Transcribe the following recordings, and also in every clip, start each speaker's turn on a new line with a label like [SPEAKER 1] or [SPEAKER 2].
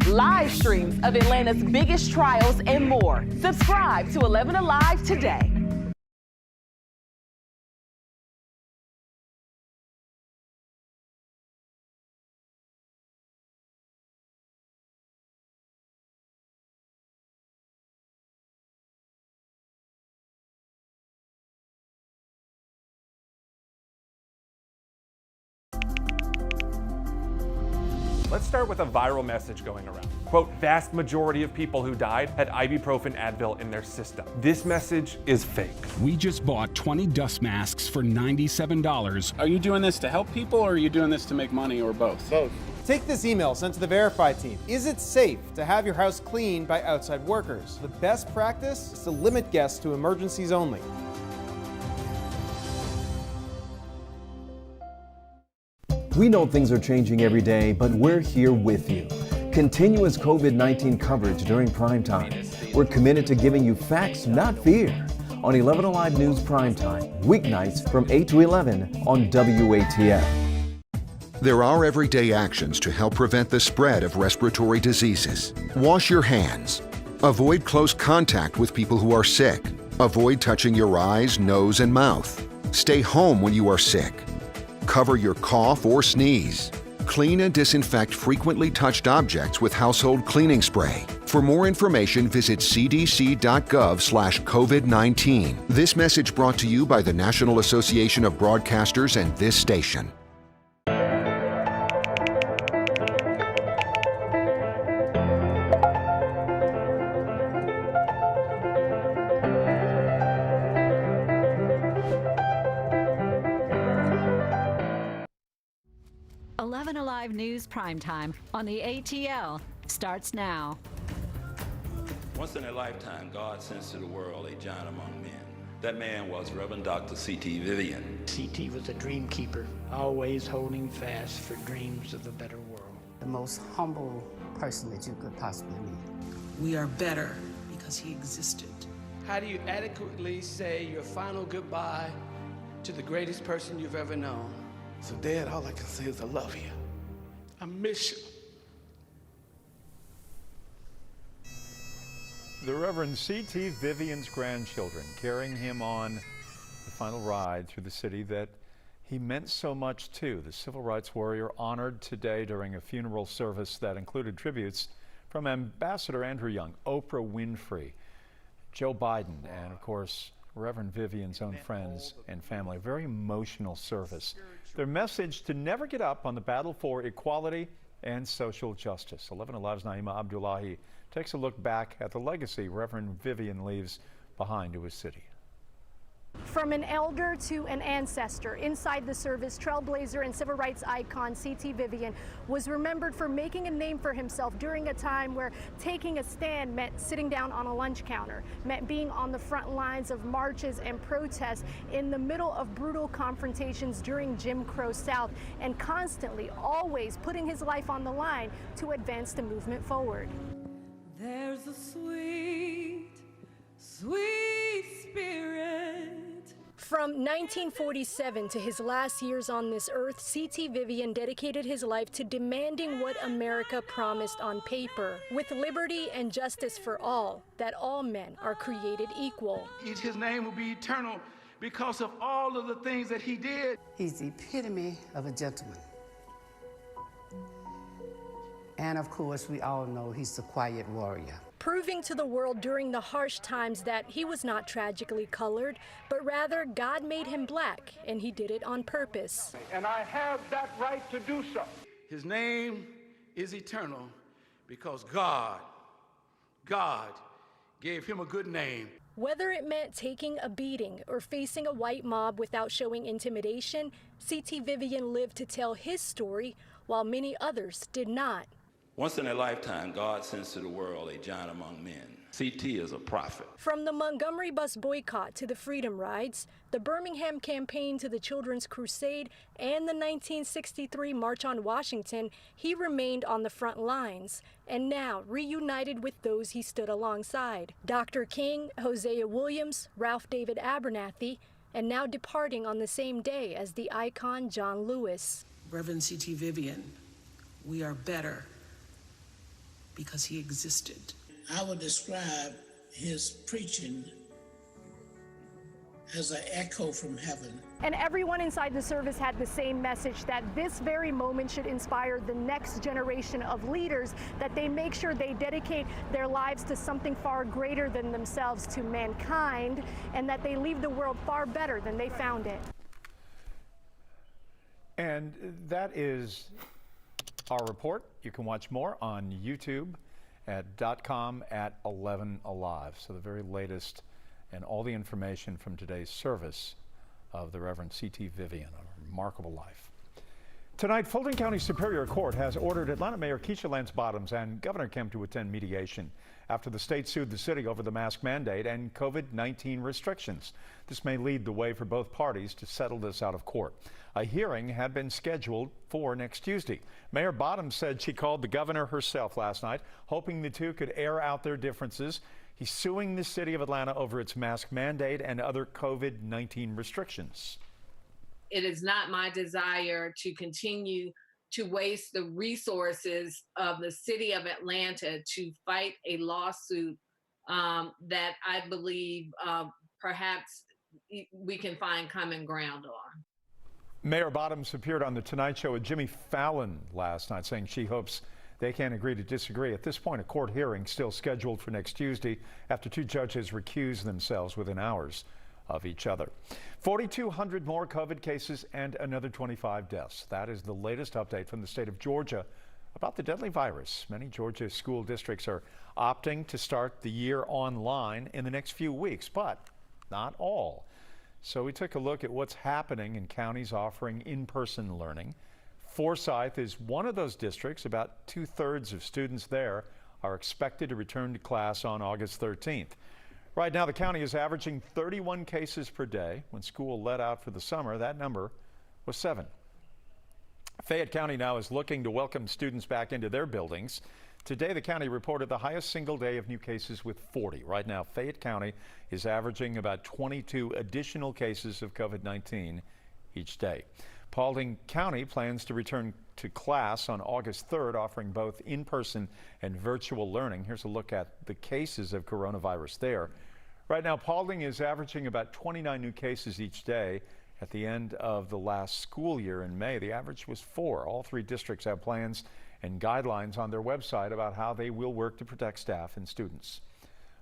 [SPEAKER 1] live streams of Atlanta's biggest trials, and more. Subscribe to 11 Alive today.
[SPEAKER 2] Let's start with a viral message going around. Quote, vast majority of people who died had ibuprofen Advil in their system. This message is fake.
[SPEAKER 3] We just bought 20 dust masks for $97.
[SPEAKER 4] Are you doing this to help people, or are you doing this to make money, or both?
[SPEAKER 5] Both. Take this email sent to the Verify team. Is it safe to have your house cleaned by outside workers? The best practice is to limit guests to emergencies only.
[SPEAKER 6] We know things are changing every day, but we're here with you. Continuous COVID-19 coverage during primetime. We're committed to giving you facts, not fear. On 11 Alive News Primetime, weeknights from 8 to 11 on WATF.
[SPEAKER 7] There are everyday actions to help prevent the spread of respiratory diseases. Wash your hands. Avoid close contact with people who are sick. Avoid touching your eyes, nose, and mouth. Stay home when you are sick. Cover your cough or sneeze. Clean and disinfect frequently touched objects with household cleaning spray. For more information, visit cdc.gov/COVID-19. This message brought to you by the National Association of Broadcasters and this station.
[SPEAKER 8] Alive News Primetime on the ATL starts now.
[SPEAKER 9] Once in a lifetime, God sends to the world a giant among men. That man was Reverend Dr. C.T. Vivian.
[SPEAKER 10] C.T. was a dream keeper, always holding fast for dreams of a better world.
[SPEAKER 11] The most humble person that you could possibly meet.
[SPEAKER 12] We are better because he existed.
[SPEAKER 13] How do you adequately say your final goodbye to the greatest person you've ever known?
[SPEAKER 14] So, Dad, all I can say is I love you. I miss you.
[SPEAKER 15] The Reverend C.T. Vivian's grandchildren carrying him on the final ride through the city that he meant so much to. The civil rights warrior honored today during a funeral service that included tributes from Ambassador Andrew Young, Oprah Winfrey, Joe Biden, and of course, Reverend Vivian's own friends and family. A very emotional service. Their message to never get up on the battle for equality and social justice. 11 Alive's Naima Abdullahi takes a look back at the legacy Reverend Vivian leaves behind to his city.
[SPEAKER 16] From an elder to an ancestor, inside the service, trailblazer and civil rights icon C.T. Vivian was remembered for making a name for himself during a time where taking a stand meant sitting down on a lunch counter, meant being on the front lines of marches and protests in the middle of brutal confrontations during Jim Crow South, and constantly, always putting his life on the line to advance the movement forward.
[SPEAKER 17] There's a sweet, sweet spirit.
[SPEAKER 16] From 1947 to his last years on this earth, C.T. Vivian dedicated his life to demanding what America promised on paper, with liberty and justice for all, that all men are created equal.
[SPEAKER 14] His name will be eternal because of all of the things that he did.
[SPEAKER 11] He's the epitome of a gentleman. And of course, we all know he's the quiet warrior.
[SPEAKER 16] Proving to the world during the harsh times that he was not tragically colored, but rather God made him black, and he did it on purpose.
[SPEAKER 14] And I have that right to do so. His name is eternal because God gave him a good name.
[SPEAKER 16] Whether it meant taking a beating or facing a white mob without showing intimidation, C.T. Vivian lived to tell his story, while many others did not.
[SPEAKER 9] Once in a lifetime, God sends to the world a giant among men. C.T. is a prophet.
[SPEAKER 16] From the Montgomery bus boycott to the Freedom Rides, the Birmingham campaign to the Children's Crusade, and the 1963 March on Washington, he remained on the front lines, and now reunited with those he stood alongside. Dr. King, Hosea Williams, Ralph David Abernathy, and now departing on the same day as the icon John Lewis.
[SPEAKER 12] Reverend C.T. Vivian, we are better because he existed.
[SPEAKER 10] I would describe his preaching as an echo from heaven.
[SPEAKER 16] And everyone inside the service had the same message, that this very moment should inspire the next generation of leaders, that they make sure they dedicate their lives to something far greater than themselves, to mankind, and that they leave the world far better than they found it.
[SPEAKER 15] And that is our report. You can watch more on YouTube at .com/11alive. So the very latest and all the information from today's service of the Reverend C.T. Vivian, a remarkable life. Tonight, Fulton County Superior Court has ordered Atlanta Mayor Keisha Lance Bottoms and Governor Kemp to attend mediation after the state sued the city over the mask mandate and COVID-19 restrictions. This may lead the way for both parties to settle this out of court. A hearing had been scheduled for next Tuesday. Mayor Bottoms said she called the governor herself last night, hoping the two could air out their differences. He's suing the city of Atlanta over its mask mandate and other COVID-19 restrictions.
[SPEAKER 18] It is not my desire to continue to waste the resources of the city of Atlanta to fight a lawsuit that I believe perhaps we can find common ground on.
[SPEAKER 15] Mayor Bottoms appeared on The Tonight Show with Jimmy Fallon last night, saying she hopes they can agree to disagree. At this point, a court hearing still scheduled for next Tuesday after two judges recused themselves within hours of each other. 4,200 more COVID cases and another 25 deaths. That is the latest update from the state of Georgia about the deadly virus. Many Georgia school districts are opting to start the year online in the next few weeks, but not all. So we took a look at what's happening in counties offering in-person learning. Forsyth is one of those districts. About 2/3 of students there are expected to return to class on August 13th. Right now, the county is averaging 31 cases per day. When school let out for the summer, that number was 7. Fayette County now is looking to welcome students back into their buildings. Today, the county reported the highest single day of new cases with 40. Right now, Fayette County is averaging about 22 additional cases of COVID-19 each day. Paulding County plans to return to class on August 3rd, offering both in-person and virtual learning. Here's a look at the cases of coronavirus there. Right now, Paulding is averaging about 29 new cases each day. At the end of the last school year in May, the average was 4. All three districts have plans and guidelines on their website about how they will work to protect staff and students.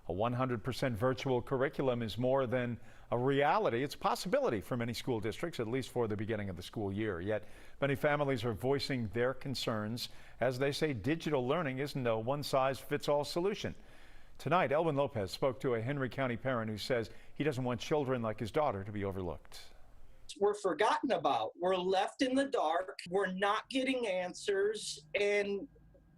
[SPEAKER 15] A 100% virtual curriculum is more than a reality. It's a possibility for many school districts, at least for the beginning of the school year. Yet many families are voicing their concerns as they say digital learning isn't a one-size-fits-all solution. Tonight, Elwin Lopez spoke to a Henry County parent who says he doesn't want children like his daughter to be overlooked.
[SPEAKER 19] We're forgotten about. We're left in the dark. We're not getting answers, and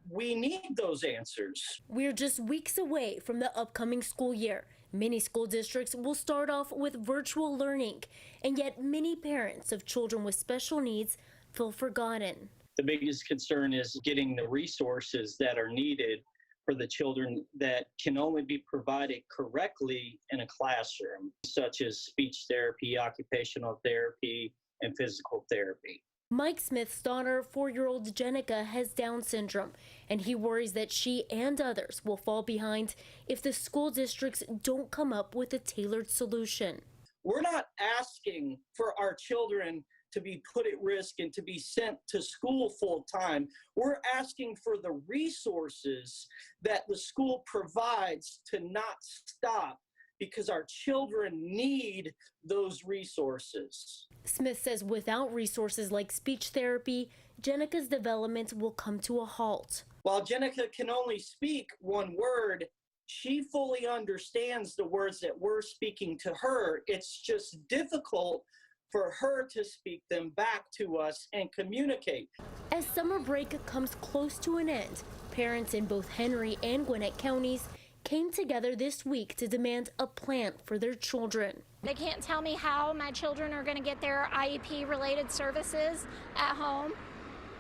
[SPEAKER 19] we need those answers.
[SPEAKER 20] We're just weeks away from the upcoming school year. Many school districts will start off with virtual learning, and yet many parents of children with special needs feel forgotten.
[SPEAKER 19] The biggest concern is getting the resources that are needed for the children that can only be provided correctly in a classroom, such as speech therapy, occupational therapy, and physical therapy.
[SPEAKER 20] Mike Smith's daughter, 4-year-old Jenica, has Down syndrome, and he worries that she and others will fall behind if the school districts don't come up with a tailored solution.
[SPEAKER 19] We're not asking for our children to be put at risk and to be sent to school full time. We're asking for the resources that the school provides to not stop, because our children need those resources.
[SPEAKER 20] Smith says without resources like speech therapy, Jenica's development will come to a halt.
[SPEAKER 19] While Jenica can only speak one word, she fully understands the words that we're speaking to her. It's just difficult for her to speak them back to us and communicate.
[SPEAKER 20] As summer break comes close to an end, parents in both Henry and Gwinnett counties came together this week to demand a plan for their children.
[SPEAKER 21] They can't tell me how my children are going to get their IEP-related services at home.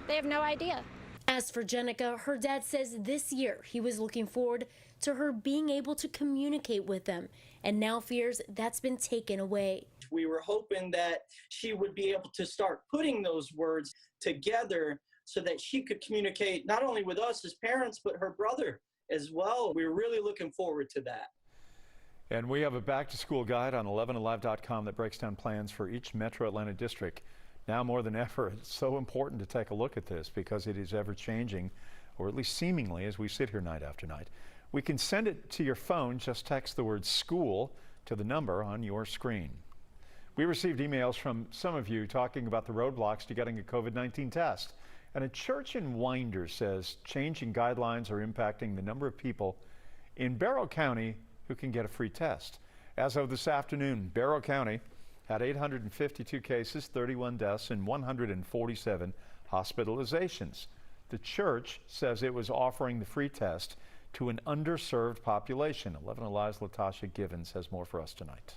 [SPEAKER 21] They have no idea.
[SPEAKER 20] As for Jenica, her dad says this year he was looking forward to her being able to communicate with them, and now fears that's been taken away.
[SPEAKER 19] We were hoping that she would be able to start putting those words together, so that she could communicate not only with us as parents, but her brother as well. We're really looking forward to that.
[SPEAKER 15] And we have a back-to-school guide on 11alive.com that breaks down plans for each Metro Atlanta district. Now more than ever, it's so important to take a look at this because it is ever-changing, or at least seemingly, as we sit here night after night. We can send it to your phone. Just text the word school to the number on your screen. We received emails from some of you talking about the roadblocks to getting a COVID-19 test. And a church in Winder says changing guidelines are impacting the number of people in Barrow County who can get a free test. As of this afternoon, Barrow County had 852 cases, 31 deaths, and 147 hospitalizations. The church says it was offering the free test to an underserved population. 11 Alive's Latasha Givens has more for us tonight.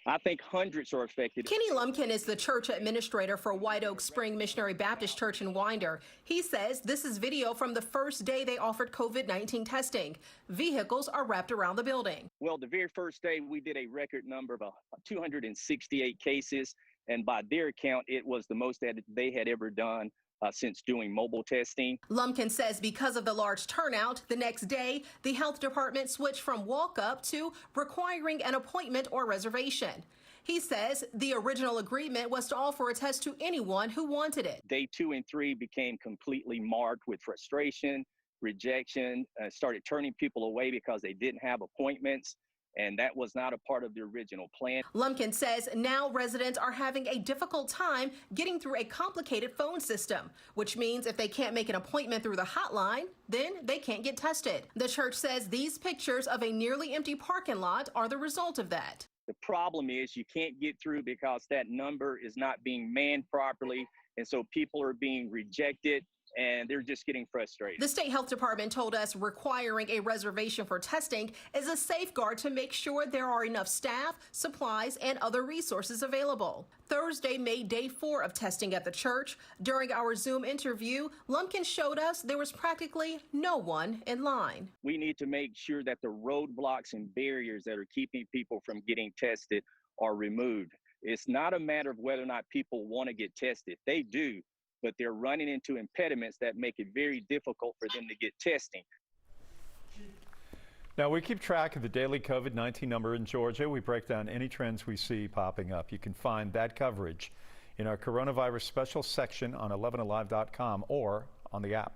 [SPEAKER 1] I think hundreds are affected.
[SPEAKER 22] Kenny Lumpkin is the church administrator for White Oak Spring Missionary Baptist Church in Winder. He says this is video from the first day they offered COVID-19 testing. Vehicles are wrapped around the building.
[SPEAKER 1] Well, the very first day we did a record number of 268 cases, and by their count, it was the most that they had ever done since doing mobile testing.
[SPEAKER 22] Lumpkin says because of the large turnout, the next day, the health department switched from walk-up to requiring an appointment or reservation. He says the original agreement was to offer a test to anyone who wanted it.
[SPEAKER 1] Day 2 and 3 became completely marked with frustration, rejection, started turning people away because they didn't have appointments. And that was not a part of the original plan.
[SPEAKER 22] Lumpkin says now residents are having a difficult time getting through a complicated phone system, which means if they can't make an appointment through the hotline, then they can't get tested. The church says these pictures of a nearly empty parking lot are the result of that.
[SPEAKER 1] The problem is you can't get through because that number is not being manned properly, and so people are being rejected, and they're just getting frustrated.
[SPEAKER 22] The state health department told us requiring a reservation for testing is a safeguard to make sure there are enough staff, supplies, and other resources available. Thursday made day 4 of testing at the church. During our Zoom interview, Lumpkin showed us there was practically no one in line.
[SPEAKER 1] We need to make sure that the roadblocks and barriers that are keeping people from getting tested are removed. It's not a matter of whether or not people want to get tested. They do, but they're running into impediments that make it very difficult for them to get testing.
[SPEAKER 15] Now, we keep track of the daily COVID-19 number in Georgia. We break down any trends we see popping up. You can find that coverage in our coronavirus special section on 11alive.com or on the app.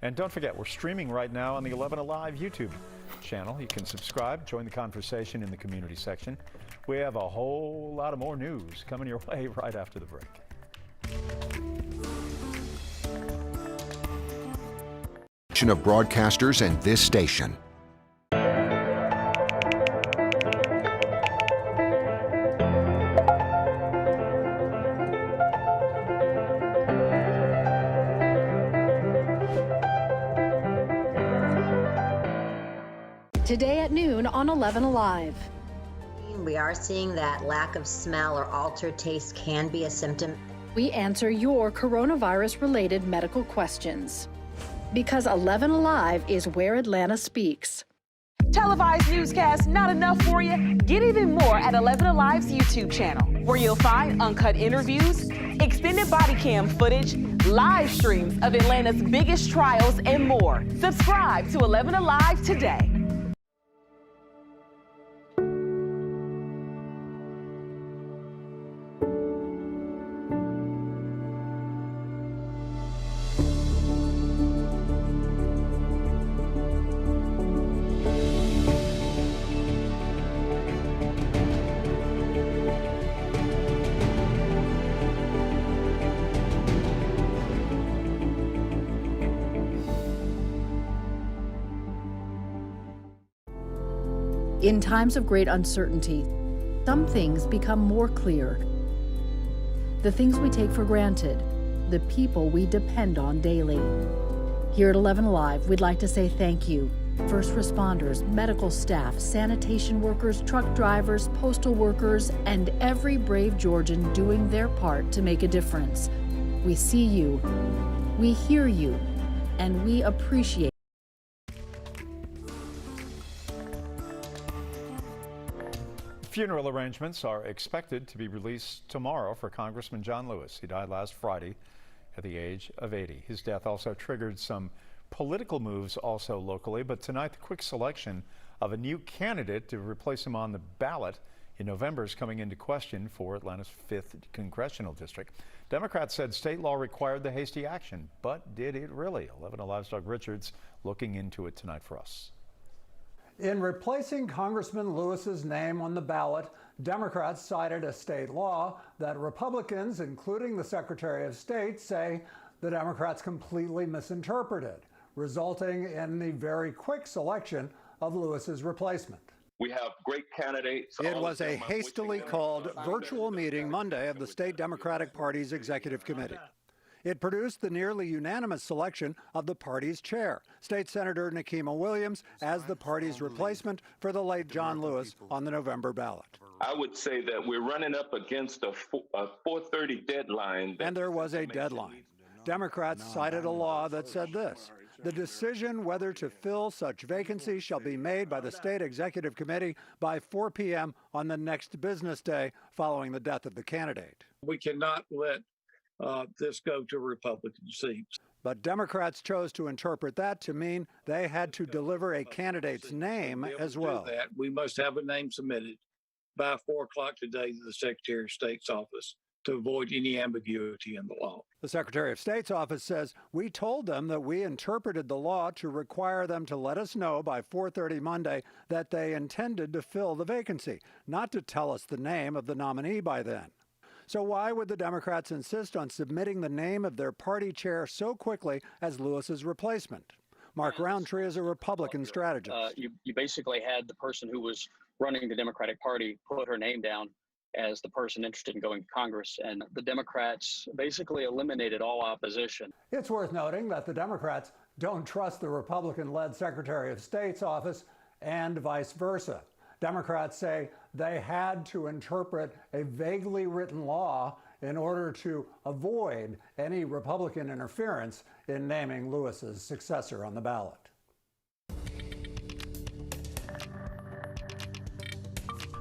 [SPEAKER 15] And don't forget, we're streaming right now on the 11 Alive YouTube channel. You can subscribe, join the conversation in the community section. We have a whole lot of more news coming your way right after the break.
[SPEAKER 7] Of broadcasters and this station.
[SPEAKER 23] Today at noon on 11 Alive.
[SPEAKER 24] We are seeing that lack of smell or altered taste can be a symptom.
[SPEAKER 23] We answer your coronavirus-related medical questions. Because 11 Alive is where Atlanta speaks.
[SPEAKER 25] Televised newscasts not enough for you? Get even more at 11 Alive's YouTube channel, where you'll find uncut interviews, extended body cam footage, live streams of Atlanta's biggest trials, and more. Subscribe to 11 Alive today.
[SPEAKER 23] In times of great uncertainty, some things become more clear. The things we take for granted, the people we depend on daily. Here at 11 Alive, we'd like to say thank you. First responders, medical staff, sanitation workers, truck drivers, postal workers, and every brave Georgian doing their part to make a difference. We see you, we hear you, and we appreciate.
[SPEAKER 15] Funeral arrangements are expected to be released tomorrow for Congressman John Lewis. He died last Friday at the age of 80. His death also triggered some political moves also locally, but tonight the quick selection of a new candidate to replace him on the ballot in November is coming into question for Atlanta's 5th congressional district. Democrats said state law required the hasty action, but did it really? 11 Alive's Doug Richards looking into it tonight for us.
[SPEAKER 2] In replacing Congressman Lewis's name on the ballot, Democrats cited a state law that Republicans, including the Secretary of State, say the Democrats completely misinterpreted, resulting in the very quick selection of Lewis's replacement.
[SPEAKER 3] We have great candidates.
[SPEAKER 2] It was a hastily called virtual meeting Monday of the state Democratic Party's executive committee. It produced the nearly unanimous selection of the party's chair, State Senator Nikema Williams, as the party's replacement for the late John Lewis on the November ballot.
[SPEAKER 3] I would say that we're running up against a 4:30 deadline.
[SPEAKER 2] And there was a deadline. Democrats cited a law that said this: the decision whether to fill such vacancy shall be made by the state executive committee by 4 p.m. on the next business day following the death of the candidate.
[SPEAKER 4] We cannot let this go to Republican seats.
[SPEAKER 2] But Democrats chose to interpret that to mean they had to deliver a candidate's name as well.
[SPEAKER 4] We must have a name submitted by 4 o'clock today to the Secretary of State's office to avoid any ambiguity in the law.
[SPEAKER 2] The Secretary of State's office says, we told them that we interpreted the law to require them to let us know by 4:30 Monday that they intended to fill the vacancy, not to tell us the name of the nominee by then. So why would the Democrats insist on submitting the name of their party chair so quickly as Lewis's replacement? Mark Roundtree is a Republican strategist.
[SPEAKER 5] You basically had the person who was running the Democratic Party put her name down as the person interested in going to Congress, and the Democrats basically eliminated all opposition.
[SPEAKER 2] It's worth noting that the Democrats don't trust the Republican-led Secretary of State's office and vice versa. Democrats say they had to interpret a vaguely written law in order to avoid any Republican interference in naming Lewis's successor on the ballot.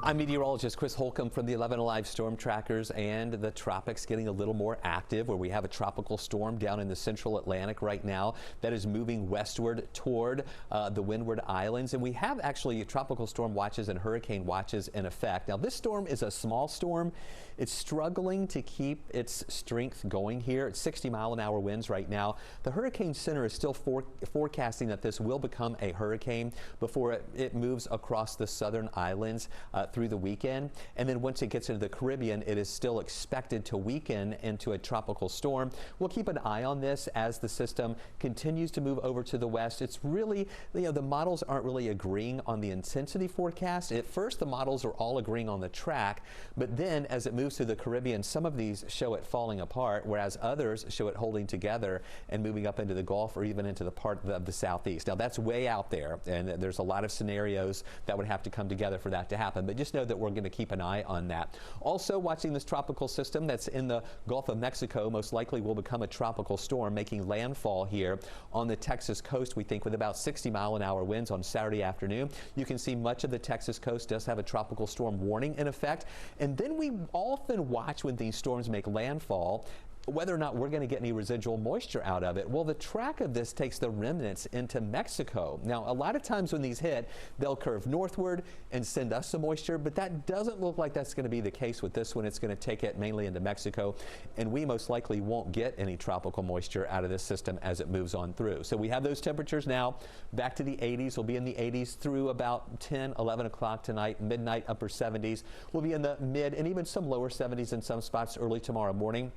[SPEAKER 6] I'm meteorologist Chris Holcomb from the 11 Alive Storm Trackers, and the tropics getting a little more active, where we have a tropical storm down in the central Atlantic right now that is moving westward toward the Windward Islands, and we have actually tropical storm watches and hurricane watches in effect. Now, this storm is a small storm. It's struggling to keep its strength going here. It's 60-mile-an-hour winds right now. The Hurricane Center is still forecasting that this will become a hurricane before it moves across the southern islands through the weekend. And then once it gets into the Caribbean, it is still expected to weaken into a tropical storm. We'll keep an eye on this as the system continues to move over to the west. It's really, the models aren't really agreeing on the intensity forecast. At first, the models are all agreeing on the track, but then as it moves to the Caribbean, some of these show it falling apart, whereas others show it holding together and moving up into the Gulf or even into the part of the southeast. Now, that's way out there, and there's a lot of scenarios that would have to come together for that to happen, but just know that we're going to keep an eye on that. Also, watching this tropical system that's in the Gulf of Mexico most likely will become a tropical storm, making landfall here on the Texas coast, we think, with about 60-mile-an-hour winds on Saturday afternoon. You can see much of the Texas coast does have a tropical storm warning in effect, and then we often watch when these storms make landfall whether or not we're going to get any residual moisture out of it. Well, the track of this takes the remnants into Mexico. Now, a lot of times when these hit, they'll curve northward and send us some moisture, but that doesn't look like that's going to be the case with this one. It's going to take it mainly into Mexico, and we most likely won't get any tropical moisture out of this system as it moves on through. So we have those temperatures now back to the 80s. We'll be in the 80s through about 10, 11 o'clock tonight. Midnight, upper 70s. We'll be in the mid and even some lower 70s in some spots early tomorrow morning,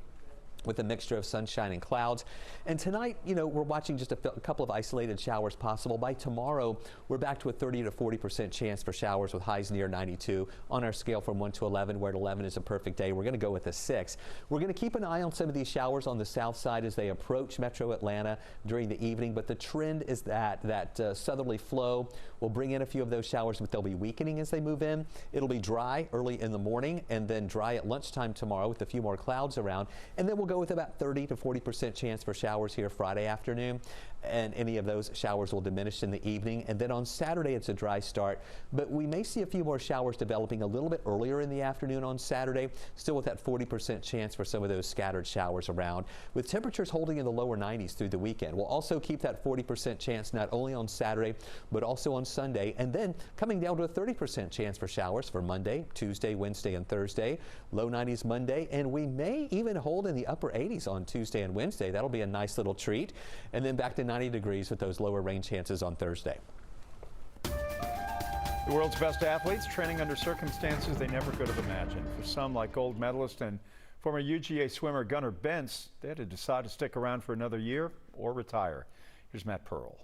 [SPEAKER 6] with a mixture of sunshine and clouds. And tonight, we're watching just a couple of isolated showers possible. By tomorrow, we're back to a 30 to 40% chance for showers with highs near 92 on our scale from 1 to 11, where 11 is a perfect day. We're going to go with a 6. We're going to keep an eye on some of these showers on the south side as they approach metro Atlanta during the evening, but the trend is that southerly flow will bring in a few of those showers, but they'll be weakening as they move in. It'll be dry early in the morning and then dry at lunchtime tomorrow with a few more clouds around, and then we'll go with about 30 to 40% chance for showers here Friday afternoon. and any of those showers will diminish in the evening. And then on Saturday, it's a dry start, but we may see a few more showers developing a little bit earlier in the afternoon on Saturday, still with that 40% chance for some of those scattered showers around, with temperatures holding in the lower 90s through the weekend. We'll also keep that 40% chance not only on Saturday, but also on Sunday, and then coming down to a 30% chance for showers for Monday, Tuesday, Wednesday, and Thursday. Low 90s Monday, and we may even hold in the upper 80s on Tuesday and Wednesday. That'll be a nice little treat. And then back to 90 degrees with those lower rain chances on Thursday.
[SPEAKER 15] The world's best athletes training under circumstances they never could have imagined. For some, like gold medalist and former UGA swimmer Gunnar Bentz, they had to decide to stick around for another year or retire. Here's Matt Pearl.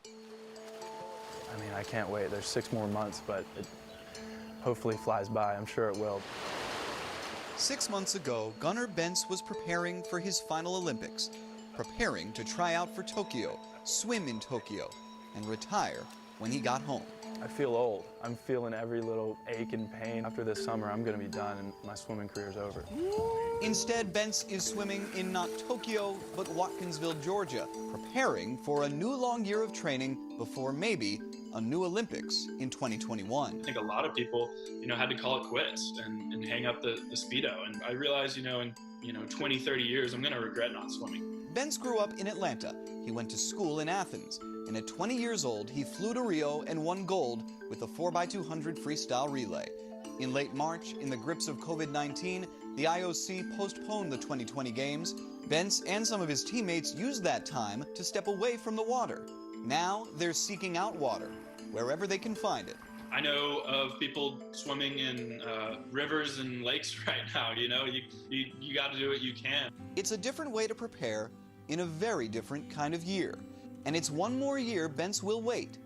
[SPEAKER 8] I mean, I can't wait. There's 6 more months, but it hopefully flies by. I'm sure it will.
[SPEAKER 11] 6 months ago, Gunnar Bentz was preparing for his final Olympics, preparing to try out for Tokyo, swim in Tokyo, and retire when he got home.
[SPEAKER 8] I feel old. I'm feeling every little ache and pain. After this summer, I'm going to be done and my swimming career's over.
[SPEAKER 11] Instead, Bentz is swimming in not Tokyo, but Watkinsville, Georgia, preparing for a new long year of training before maybe a new Olympics in 2021.
[SPEAKER 13] I think a lot of people, had to call it quits and hang up the Speedo. And I realized, in 20, 30 years, I'm going to regret not swimming.
[SPEAKER 11] Bentz grew up in Atlanta. He went to school in Athens. And at 20 years old, he flew to Rio and won gold with a 4x200 freestyle relay. In late March, in the grips of COVID-19, the IOC postponed the 2020 Games. Bentz and some of his teammates used that time to step away from the water. Now they're seeking out water, wherever they can find it.
[SPEAKER 13] I know of people swimming in rivers and lakes right now. You got to do what you can.
[SPEAKER 11] It's a different way to prepare in a very different kind of year. And it's one more year Bentz will wait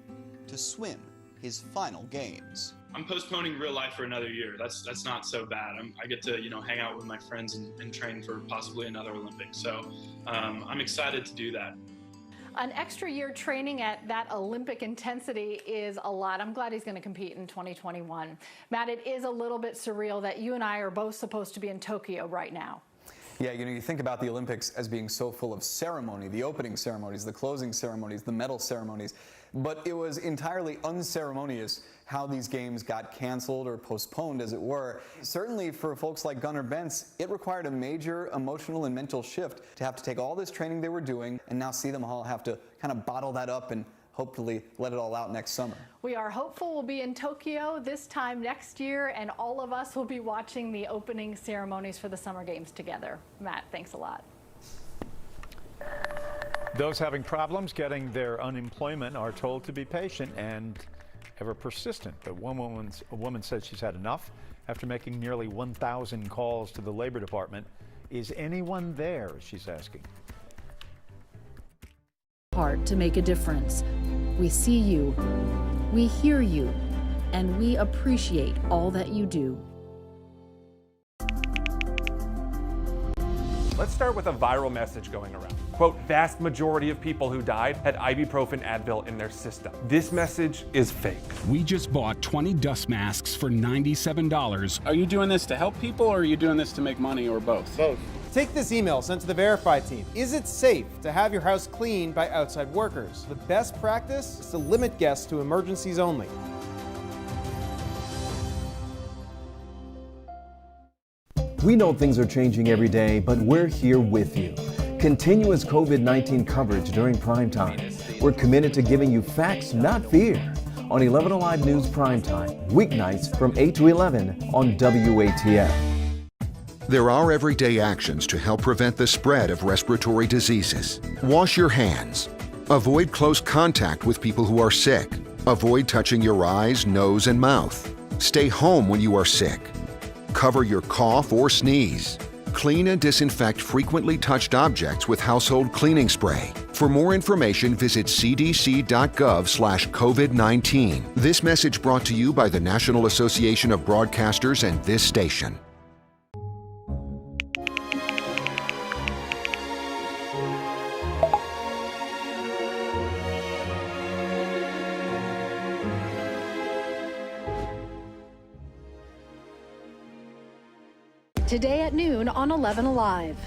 [SPEAKER 11] to swim his final games.
[SPEAKER 13] I'm postponing real life for another year. That's not so bad. I get to hang out with my friends and train for possibly another Olympics. So I'm excited to do that.
[SPEAKER 14] An extra year training at that Olympic intensity is a lot. I'm glad he's going to compete in 2021. Matt, it is a little bit surreal that you and I are both supposed to be in Tokyo right now.
[SPEAKER 11] Yeah, you think about the Olympics as being so full of ceremony, the opening ceremonies, the closing ceremonies, the medal ceremonies, but it was entirely unceremonious how these games got canceled or postponed, as it were. Certainly for folks like Gunnar Bentz, it required a major emotional and mental shift to have to take all this training they were doing and now see them all have to kind of bottle that up and hopefully let it all out next summer.
[SPEAKER 14] We are hopeful we'll be in Tokyo this time next year, and all of us will be watching the opening ceremonies for the Summer Games together. Matt, thanks a lot.
[SPEAKER 15] Those having problems getting their unemployment are told to be patient and ever persistent. But a woman said she's had enough after making nearly 1,000 calls to the Labor Department. Is anyone there, she's asking.
[SPEAKER 23] Part to make a difference. We see you, we hear you, and we appreciate all that you do.
[SPEAKER 17] Let's start with a viral message going around. Quote, vast majority of people who died had ibuprofen Advil in their system. This message is fake.
[SPEAKER 26] We just bought 20 dust masks for $97.
[SPEAKER 27] Are you doing this to help people, or are you doing this to make money, or both?
[SPEAKER 28] Both. Take this email sent to the Verify team. Is it safe to have your house cleaned by outside workers? The best practice is to limit guests to emergencies only.
[SPEAKER 29] We know things are changing every day, but we're here with you. Continuous COVID-19 coverage during prime time. We're committed to giving you facts, not fear. On 11 Alive News Primetime, weeknights from 8 to 11 on WATF.
[SPEAKER 7] There are everyday actions to help prevent the spread of respiratory diseases. Wash your hands. Avoid close contact with people who are sick. Avoid touching your eyes, nose, and mouth. Stay home when you are sick. Cover your cough or sneeze. Clean and disinfect frequently touched objects with household cleaning spray. For more information, visit cdc.gov/COVID-19. This message brought to you by the National Association of Broadcasters and this station.
[SPEAKER 16] Today at noon on 11 Alive.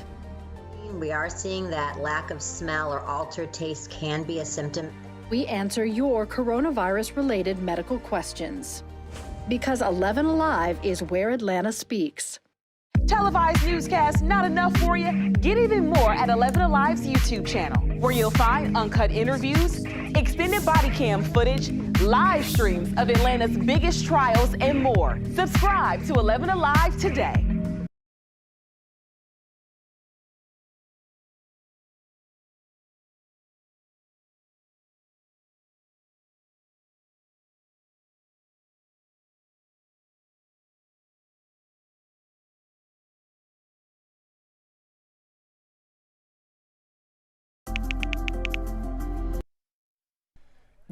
[SPEAKER 24] We are seeing that lack of smell or altered taste can be a symptom.
[SPEAKER 23] We answer your coronavirus-related medical questions. Because 11 Alive is where Atlanta speaks.
[SPEAKER 25] Televised newscasts not enough for you? Get even more at 11 Alive's YouTube channel, where you'll find uncut interviews, extended body cam footage, live streams of Atlanta's biggest trials, and more. Subscribe to 11 Alive today.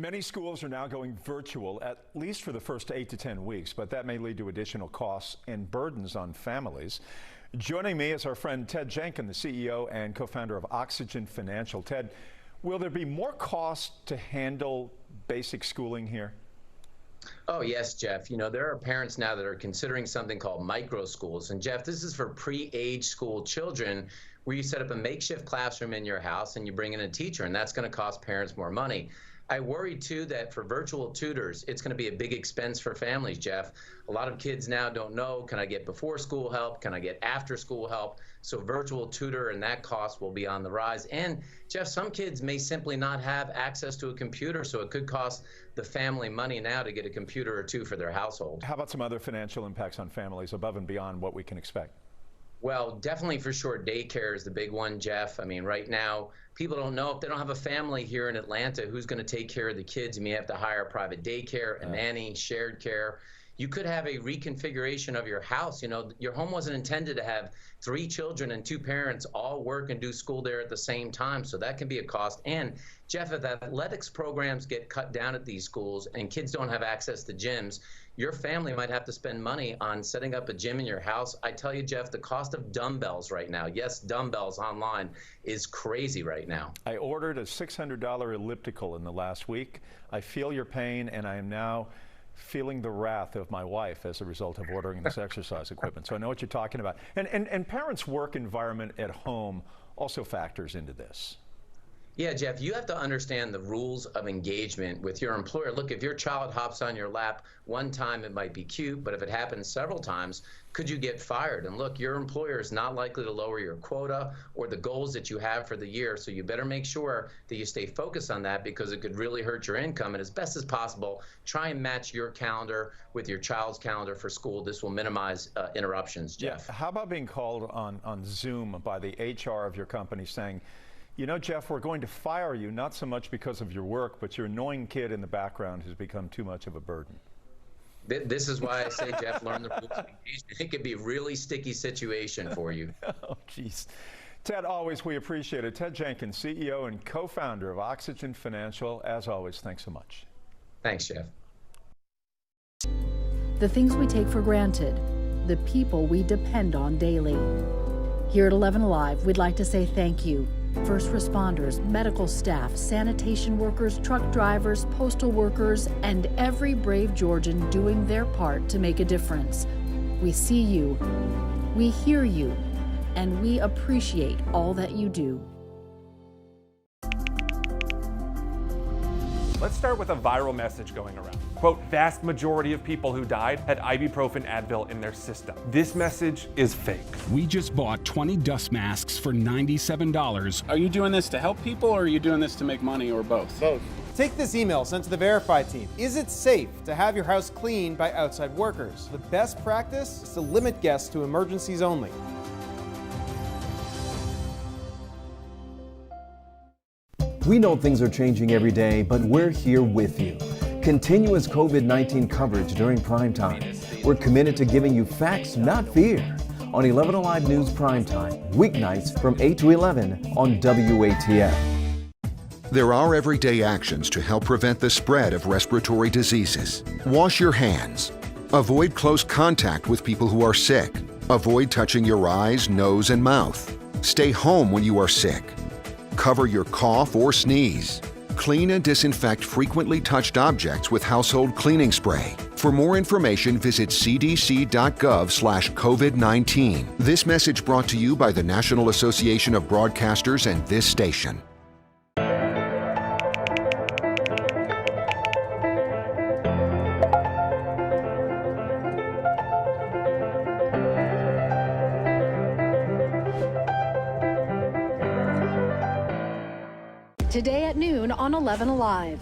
[SPEAKER 15] Many schools are now going virtual, at least for the first 8 to 10 weeks, but that may lead to additional costs and burdens on families. Joining me is our friend Ted Jenkins, the CEO and co-founder of Oxygen Financial. Ted, will there be more cost to handle basic schooling here?
[SPEAKER 1] Oh, yes, Jeff. You know, there are parents now that are considering something called micro schools. And Jeff, this is for pre-age school children where you set up a makeshift classroom in your house and you bring in a teacher, and that's going to cost parents more money. I worry, too, that for virtual tutors, it's going to be a big expense for families, Jeff. A lot of kids now don't know, can I get before school help? Can I get after school help? So virtual tutor and that cost will be on the rise. And, Jeff, some kids may simply not have access to a computer, so it could cost the family money now to get a computer or two for their household.
[SPEAKER 15] How about some other financial impacts on families above and beyond what we can expect?
[SPEAKER 1] Well, definitely for sure, daycare is the big one, Jeff. I mean, right now, people don't know if they don't have a family here in Atlanta who's going to take care of the kids. You may have to hire a private daycare, a nanny, shared care. You could have a reconfiguration of your house. You know, your home wasn't intended to have 3 children and 2 parents all work and do school there at the same time. So that can be a cost. And Jeff, if athletics programs get cut down at these schools and kids don't have access to gyms, your family might have to spend money on setting up a gym in your house. I tell you, Jeff, the cost of dumbbells right now, yes, dumbbells online, is crazy right now.
[SPEAKER 15] I ordered a $600 elliptical in the last week. I feel your pain, and I am now feeling the wrath of my wife as a result of ordering this exercise equipment. So I know what you're talking about. And parents' work environment at home also factors into this.
[SPEAKER 1] Yeah, Jeff, you have to understand the rules of engagement with your employer. Look, if your child hops on your lap one time, it might be cute, but if it happens several times, could you get fired? And look, your employer is not likely to lower your quota or the goals that you have for the year, so you better make sure that you stay focused on that because it could really hurt your income. And as best as possible, try and match your calendar with your child's calendar for school. This will minimize interruptions, Jeff.
[SPEAKER 15] Yeah. How about being called on Zoom by the HR of your company saying, you know, Jeff, we're going to fire you, not so much because of your work, but your annoying kid in the background has become too much of a burden?
[SPEAKER 1] This is why I say, Jeff, learn the rules of engagement. It could be a really sticky situation for you.
[SPEAKER 15] Oh, geez. Ted, always, we appreciate it. Ted Jenkins, CEO and co-founder of Oxygen Financial. As always, thanks so much.
[SPEAKER 1] Thanks, Jeff.
[SPEAKER 23] The things we take for granted, the people we depend on daily. Here at 11 Alive, we'd like to say thank you. First responders, medical staff, sanitation workers, truck drivers, postal workers, and every brave Georgian doing their part to make a difference. We see you, we hear you, and we appreciate all that you do.
[SPEAKER 17] Let's start with a viral message going around. Quote, vast majority of people who died had ibuprofen Advil in their system. This message is fake.
[SPEAKER 26] We just bought 20 dust masks for $97.
[SPEAKER 27] Are you doing this to help people or are you doing this to make money or both?
[SPEAKER 28] Both. Take this email sent to the Verify team. Is it safe to have your house cleaned by outside workers? The best practice is to limit guests to emergencies only.
[SPEAKER 29] We know things are changing every day, but we're here with you. Continuous COVID-19 coverage during primetime. We're committed to giving you facts, not fear. On 11 Alive News Primetime, weeknights from 8 to 11 on WATF.
[SPEAKER 7] There are everyday actions to help prevent the spread of respiratory diseases. Wash your hands. Avoid close contact with people who are sick. Avoid touching your eyes, nose, and mouth. Stay home when you are sick. Cover your cough or sneeze. Clean and disinfect frequently touched objects with household cleaning spray. For more information, visit cdc.gov/COVID-19. This message brought to you by the National Association of Broadcasters and this station.
[SPEAKER 23] Today at noon on 11 Alive.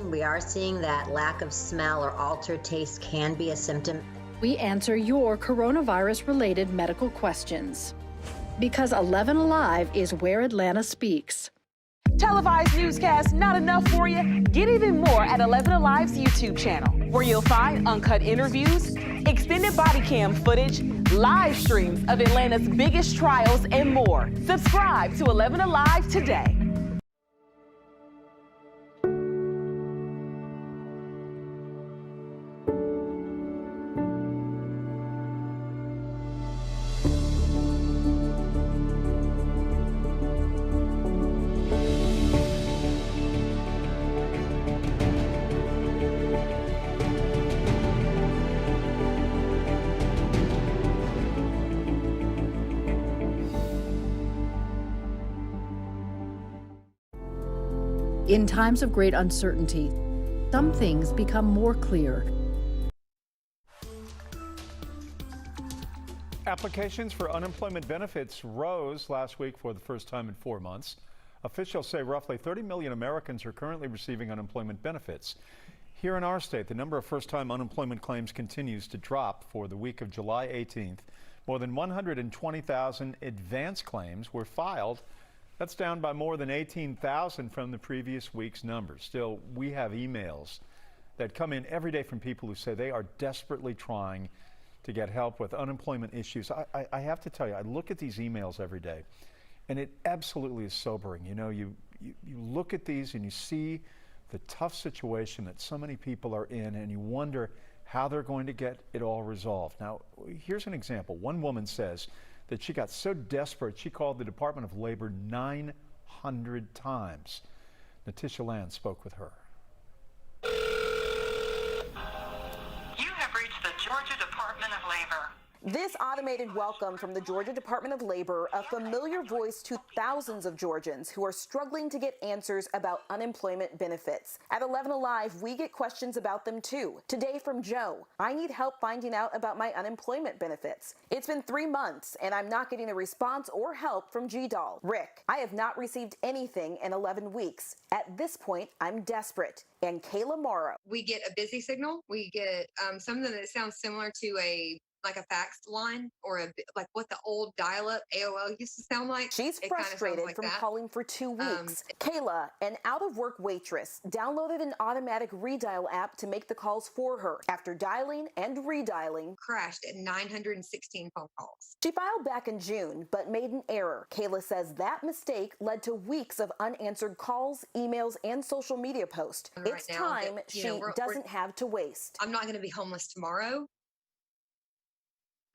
[SPEAKER 24] We are seeing that lack of smell or altered taste can be a symptom.
[SPEAKER 23] We answer your coronavirus-related medical questions. Because 11 Alive is where Atlanta speaks.
[SPEAKER 25] Televised newscasts not enough for you? Get even more at 11 Alive's YouTube channel, where you'll find uncut interviews, extended body cam footage, live streams of Atlanta's biggest trials, and more. Subscribe to 11 Alive today.
[SPEAKER 23] In times of great uncertainty, some things become more clear.
[SPEAKER 15] Applications for unemployment benefits rose last week for the first time in 4 months. Officials say roughly 30 million Americans are currently receiving unemployment benefits. Here in our state, the number of first-time unemployment claims continues to drop. For the week of July 18th, more than 120,000 advance claims were filed. That's down by more than 18,000 from the previous week's numbers. Still, we have emails that come in every day from people who say they are desperately trying to get help with unemployment issues. I have to tell you, I look at these emails every day, and it absolutely is sobering. You know, you look at these and you see the tough situation that so many people are in, and you wonder how they're going to get it all resolved. Now, here's an example. One woman says that she got so desperate she called the Department of Labor 900 times. Natisha Land spoke with her.
[SPEAKER 3] You have reached the Georgia Department of Labor.
[SPEAKER 25] This automated welcome from the Georgia Department of Labor, a familiar voice to thousands of Georgians who are struggling to get answers about unemployment benefits. At 11 Alive, we get questions about them too. Today from Joe, I need help finding out about my unemployment benefits. It's been 3 months and I'm not getting a response or help from G-Doll. Rick, I have not received anything in 11 weeks. At this point, I'm desperate. And Kayla Morrow.
[SPEAKER 9] We get a busy signal. We get something that sounds similar to a fax line or like what the old dial-up AOL used to sound like.
[SPEAKER 25] She's frustrated from calling for 2 weeks. Kayla, an out-of-work waitress, downloaded an automatic redial app to make the calls for her. After dialing and redialing,
[SPEAKER 9] crashed at 916 phone calls.
[SPEAKER 25] She filed back in June, but made an error. Kayla says that mistake led to weeks of unanswered calls, emails, and social media posts. It's time she doesn't have to waste.
[SPEAKER 9] I'm not going to be homeless tomorrow,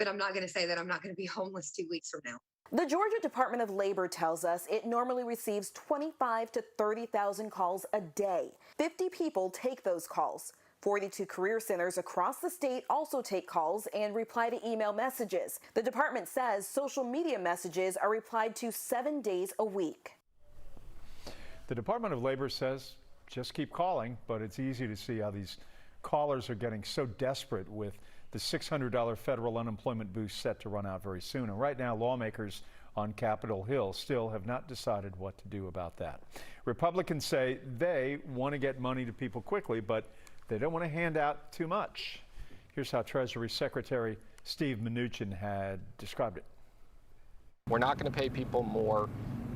[SPEAKER 9] but I'm not going to say that I'm not going to be homeless 2 weeks from now.
[SPEAKER 25] The Georgia Department of Labor tells us it normally receives 25 to 30,000 calls a day. 50 people take those calls. 42 career centers across the state also take calls and reply to email messages. The department says social media messages are replied to 7 days a week.
[SPEAKER 15] The Department of Labor says just keep calling, but it's easy to see how these callers are getting so desperate with the $600 federal unemployment boost set to run out very soon. And right now, lawmakers on Capitol Hill still have not decided what to do about that. Republicans say they want to get money to people quickly, but they don't want to hand out too much. Here's how Treasury Secretary Steve Mnuchin had described it.
[SPEAKER 10] We're not going to pay people more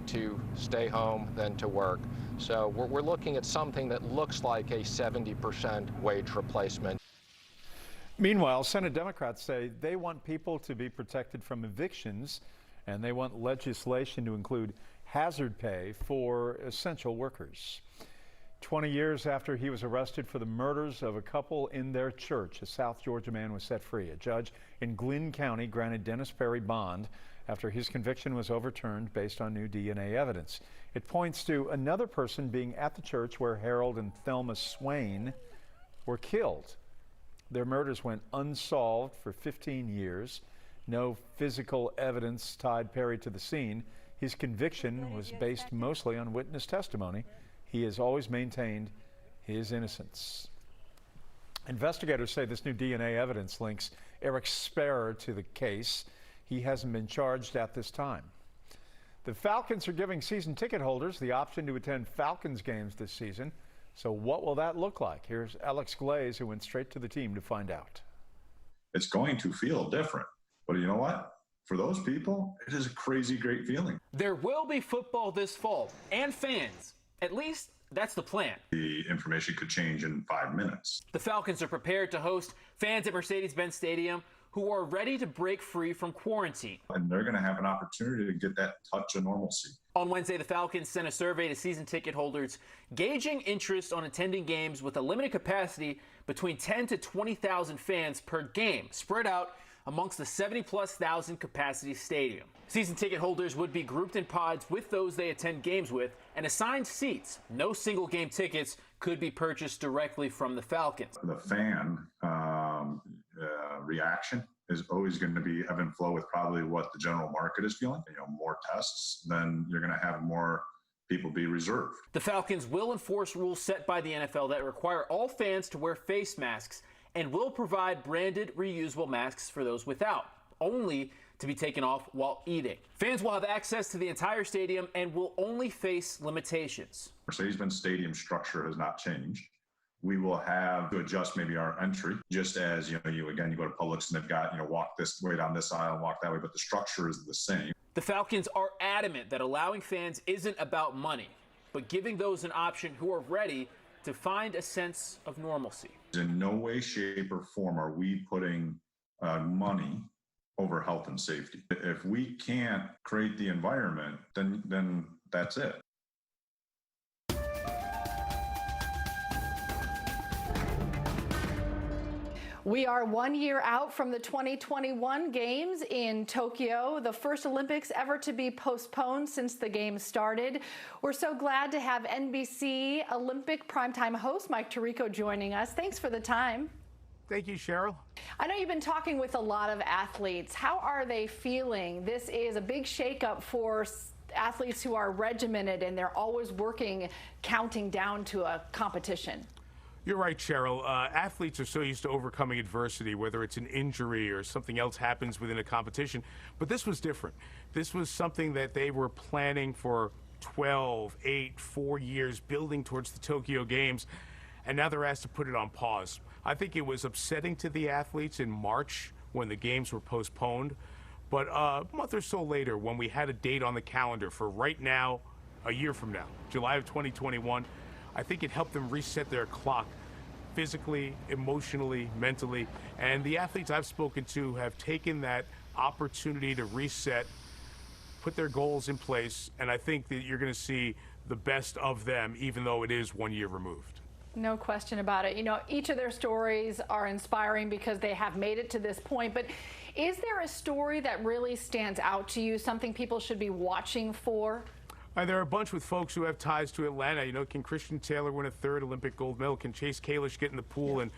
[SPEAKER 10] to stay home than to work. So we're looking at something that looks like a 70% wage replacement.
[SPEAKER 15] Meanwhile, Senate Democrats say they want people to be protected from evictions, and they want legislation to include hazard pay for essential workers. 20 years after he was arrested for the murders of a couple in their church, a South Georgia man was set free. A judge in Glynn County granted Dennis Perry bond after his conviction was overturned based on new DNA evidence. It points to another person being at the church where Harold and Thelma Swain were killed. Their murders went unsolved for 15 years. No physical evidence tied Perry to the scene. His conviction was based mostly on witness testimony. He has always maintained his innocence. Investigators say this new DNA evidence links Eric Sparrow to the case. He hasn't been charged at this time. The Falcons are giving season ticket holders the option to attend Falcons games this season. So what will that look like? Here's Alex Glaze, who went straight to the team to find out.
[SPEAKER 2] It's going to feel different, but you know what? For those people, it is a crazy great feeling.
[SPEAKER 4] There will be football this fall, and fans. At least that's the plan.
[SPEAKER 2] The information could change in 5 minutes.
[SPEAKER 4] The Falcons are prepared to host fans at Mercedes-Benz Stadium who are ready to break free from quarantine.
[SPEAKER 2] And they're going to have an opportunity to get that touch of normalcy.
[SPEAKER 4] On Wednesday, the Falcons sent a survey to season ticket holders gauging interest on attending games with a limited capacity between 10 to 20,000 fans per game, spread out amongst the 70,000+ capacity stadium. Season ticket holders would be grouped in pods with those they attend games with and assigned seats. No single game tickets could be purchased directly from the Falcons.
[SPEAKER 2] The fan reaction is always going to be ebb and flow with probably what the general market is feeling. More tests, then you're going to have more people be reserved.
[SPEAKER 4] The Falcons will enforce rules set by the NFL that require all fans to wear face masks and will provide branded reusable masks for those without, only to be taken off while eating. Fans will have access to the entire stadium and will only face limitations.
[SPEAKER 2] Mercedes-Benz Stadium structure has not changed. We will have to adjust maybe our entry, just as you go to Publix and they've got, walk this way down this aisle and walk that way, but the structure is the same.
[SPEAKER 4] The Falcons are adamant that allowing fans isn't about money, but giving those an option who are ready to find a sense of normalcy.
[SPEAKER 2] In no way, shape, or form are we putting money over health and safety. If we can't create the environment, then that's it.
[SPEAKER 14] We are 1 year out from the 2021 Games in Tokyo, the first Olympics ever to be postponed since the Games started. We're so glad to have NBC Olympic primetime host Mike Tirico joining us. Thanks for the time.
[SPEAKER 5] Thank you, Cheryl.
[SPEAKER 14] I know you've been talking with a lot of athletes. How are they feeling? This is a big shakeup for athletes who are regimented and they're always working, counting down to a competition.
[SPEAKER 5] You're right, Cheryl. Athletes are so used to overcoming adversity, whether it's an injury or something else happens within a competition. But this was different. This was something that they were planning for 12, 8, 4 years, building towards the Tokyo Games, and now they're asked to put it on pause. I think it was upsetting to the athletes in March when the games were postponed. But a month or so later, when we had a date on the calendar for right now, a year from now, July of 2021, I think it helped them reset their clock physically, emotionally, mentally. And the athletes I've spoken to have taken that opportunity to reset, put their goals in place, and I think that you're going to see the best of them, even though it is 1 year removed.
[SPEAKER 14] No question about it. You know, each of their stories are inspiring because they have made it to this point. But is there a story that really stands out to you, something people should be watching for?
[SPEAKER 5] There are a bunch with folks who have ties to Atlanta. You know, can Christian Taylor win a third Olympic gold medal? Can Chase Kalish get in the pool and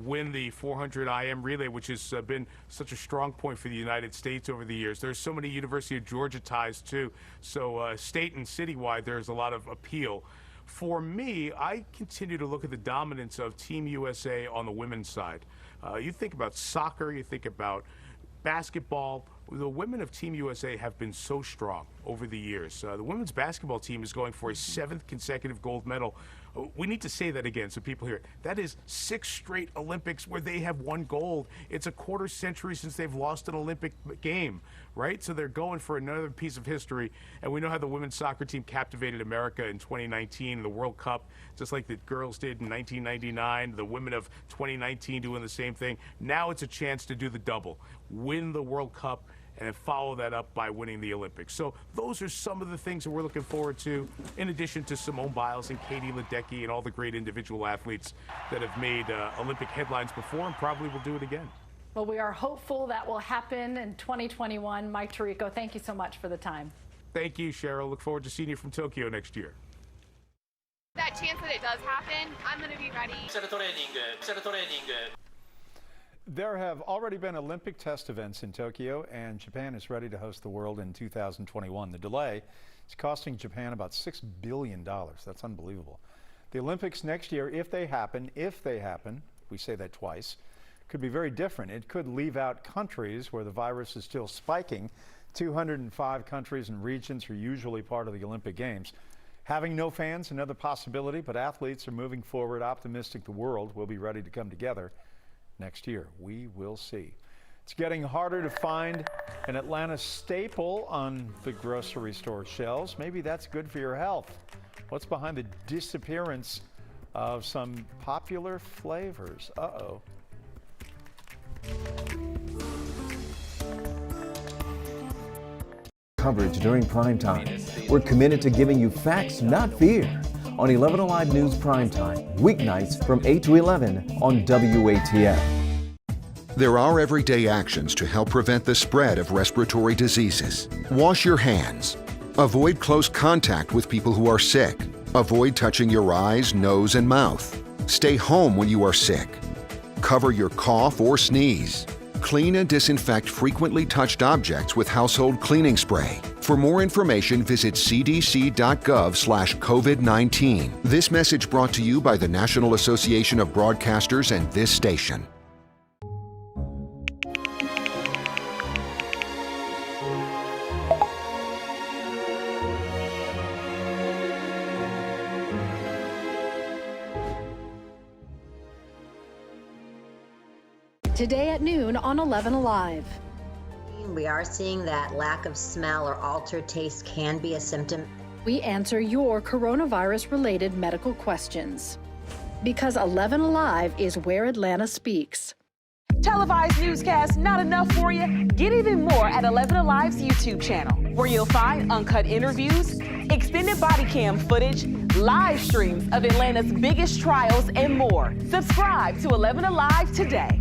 [SPEAKER 5] win the 400 IM relay, which has been such a strong point for the United States over the years? There's so many University of Georgia ties, too. So state and citywide, there's a lot of appeal. For me, I continue to look at the dominance of Team USA on the women's side. You think about soccer, you think about basketball. The women of Team USA have been so strong over the years. The women's basketball team is going for a 7th consecutive gold medal. We need to say that again so people hear it. That is 6 straight Olympics where they have won gold. It's a quarter century since they've lost an Olympic game, right? So they're going for another piece of history. And we know how the women's soccer team captivated America in 2019, the World Cup, just like the girls did in 1999, the women of 2019 doing the same thing. Now it's a chance to do the double, win the World Cup, and then follow that up by winning the Olympics. So those are some of the things that we're looking forward to, in addition to Simone Biles and Katie Ledecky and all the great individual athletes that have made Olympic headlines before and probably will do it again.
[SPEAKER 14] Well, we are hopeful that will happen in 2021. Mike Tirico, thank you so much for the time.
[SPEAKER 5] Thank you, Cheryl. Look forward to seeing you from Tokyo next year.
[SPEAKER 12] That chance that it does happen, I'm going to be ready.
[SPEAKER 15] There have already been Olympic test events in Tokyo, and Japan is ready to host the World in 2021. The delay is costing Japan about $6 billion. That's unbelievable. The Olympics next year, if they happen, we say that twice, could be very different. It could leave out countries where the virus is still spiking. 205 countries and regions are usually part of the Olympic Games. Having no fans, another possibility, but athletes are moving forward, optimistic the world will be ready to come together next year. We will see. It's getting harder to find an Atlanta staple on the grocery store shelves. Maybe that's good for your health. What's behind the disappearance of some popular flavors? Uh-oh.
[SPEAKER 29] Coverage during primetime. We're committed to giving you facts, not fear. On 11 Alive News Primetime, weeknights from 8 to 11 on WATF.
[SPEAKER 7] There are everyday actions to help prevent the spread of respiratory diseases. Wash your hands. Avoid close contact with people who are sick. Avoid touching your eyes, nose, and mouth. Stay home when you are sick. Cover your cough or sneeze. Clean and disinfect frequently touched objects with household cleaning spray. For more information, visit cdc.gov/COVID-19. This message brought to you by the National Association of Broadcasters and this station.
[SPEAKER 23] Today at noon on 11 Alive.
[SPEAKER 24] We are seeing that lack of smell or altered taste can be a symptom.
[SPEAKER 23] We answer your coronavirus-related medical questions. Because 11 Alive is where Atlanta speaks.
[SPEAKER 25] Televised newscasts not enough for you? Get even more at 11 Alive's YouTube channel, where you'll find uncut interviews, extended body cam footage, live streams of Atlanta's biggest trials, and more. Subscribe to 11 Alive today.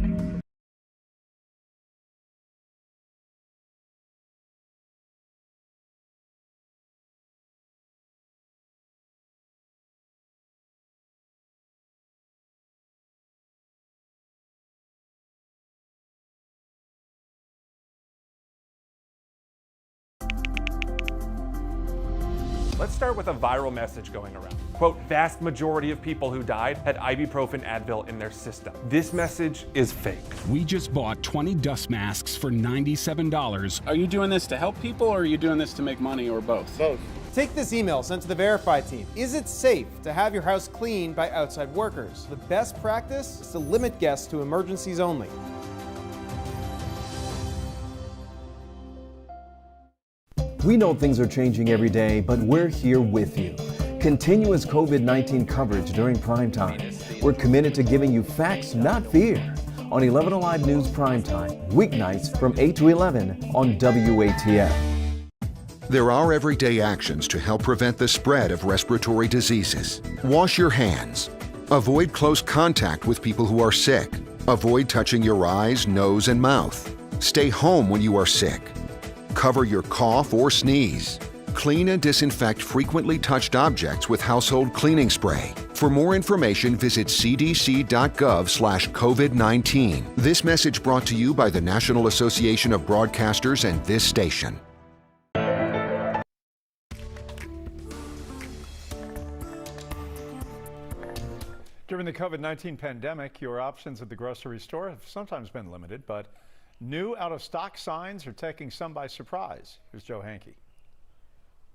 [SPEAKER 17] Let's start with a viral message going around. Quote, vast majority of people who died had ibuprofen Advil in their system. This message is fake.
[SPEAKER 26] We just bought 20 dust masks for $97.
[SPEAKER 27] Are you doing this to help people, or are you doing this to make money, or both?
[SPEAKER 28] Both. Take this email sent to the Verify team. Is it safe to have your house cleaned by outside workers? The best practice is to limit guests to emergencies only.
[SPEAKER 29] We know things are changing every day, but we're here with you. Continuous COVID-19 coverage during primetime. We're committed to giving you facts, not fear. On 11 Alive News Primetime, weeknights from 8 to 11 on WATF.
[SPEAKER 7] There are everyday actions to help prevent the spread of respiratory diseases. Wash your hands. Avoid close contact with people who are sick. Avoid touching your eyes, nose, and mouth. Stay home when you are sick. Cover your cough or sneeze. Clean and disinfect frequently touched objects with household cleaning spray. For more information, visit cdc.gov/COVID-19. This message brought to you by the National Association of Broadcasters and this station.
[SPEAKER 15] During the COVID-19 pandemic, your options at the grocery store have sometimes been limited, but new out-of-stock signs are taking some by surprise. Here's Joe Hankey.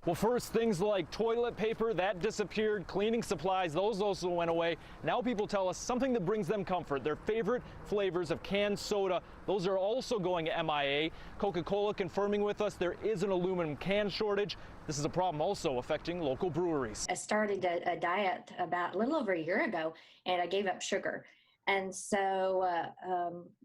[SPEAKER 6] Well, first, things like toilet paper, that disappeared. Cleaning supplies, those also went away. Now people tell us something that brings them comfort. Their favorite flavors of canned soda, those are also going MIA. Coca-Cola confirming with us there is an aluminum can shortage. This is a problem also affecting local breweries.
[SPEAKER 8] I started a diet about a little over a year ago, and I gave up sugar. And so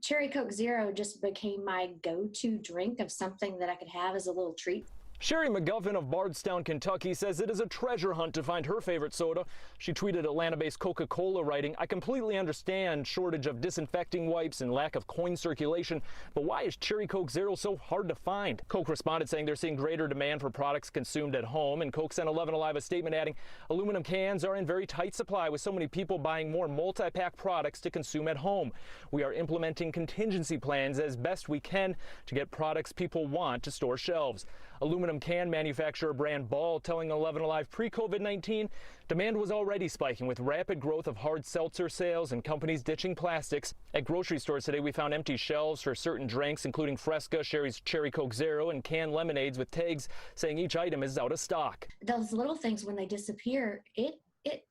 [SPEAKER 8] Cherry Coke Zero just became my go-to drink of something that I could have as a little treat.
[SPEAKER 6] Sherry McGuffin of Bardstown, Kentucky says it is a treasure hunt to find her favorite soda. She tweeted Atlanta-based Coca-Cola, writing, "I completely understand shortage of disinfecting wipes and lack of coin circulation, but why is Cherry Coke Zero so hard to find?" Coke responded saying they're seeing greater demand for products consumed at home, and Coke sent 11 Alive a statement adding, "Aluminum cans are in very tight supply with so many people buying more multi-pack products to consume at home. We are implementing contingency plans as best we can to get products people want to store shelves." Aluminum can manufacturer brand Ball telling 11 Alive pre-COVID-19 demand was already spiking with rapid growth of hard seltzer sales and companies ditching plastics. At grocery stores today, we found empty shelves for certain drinks, including Fresca, Sherry's Cherry Coke Zero, and canned lemonades with tags saying each item is out of stock.
[SPEAKER 8] Those little things, when they disappear, it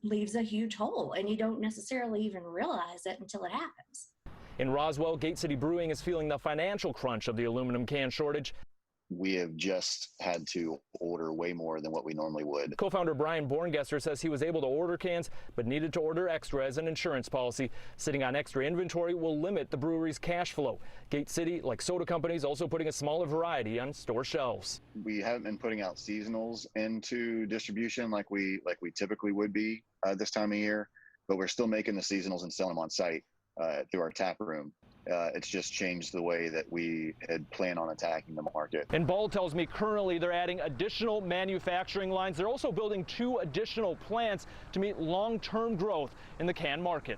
[SPEAKER 8] leaves a huge hole, and you don't necessarily even realize it until it happens.
[SPEAKER 6] In Roswell, Gate City Brewing is feeling the financial crunch of the aluminum can shortage.
[SPEAKER 11] We have just had to order way more than what we normally would.
[SPEAKER 6] Co-founder Brian Borngesser says he was able to order cans, but needed to order extra as an insurance policy. Sitting on extra inventory will limit the brewery's cash flow. Gate City, like soda companies, also putting a smaller variety on store shelves.
[SPEAKER 11] We haven't been putting out seasonals into distribution like we typically would be this time of year, but we're still making the seasonals and selling them on site through our tap room. It's just changed the way that we had planned on attacking the market.
[SPEAKER 6] And Ball tells me currently they're adding additional manufacturing lines. They're also building 2 additional plants to meet long-term growth in the can market.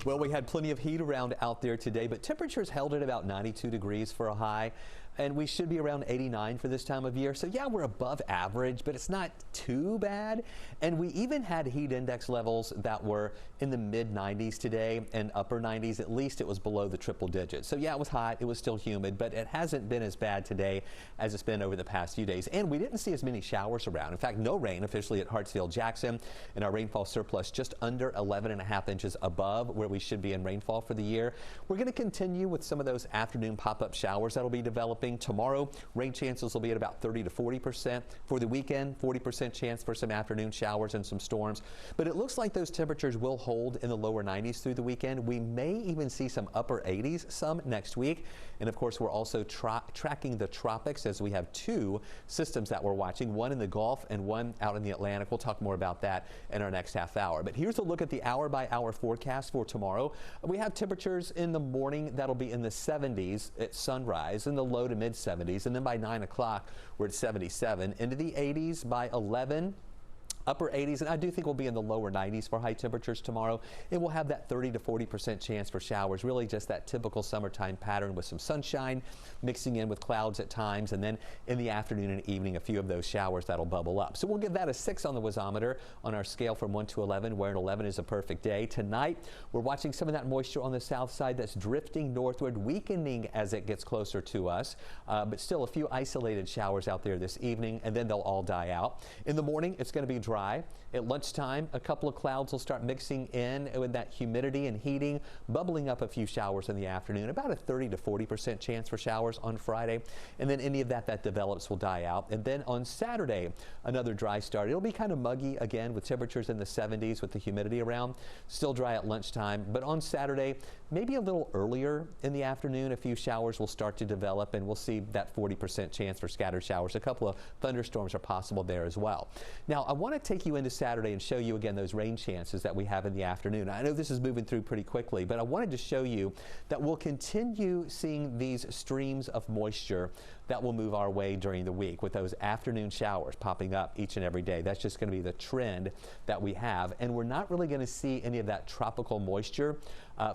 [SPEAKER 12] Well, we had plenty of heat around out there today, but temperatures held at about 92 degrees for a high. And we should be around 89 for this time of year. So yeah, we're above average, but it's not too bad. And we even had heat index levels that were in the mid 90s today and upper 90s. At least it was below the triple digits. So yeah, it was hot. It was still humid, but it hasn't been as bad today as it's been over the past few days. And we didn't see as many showers around. In fact, no rain officially at Hartsfield-Jackson, and our rainfall surplus just under 11.5 inches above where we should be in rainfall for the year. We're going to continue with some of those afternoon pop-up showers that'll be developing. Tomorrow, rain chances will be at about 30 to 40%. For the weekend, 40% chance for some afternoon showers and some storms. But it looks like those temperatures will hold in the lower 90s through the weekend. We may even see some upper 80s some next week. And of course, we're also tracking the tropics as we have 2 systems that we're watching, one in the Gulf and one out in the Atlantic. We'll talk more about that in our next half hour. But here's a look at the hour-by-hour forecast for tomorrow. We have temperatures in the morning that'll be in the 70s at sunrise, in the low to mid 70s, and then by 9 o'clock we're at 77, into the 80s by 11. Upper 80s, and I do think we'll be in the lower 90s for high temperatures tomorrow. And we'll have that 30 to 40% chance for showers, really just that typical summertime pattern with some sunshine mixing in with clouds at times, and then in the afternoon and evening a few of those showers that'll bubble up. So we'll give that a 6 on the wasometer on our scale from 1 to 11, where an 11 is a perfect day. Tonight we're watching some of that moisture on the south side that's drifting northward, weakening as it gets closer to us, but still a few isolated showers out there this evening, and then they'll all die out. In the morning it's going to be dry. At lunchtime, a couple of clouds will start mixing in with that humidity and heating, bubbling up a few showers in the afternoon, about a 30 to 40% chance for showers on Friday. And then any of that develops will die out. And then on Saturday, another dry start. It'll be kind of muggy again with temperatures in the 70s with the humidity around. Still dry at lunchtime. But on Saturday, maybe a little earlier in the afternoon, a few showers will start to develop, and we'll see that 40% chance for scattered showers. A couple of thunderstorms are possible there as well. Now, I want to take you into Saturday and show you again those rain chances that we have in the afternoon. I know this is moving through pretty quickly, but I wanted to show you that we'll continue seeing these streams of moisture that will move our way during the week with those afternoon showers popping up each and every day. That's just going to be the trend that we have, and we're not really going to see any of that tropical moisture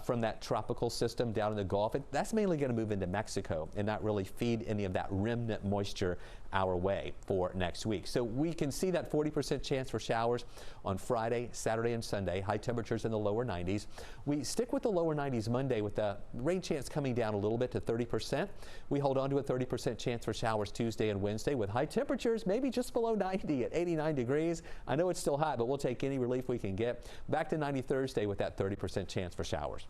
[SPEAKER 12] from that tropical system down in the Gulf. That's mainly going to move into Mexico and not really feed any of that remnant moisture our way for next week. So we can see that 40% chance for showers on Friday, Saturday, and Sunday. High temperatures in the lower 90s. We stick with the lower 90s Monday with the rain chance coming down a little bit to 30%. We hold on to a 30% chance for showers Tuesday and Wednesday with high temperatures maybe just below 90 at 89 degrees. I know it's still hot, but we'll take any relief we can get. Back to 90 Thursday with that 30% chance for showers.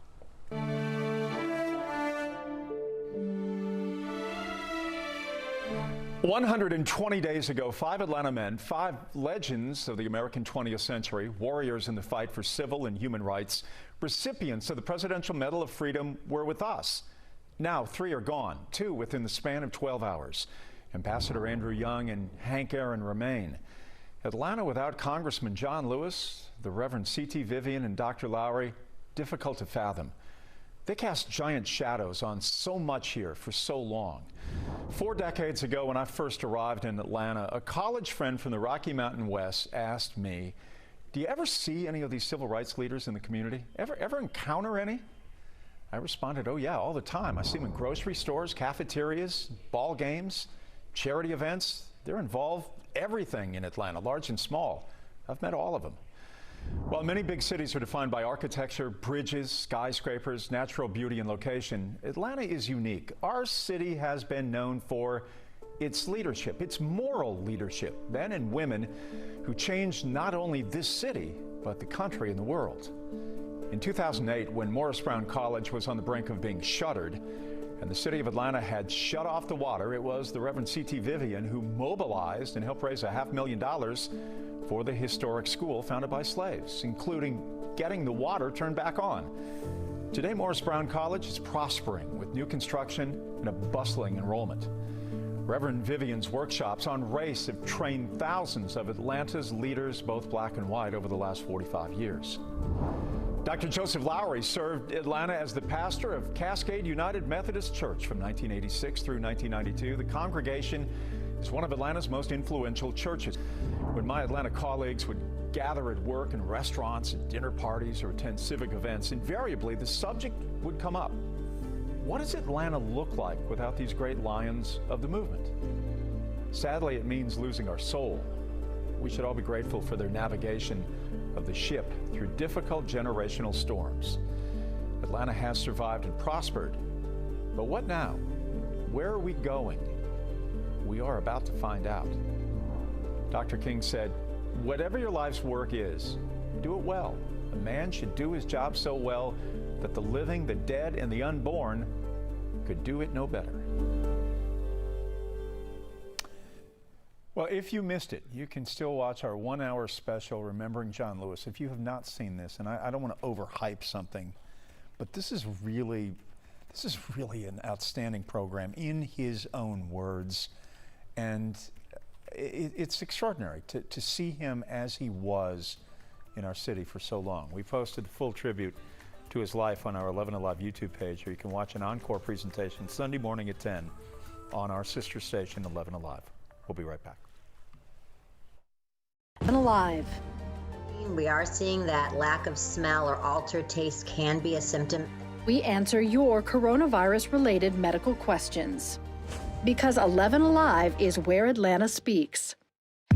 [SPEAKER 15] 120 days ago, 5 Atlanta men, 5 legends of the American 20th century, warriors in the fight for civil and human rights, recipients of the Presidential Medal of Freedom, were with us. Now 3 are gone, 2 within the span of 12 hours. Ambassador Andrew Young and Hank Aaron remain. Atlanta without Congressman John Lewis, the Reverend C.T. Vivian, and Dr. Lowry, difficult to fathom. They cast giant shadows on so much here for so long. 4 decades ago, when I first arrived in Atlanta, a college friend from the Rocky Mountain West asked me, "Do you ever see any of these civil rights leaders in the community? Ever encounter any?" I responded, "Oh yeah, all the time. I see them in grocery stores, cafeterias, ball games, charity events. They're involved everything in Atlanta, large and small. I've met all of them." While many big cities are defined by architecture, bridges, skyscrapers, natural beauty, and location, Atlanta is unique. Our city has been known for its leadership, its moral leadership, men and women who changed not only this city, but the country and the world. In 2008, when Morris Brown College was on the brink of being shuttered, and the city of Atlanta had shut off the water, it was the Reverend C.T. Vivian who mobilized and helped raise $500,000 for the historic school founded by slaves, including getting the water turned back on. Today, Morris Brown College is prospering with new construction and a bustling enrollment. Reverend Vivian's workshops on race have trained thousands of Atlanta's leaders, both black and white, over the last 45 years. Dr. Joseph Lowry served Atlanta as the pastor of Cascade United Methodist Church from 1986 through 1992. The congregation is one of Atlanta's most influential churches. When my Atlanta colleagues would gather at work and restaurants and dinner parties or attend civic events, invariably the subject would come up. What does Atlanta look like without these great lions of the movement? Sadly, it means losing our soul. We should all be grateful for their navigation of the ship through difficult generational storms. Atlanta has survived and prospered. But what now? Where are we going? We are about to find out. Dr. King said, "Whatever your life's work is, do it well. A man should do his job so well that the living, the dead, and the unborn could do it no better." Well, if you missed it, you can still watch our 1-hour special, Remembering John Lewis. If you have not seen this, and I don't want to overhype something, but this is really an outstanding program in his own words. And it's extraordinary to see him as he was in our city for so long. We posted the full tribute to his life on our 11 Alive YouTube page, or you can watch an encore presentation Sunday morning at 10 on our sister station, 11 Alive. We'll be right back.
[SPEAKER 23] And Alive.
[SPEAKER 24] We are seeing that lack of smell or altered taste can be a symptom.
[SPEAKER 23] We answer your coronavirus-related medical questions. Because 11 Alive is where Atlanta speaks.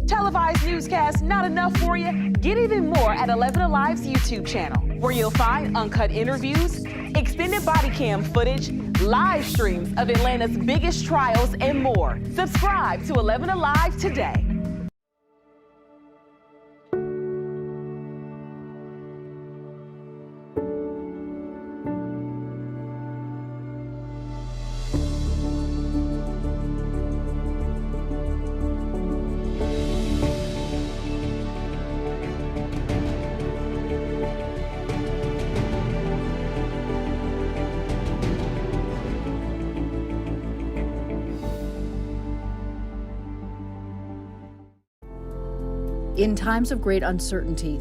[SPEAKER 25] Televised newscasts not enough for you? Get even more at 11 Alive's YouTube channel, where you'll find uncut interviews, extended body cam footage, live streams of Atlanta's biggest trials, and more. Subscribe to 11 Alive today.
[SPEAKER 23] In times of great uncertainty,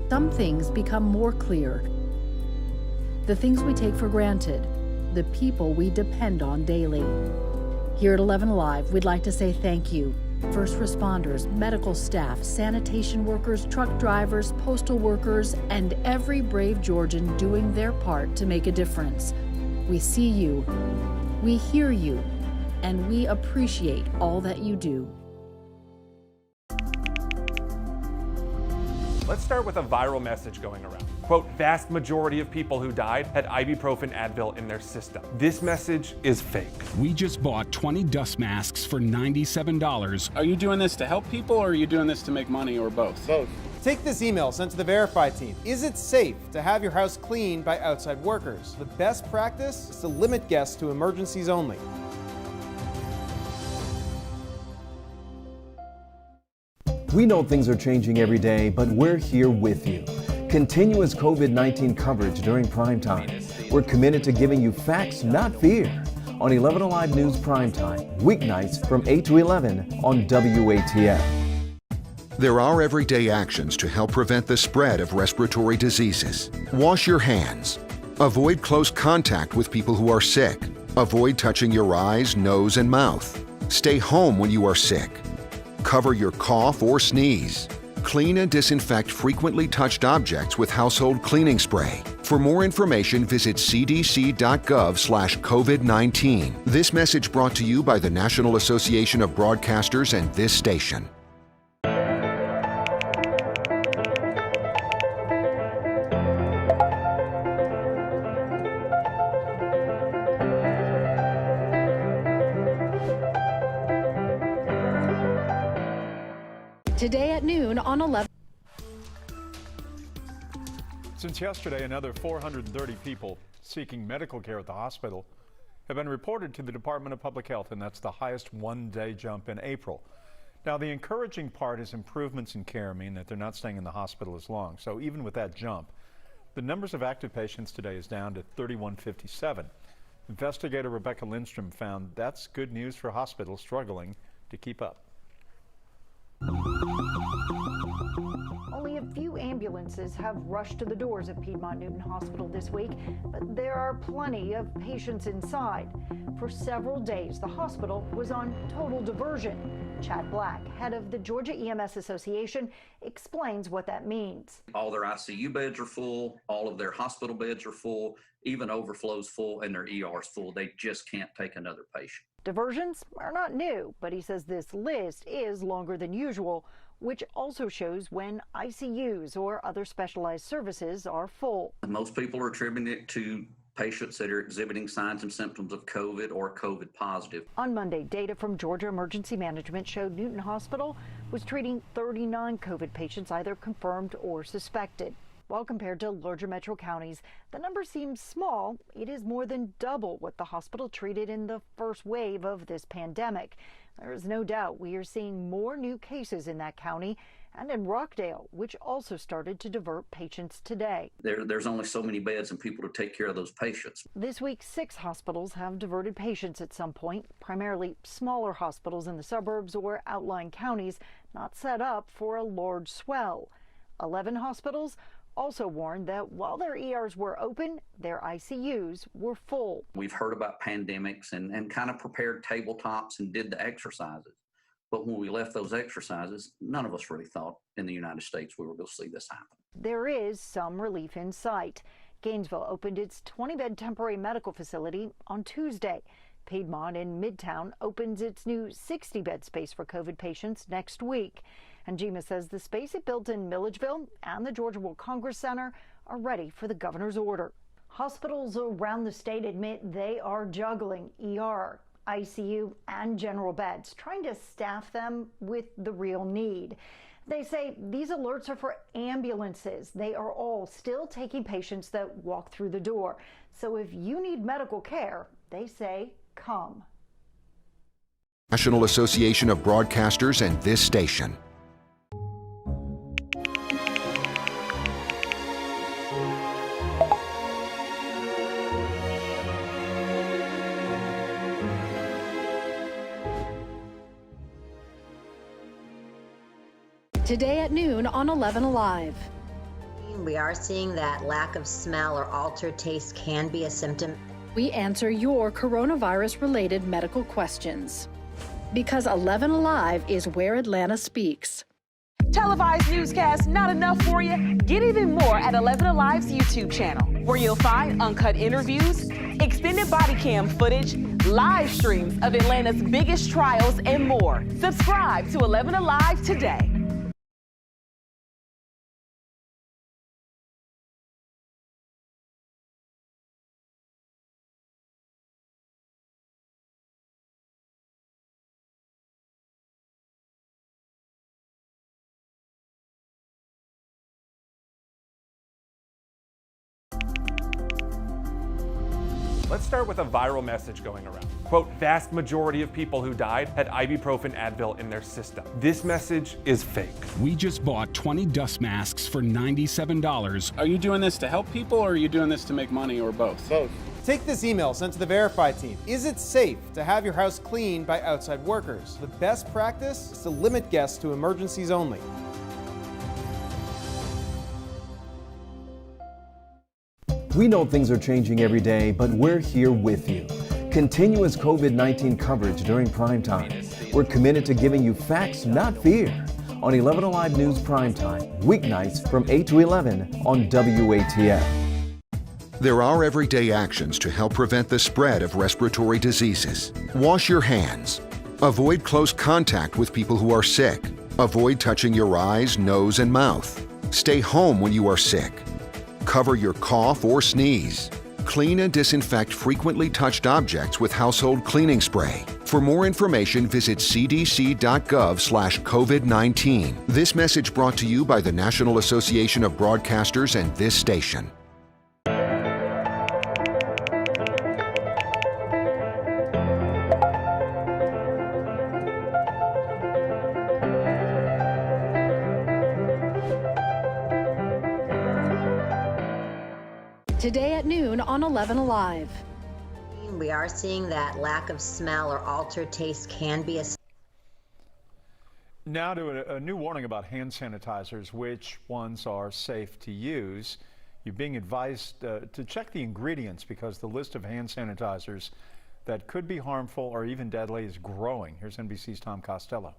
[SPEAKER 23] some things become more clear. The things we take for granted, the people we depend on daily. Here at 11 Alive, we'd like to say thank you. First responders, medical staff, sanitation workers, truck drivers, postal workers, and every brave Georgian doing their part to make a difference. We see you, we hear you, and we appreciate all that you do.
[SPEAKER 17] Let's start with a viral message going around. Quote, vast majority of people who died had ibuprofen Advil in their system. This message is fake.
[SPEAKER 26] We just bought 20 dust masks for $97.
[SPEAKER 27] Are you doing this to help people, or are you doing this to make money, or both?
[SPEAKER 28] Both. Take this email sent to the Verify team. Is it safe to have your house cleaned by outside workers? The best practice is to limit guests to emergencies only.
[SPEAKER 29] We know things are changing every day, but we're here with you. Continuous COVID-19 coverage during prime time. We're committed to giving you facts, not fear. On 11 Alive News Primetime, weeknights from 8 to 11 on WATF.
[SPEAKER 7] There are everyday actions to help prevent the spread of respiratory diseases. Wash your hands. Avoid close contact with people who are sick. Avoid touching your eyes, nose, and mouth. Stay home when you are sick. Cover your cough or sneeze. Clean and disinfect frequently touched objects with household cleaning spray. For more information, visit cdc.gov/COVID-19. This message brought to you by the National Association of Broadcasters and this station.
[SPEAKER 23] Today at noon on 11.
[SPEAKER 15] Since yesterday, another 430 people seeking medical care at the hospital have been reported to the Department of Public Health, and that's the highest one-day jump in April. Now, the encouraging part is improvements in care mean that they're not staying in the hospital as long. So even with that jump, the numbers of active patients today is down to 3,157. Investigator Rebecca Lindstrom found that's good news for hospitals struggling to keep up.
[SPEAKER 1] Only a few ambulances have rushed to the doors of Piedmont Newton Hospital this week, but there are plenty of patients inside. For several days, the hospital was on total diversion. Chad Black, head of the Georgia EMS Association, explains what that means.
[SPEAKER 3] All their ICU beds are full, all of their hospital beds are full, even overflow's full, and their ER's full. They just can't take another patient.
[SPEAKER 1] Diversions are not new, but he says this list is longer than usual, which also shows when ICUs or other specialized services are full.
[SPEAKER 3] Most people are attributing it to patients that are exhibiting signs and symptoms of COVID or COVID positive.
[SPEAKER 1] On Monday, data from Georgia Emergency Management showed Newton Hospital was treating 39 COVID patients, either confirmed or suspected. While compared to larger metro counties, the number seems small. It is more than double what the hospital treated in the first wave of this pandemic. There is no doubt we are seeing more new cases in that county and in Rockdale, which also started to divert patients today.
[SPEAKER 3] There's only so many beds and people to take care of those patients.
[SPEAKER 1] This week, 6 hospitals have diverted patients at some point, primarily smaller hospitals in the suburbs or outlying counties not set up for a large swell. 11 hospitals also warned that while their ERs were open, their ICUs were full.
[SPEAKER 3] We've heard about pandemics and kind of prepared tabletops and did the exercises. But when we left those exercises, none of us really thought in the United States we were going to see this happen.
[SPEAKER 1] There is some relief in sight. Gainesville opened its 20-bed temporary medical facility on Tuesday. Piedmont in Midtown opens its new 60-bed space for COVID patients next week. And GEMA says the space it built in Milledgeville and the Georgia World Congress Center are ready for the governor's order. Hospitals around the state admit they are juggling ER, ICU, and general beds, trying to staff them with the real need. They say these alerts are for ambulances. They are all still taking patients that walk through the door. So if you need medical care, they say come.
[SPEAKER 7] National Association of Broadcasters and this station.
[SPEAKER 23] Today at noon on 11 Alive.
[SPEAKER 24] We are seeing that lack of smell or altered taste can be a symptom.
[SPEAKER 23] We answer your coronavirus-related medical questions. Because 11 Alive is where Atlanta speaks.
[SPEAKER 25] Televised newscasts not enough for you? Get even more at 11 Alive's YouTube channel, where you'll find uncut interviews, extended body cam footage, live streams of Atlanta's biggest trials, and more. Subscribe to 11 Alive today.
[SPEAKER 17] Let's start with a viral message going around. Quote, vast majority of people who died had ibuprofen Advil in their system. This message is fake.
[SPEAKER 26] We just bought 20 dust masks for $97.
[SPEAKER 27] Are you doing this to help people or are you doing this to make money or both?
[SPEAKER 28] Both. Take this email sent to the Verify team. Is it safe to have your house cleaned by outside workers? The best practice is to limit guests to emergencies only.
[SPEAKER 29] We know things are changing every day, but we're here with you. Continuous COVID-19 coverage during primetime. We're committed to giving you facts, not fear. On 11 Alive News Primetime, weeknights from 8 to 11 on WATF.
[SPEAKER 7] There are everyday actions to help prevent the spread of respiratory diseases. Wash your hands. Avoid close contact with people who are sick. Avoid touching your eyes, nose, and mouth. Stay home when you are sick. Cover your cough or sneeze. Clean and disinfect frequently touched objects with household cleaning spray. For more information, visit cdc.gov/COVID-19. This message brought to you by the National Association of Broadcasters and this station.
[SPEAKER 23] Today at noon on 11 Alive.
[SPEAKER 24] We are seeing that lack of smell or altered taste can be a...
[SPEAKER 15] Now to a new warning about hand sanitizers, which ones are safe to use. You're being advised to check the ingredients because the list of hand sanitizers that could be harmful or even deadly is growing. Here's NBC's Tom Costello.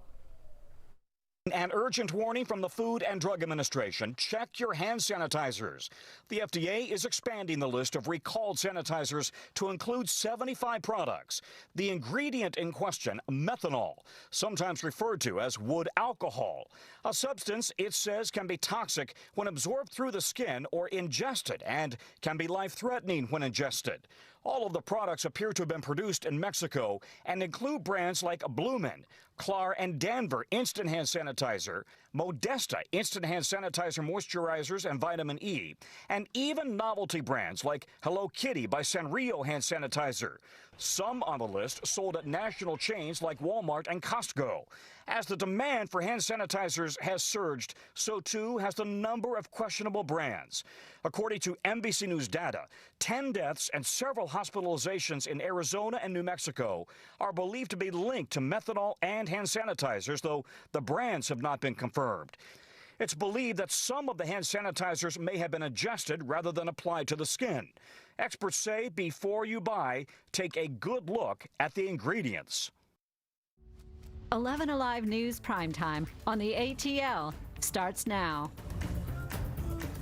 [SPEAKER 9] An urgent warning from the Food and Drug Administration. Check your hand sanitizers. The FDA is expanding the list of recalled sanitizers to include 75 products. The ingredient in question, methanol, sometimes referred to as wood alcohol, a substance it says can be toxic when absorbed through the skin or ingested and can be life-threatening when ingested. All of the products appear to have been produced in Mexico and include brands like Bloomin', Clar and Danver Instant Hand Sanitizer, Modesta Instant Hand Sanitizer Moisturizers and Vitamin E, and even novelty brands like Hello Kitty by Sanrio Hand Sanitizer. Some on the list sold at national chains like Walmart and Costco. As the demand for hand sanitizers has surged, so too has the number of questionable brands. According to NBC News data, 10 deaths and several hospitalizations in Arizona and New Mexico are believed to be linked to methanol and hand sanitizers, though the brands have not been confirmed. It's believed that some of the hand sanitizers may have been ingested rather than applied to the skin. Experts say before you buy, take a good look at the ingredients.
[SPEAKER 10] 11 Alive News Primetime on the ATL starts now.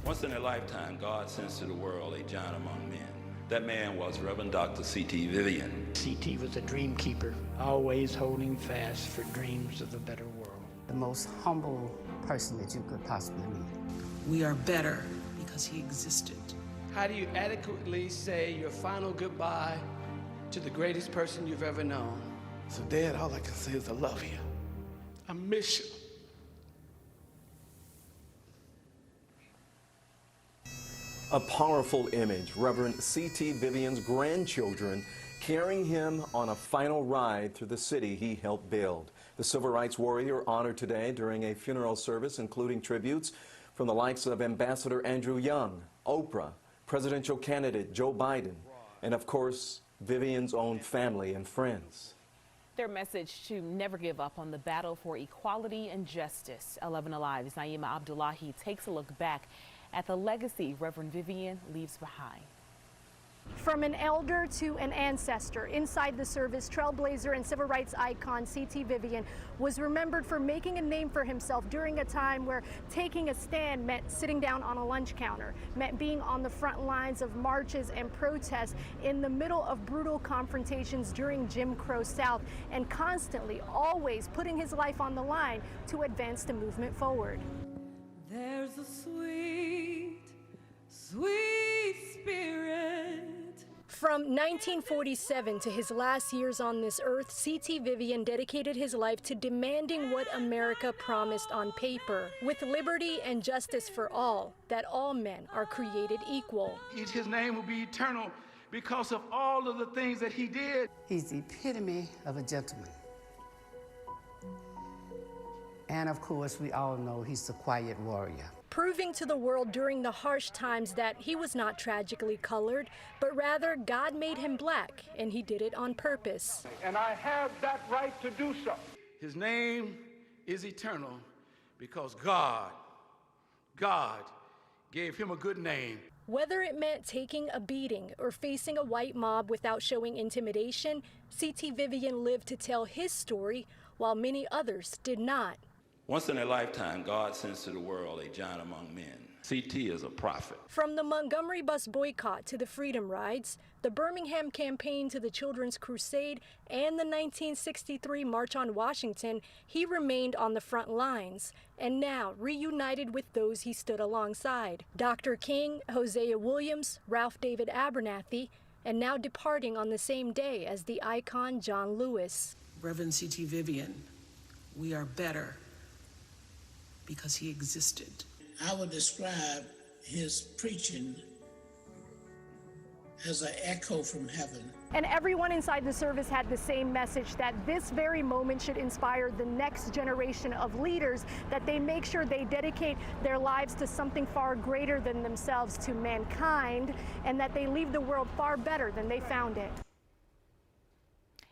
[SPEAKER 13] Once in a lifetime, God sends to the world a giant among men. That man was Reverend Dr. C.T. Vivian.
[SPEAKER 16] C.T. was a dream keeper, always holding fast for dreams of a better world.
[SPEAKER 18] The most humble person that you could possibly meet.
[SPEAKER 19] We are better because he existed.
[SPEAKER 16] How do you adequately say your final goodbye to the greatest person you've ever known? So, Dad, all I can say is I love you. I miss you.
[SPEAKER 20] A powerful image, Reverend C.T. Vivian's grandchildren carrying him on a final ride through the city he helped build. The civil rights warrior honored today during a funeral service, including tributes from the likes of Ambassador Andrew Young, Oprah, presidential candidate Joe Biden, and of course, Vivian's own family and friends.
[SPEAKER 21] Their message to never give up on the battle for equality and justice. 11 Alive's Naima Abdullahi takes a look back at the legacy Reverend Vivian leaves behind.
[SPEAKER 22] From an elder to an ancestor, inside the service, trailblazer and civil rights icon C.T. Vivian was remembered for making a name for himself during a time where taking a stand meant sitting down on a lunch counter, meant being on the front lines of marches and protests in the middle of brutal confrontations during Jim Crow South, and constantly, always putting his life on the line to advance the movement forward.
[SPEAKER 30] There's a sweet, sweet spirit.
[SPEAKER 22] From 1947 to his last years on this earth, C.T. Vivian dedicated his life to demanding what America promised on paper, with liberty and justice for all, that all men are created equal.
[SPEAKER 16] His name will be eternal because of all of the things that he did.
[SPEAKER 18] He's the epitome of a gentleman. And of course, we all know he's the quiet warrior.
[SPEAKER 22] Proving to the world during the harsh times that he was not tragically colored, but rather God made him black, and he did it on purpose.
[SPEAKER 16] And I have that right to do so. His name is eternal because God gave him a good name.
[SPEAKER 22] Whether it meant taking a beating or facing a white mob without showing intimidation, C.T. Vivian lived to tell his story, while many others did not.
[SPEAKER 13] Once in a lifetime, God sends to the world a giant among men. CT is a prophet.
[SPEAKER 22] From the Montgomery bus boycott to the Freedom Rides, the Birmingham campaign to the Children's Crusade, and the 1963 March on Washington, he remained on the front lines, and now reunited with those he stood alongside. Dr. King, Hosea Williams, Ralph David Abernathy, and now departing on the same day as the icon John Lewis.
[SPEAKER 19] Reverend C.T. Vivian, we are better because he existed.
[SPEAKER 1] I would describe his preaching as an echo from heaven.
[SPEAKER 22] And everyone inside the service had the same message, that this very moment should inspire the next generation of leaders, that they make sure they dedicate their lives to something far greater than themselves, to mankind, and that they leave the world far better than they found it.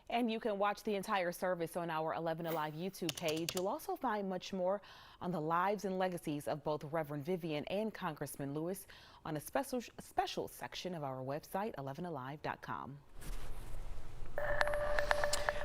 [SPEAKER 21] And you can watch the entire service on our 11 Alive YouTube page. You'll also find much more on the lives and legacies of both Reverend Vivian and Congressman Lewis on a special section of our website, 11alive.com.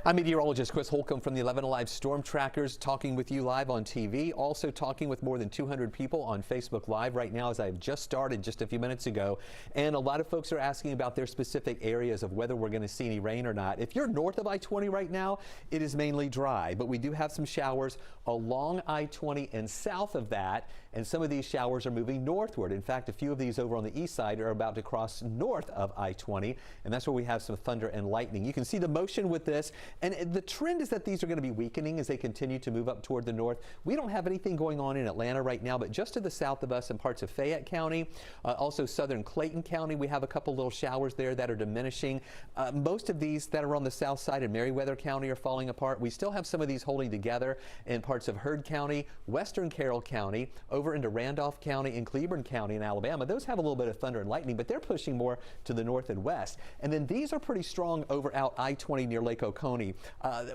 [SPEAKER 2] I'm meteorologist Chris Holcomb from the 11 Alive Storm Trackers, talking with you live on TV, also talking with more than 200 people on Facebook Live right now, as I've just started just a few minutes ago. And a lot of folks are asking about their specific areas of whether we're going to see any rain or not. If you're north of I-20 right now, it is mainly dry, but we do have some showers along I-20 and south of that, and some of these showers are moving northward. In fact, a few of these over on the east side are about to cross north of I-20, and that's where we have some thunder and lightning. You can see the motion with this. And the trend is that these are going to be weakening as they continue to move up toward the north. We don't have anything going on in Atlanta right now, but just to the south of us in parts of Fayette County, also southern Clayton County, we have a couple little showers there that are diminishing. Most of these that are on the south side in Meriwether County are falling apart. We still have some of these holding together in parts of Heard County, western Carroll County, over into Randolph County and Cleburne County in Alabama. Those have a little bit of thunder and lightning, but they're pushing more to the north and west. And then these are pretty strong over out I-20 near Lake Oconee.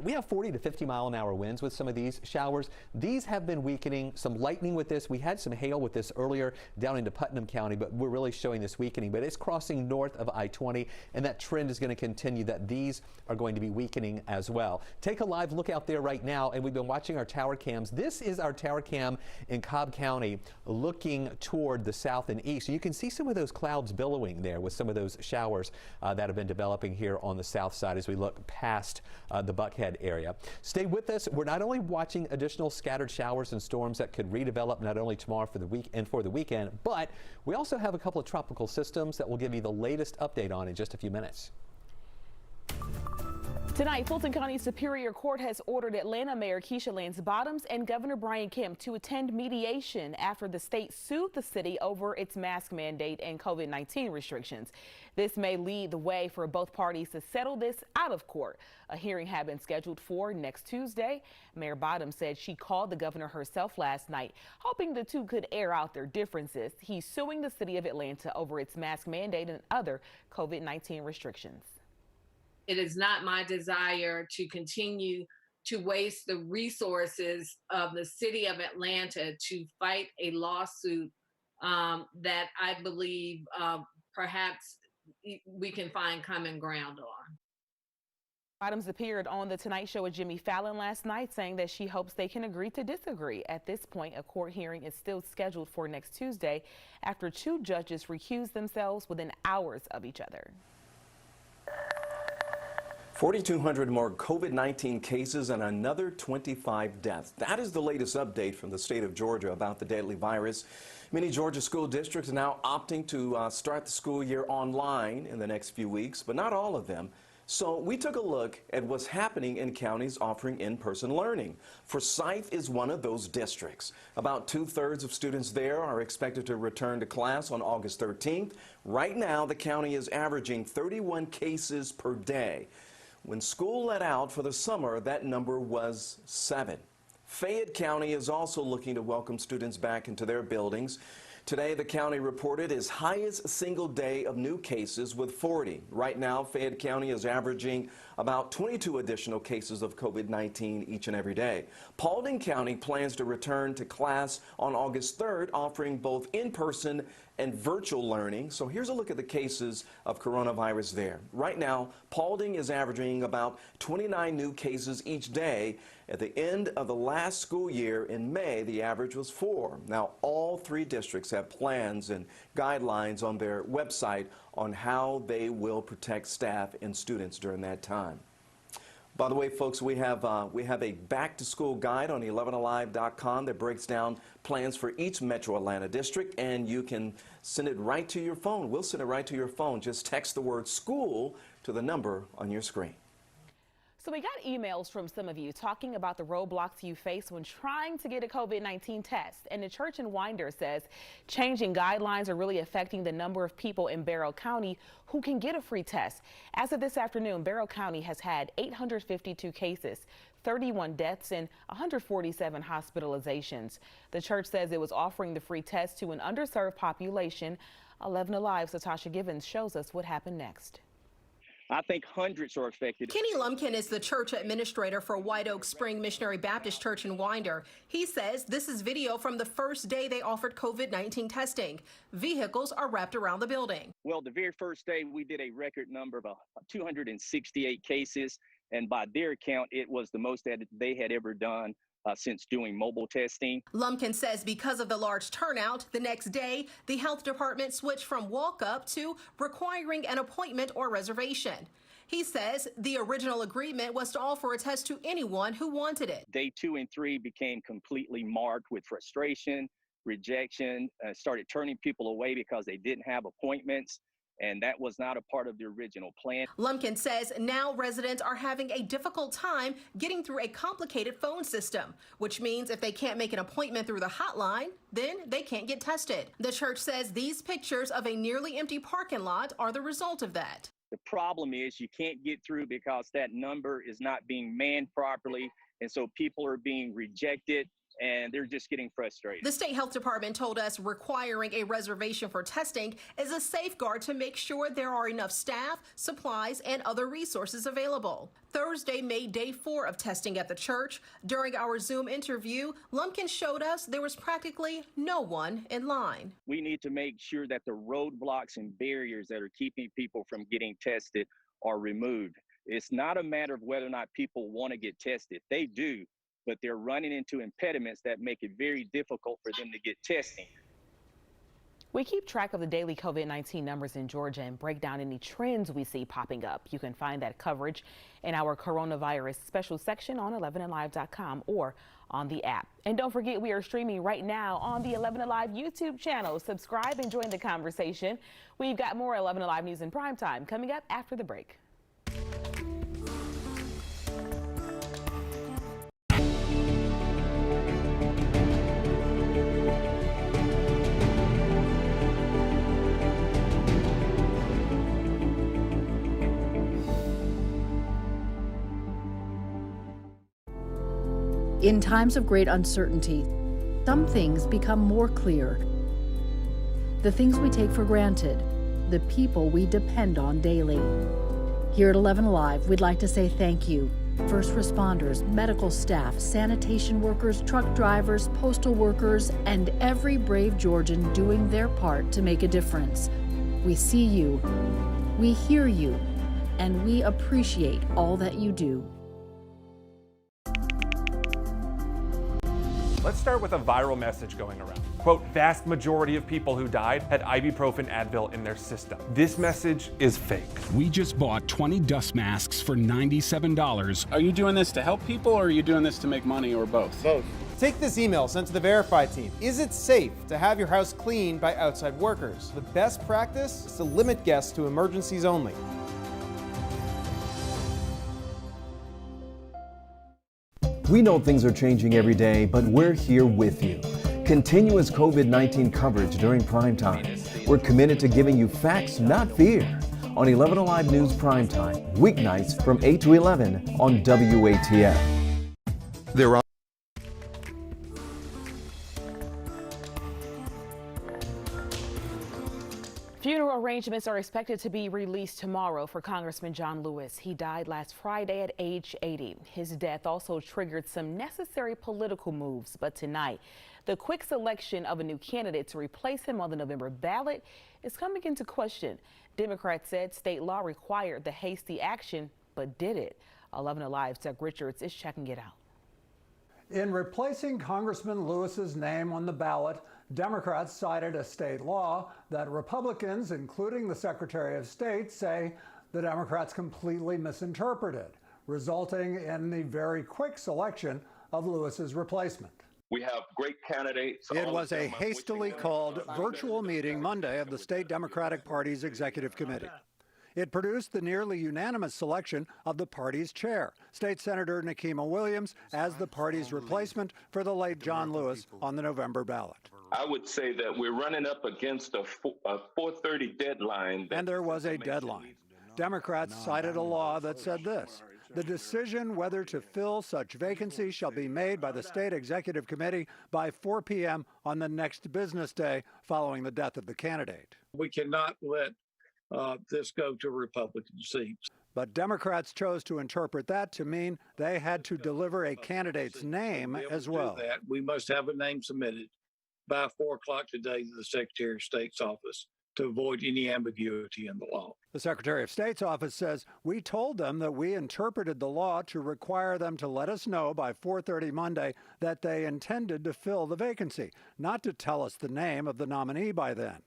[SPEAKER 2] We have 40 to 50 mile an hour winds with some of these showers. These have been weakening. Some lightning with this. We had some hail with this earlier down into Putnam County, but we're really showing this weakening. But it's crossing north of I-20, and that trend is going to continue, that these are going to be weakening as well. Take a live look out there right now, and we've been watching our tower cams. This is our tower cam in Cobb County looking toward the south and east. So you can see some of those clouds billowing there with some of those showers that have been developing here on the south side as we look past the Buckhead area. Stay with us. We're not only watching additional scattered showers and storms that could redevelop not only tomorrow for the week and for the weekend, but we also have a couple of tropical systems that we'll give you the latest update on in just a few minutes.
[SPEAKER 21] Tonight, Fulton County Superior Court has ordered Atlanta Mayor Keisha Lance Bottoms and Governor Brian Kemp to attend mediation after the state sued the city over its mask mandate and COVID-19 restrictions. This may lead the way for both parties to settle this out of court. A hearing had been scheduled for next Tuesday. Mayor Bottoms said she called the governor herself last night, hoping the two could air out their differences. He's suing the city of Atlanta over its mask mandate and other COVID-19 restrictions.
[SPEAKER 3] It is not my desire to continue to waste the resources of the city of Atlanta to fight a lawsuit that I believe perhaps we can find common ground on.
[SPEAKER 21] Bottoms appeared on The Tonight Show with Jimmy Fallon last night, saying that she hopes they can agree to disagree. At this point, a court hearing is still scheduled for next Tuesday after two judges recused themselves within hours of each other.
[SPEAKER 20] 4,200 more COVID-19 cases and another 25 deaths. That is the latest update from the state of Georgia about the deadly virus. Many Georgia school districts are now opting to start the school year online in the next few weeks, but not all of them. So we took a look at what's happening in counties offering in-person learning. Forsyth is one of those districts. About 2/3 of students there are expected to return to class on August 13th. Right now, the county is averaging 31 cases per day. When school let out for the summer, that number was 7. Fayette County is also looking to welcome students back into their buildings. Today, the county reported its highest single day of new cases with 40. Right now, Fayette County is averaging about 22 additional cases of COVID-19 each and every day. Paulding County plans to return to class on August 3rd, offering both in-person and virtual learning. So here's a look at the cases of coronavirus there. Right now, Paulding is averaging about 29 new cases each day. At the end of the last school year in May, the average was 4. Now, all 3 districts have plans and guidelines on their website on how they will protect staff and students during that time. By the way, folks, we have a back-to-school guide on 11alive.com that breaks down plans for each Metro Atlanta district, and you can send it right to your phone. We'll send it right to your phone. Just text the word school to the number on your screen.
[SPEAKER 21] So we got emails from some of you talking about the roadblocks you face when trying to get a COVID-19 test. And the church in Winder says changing guidelines are really affecting the number of people in Barrow County who can get a free test. As of this afternoon, Barrow County has had 852 cases, 31 deaths, and 147 hospitalizations. The church says it was offering the free test to an underserved population. 11 Alive's Natasha Givens shows us what happened next.
[SPEAKER 4] I think hundreds are affected.
[SPEAKER 5] Kenny Lumpkin is the church administrator for White Oak Spring Missionary Baptist Church in Winder. He says this is video from the first day they offered COVID-19 testing. Vehicles are wrapped around the building.
[SPEAKER 4] Well, the very first day we did a record number of 268 cases, and by their count, it was the most that they had ever done since doing mobile testing.
[SPEAKER 5] Lumpkin says because of the large turnout, the next day, the health department switched from walk-up to requiring an appointment or reservation. He says the original agreement was to offer a test to anyone who wanted it.
[SPEAKER 4] Day 2 and 3 became completely marked with frustration, rejection, started turning people away because they didn't have appointments. And that was not a part of the original plan.
[SPEAKER 5] Lumpkin says now residents are having a difficult time getting through a complicated phone system, which means if they can't make an appointment through the hotline, then they can't get tested. The church says these pictures of a nearly empty parking lot are the result of that.
[SPEAKER 4] The problem is you can't get through because that number is not being manned properly, and so people are being rejected, and they're just getting frustrated.
[SPEAKER 5] The state health department told us requiring a reservation for testing is a safeguard to make sure there are enough staff, supplies, and other resources available. Thursday made day 4 of testing at the church. During our Zoom interview, Lumpkin showed us there was practically no one in line.
[SPEAKER 4] We need to make sure that the roadblocks and barriers that are keeping people from getting tested are removed. It's not a matter of whether or not people want to get tested. They do, but they're running into impediments that make it very difficult for them to get testing.
[SPEAKER 21] We keep track of the daily COVID-19 numbers in Georgia and break down any trends we see popping up. You can find that coverage in our coronavirus special section on 11alive.com or on the app. And don't forget, we are streaming right now on the 11 Alive YouTube channel. Subscribe and join the conversation. We've got more 11 Alive news in primetime coming up after the break.
[SPEAKER 23] In times of great uncertainty, some things become more clear. The things we take for granted, the people we depend on daily. Here at 11 Alive, we'd like to say thank you. First responders, medical staff, sanitation workers, truck drivers, postal workers, and every brave Georgian doing their part to make a difference. We see you, we hear you, and we appreciate all that you do.
[SPEAKER 6] Let's start with a viral message going around. Quote, vast majority of people who died had ibuprofen Advil in their system. This message is fake.
[SPEAKER 27] We just bought 20 dust masks for $97. Are you doing this to help people or are you doing this to make money or both?
[SPEAKER 28] Both. Take this email sent to the Verify team. Is it safe to have your house cleaned by outside workers? The best practice is to limit guests to emergencies only.
[SPEAKER 20] We know things are changing every day, but we're here with you. Continuous COVID-19 coverage during primetime. We're committed to giving you facts, not fear. On 11 Alive News Primetime, weeknights from 8 to 11 on WATF.
[SPEAKER 7] There are
[SPEAKER 21] Funeral arrangements are expected to be released tomorrow for Congressman John Lewis. He died last Friday at age 80. His death also triggered some necessary political moves, but tonight, the quick selection of a new candidate to replace him on the November ballot is coming into question. Democrats said state law required the hasty action, but did it? 11 Alive's Doug Richards is checking it out.
[SPEAKER 8] In replacing Congressman Lewis's name on the ballot, Democrats cited a state law that Republicans, including the Secretary of State, say the Democrats completely misinterpreted, resulting in the very quick selection of Lewis's replacement.
[SPEAKER 11] We have great candidates.
[SPEAKER 8] It was a hastily called virtual meeting Monday of the State Democratic Party's Executive Committee. It produced the nearly unanimous selection of the party's chair, State Senator Nikema Williams, as the party's replacement for the late John Lewis on the November ballot.
[SPEAKER 11] I would say that we're running up against a 4:30 deadline.
[SPEAKER 8] And there was a deadline. Democrats cited a law that said this: the decision whether to fill such vacancy shall be made by the State Executive Committee by 4 p.m. on the next business day following the death of the candidate.
[SPEAKER 12] We cannot let this go to Republican seats.
[SPEAKER 8] But Democrats chose to interpret that to mean they had to deliver a candidate's name as well.
[SPEAKER 12] We must have a name submitted by 4 o'clock today to the Secretary of State's office to avoid any ambiguity in the law.
[SPEAKER 8] The Secretary of State's office says, we told them that we interpreted the law to require them to let us know by 4:30 Monday that they intended to fill the vacancy, not to tell us the name of the nominee by then.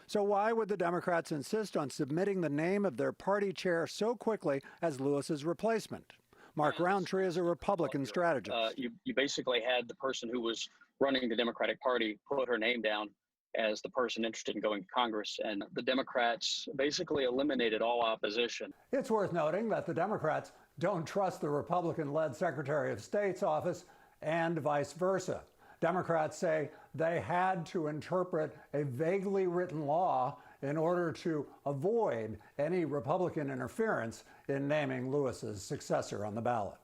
[SPEAKER 8] So why would the Democrats insist on submitting the name of their party chair so quickly as Lewis's replacement? Mark Roundtree is a Republican strategist.
[SPEAKER 14] You basically had the person who was running the Democratic Party put her name down as the person interested in going to Congress, and the Democrats basically eliminated all opposition.
[SPEAKER 8] It's worth noting that the Democrats don't trust the Republican-led Secretary of State's office and vice versa. Democrats say they had to interpret a vaguely written law in order to avoid any Republican interference in naming Lewis's successor on the ballot.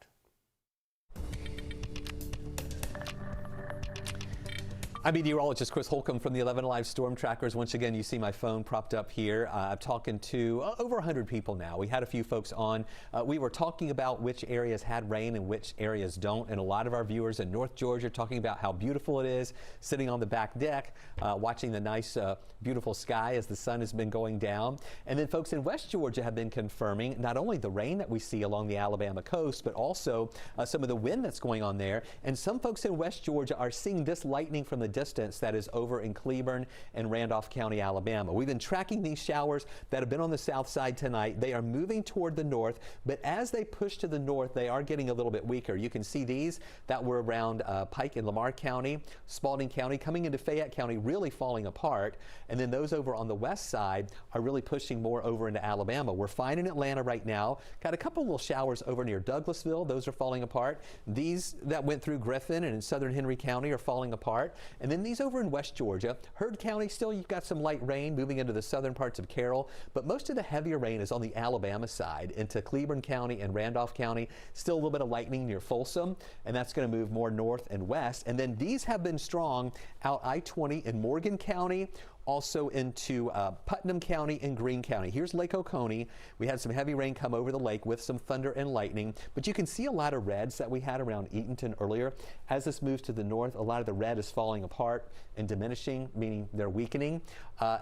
[SPEAKER 2] I'm meteorologist Chris Holcomb from the 11 Alive Storm Trackers. Once again, you see my phone propped up here. I'm talking to over 100 people now. We had a few folks on. We were talking about which areas had rain and which areas don't. And a lot of our viewers in North Georgia talking about how beautiful it is, sitting on the back deck, watching the nice, beautiful sky as the sun has been going down. And then folks in West Georgia have been confirming not only the rain that we see along the Alabama coast, but also some of the wind that's going on there. And some folks in West Georgia are seeing this lightning from the distance that is over in Cleburne and Randolph County, Alabama. We've been tracking these showers that have been on the south side tonight. They are moving toward the north, but as they push to the north, they are getting a little bit weaker. You can see these that were around Pike and Lamar County, Spalding County, coming into Fayette County, really falling apart. And then those over on the west side are really pushing more over into Alabama. We're fine in Atlanta right now. Got a couple little showers over near Douglasville. Those are falling apart. These that went through Griffin and in southern Henry County are falling apart. And then these over in West Georgia, Heard County, still you've got some light rain moving into the southern parts of Carroll, but most of the heavier rain is on the Alabama side into Cleburne County and Randolph County. Still a little bit of lightning near Folsom, and that's going to move more north and west. And then these have been strong out I-20 in Morgan County, also into Putnam County and Greene County. Here's Lake Oconee. We had some heavy rain come over the lake with some thunder and lightning, but you can see a lot of reds that we had around Eatonton earlier. As this moves to the north, a lot of the red is falling apart and diminishing, meaning they're weakening.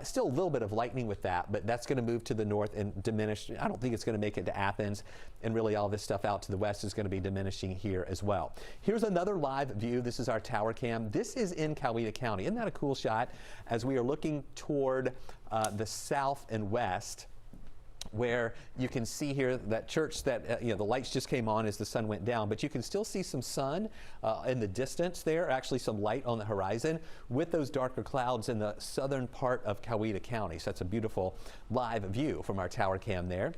[SPEAKER 2] Still a little bit of lightning with that, but that's going to move to the north and diminish. I don't think it's going to make it to Athens, and really all this stuff out to the west is going to be diminishing here as well. Here's another live view. This is our tower cam. This is in Coweta County. Isn't that a cool shot? As we are looking toward the south and west, where you can see here that church that the lights just came on as the sun went down, but you can still see some sun in the distance there, actually some light on the horizon with those darker clouds in the southern part of Coweta County. So that's a beautiful live view from our tower cam there.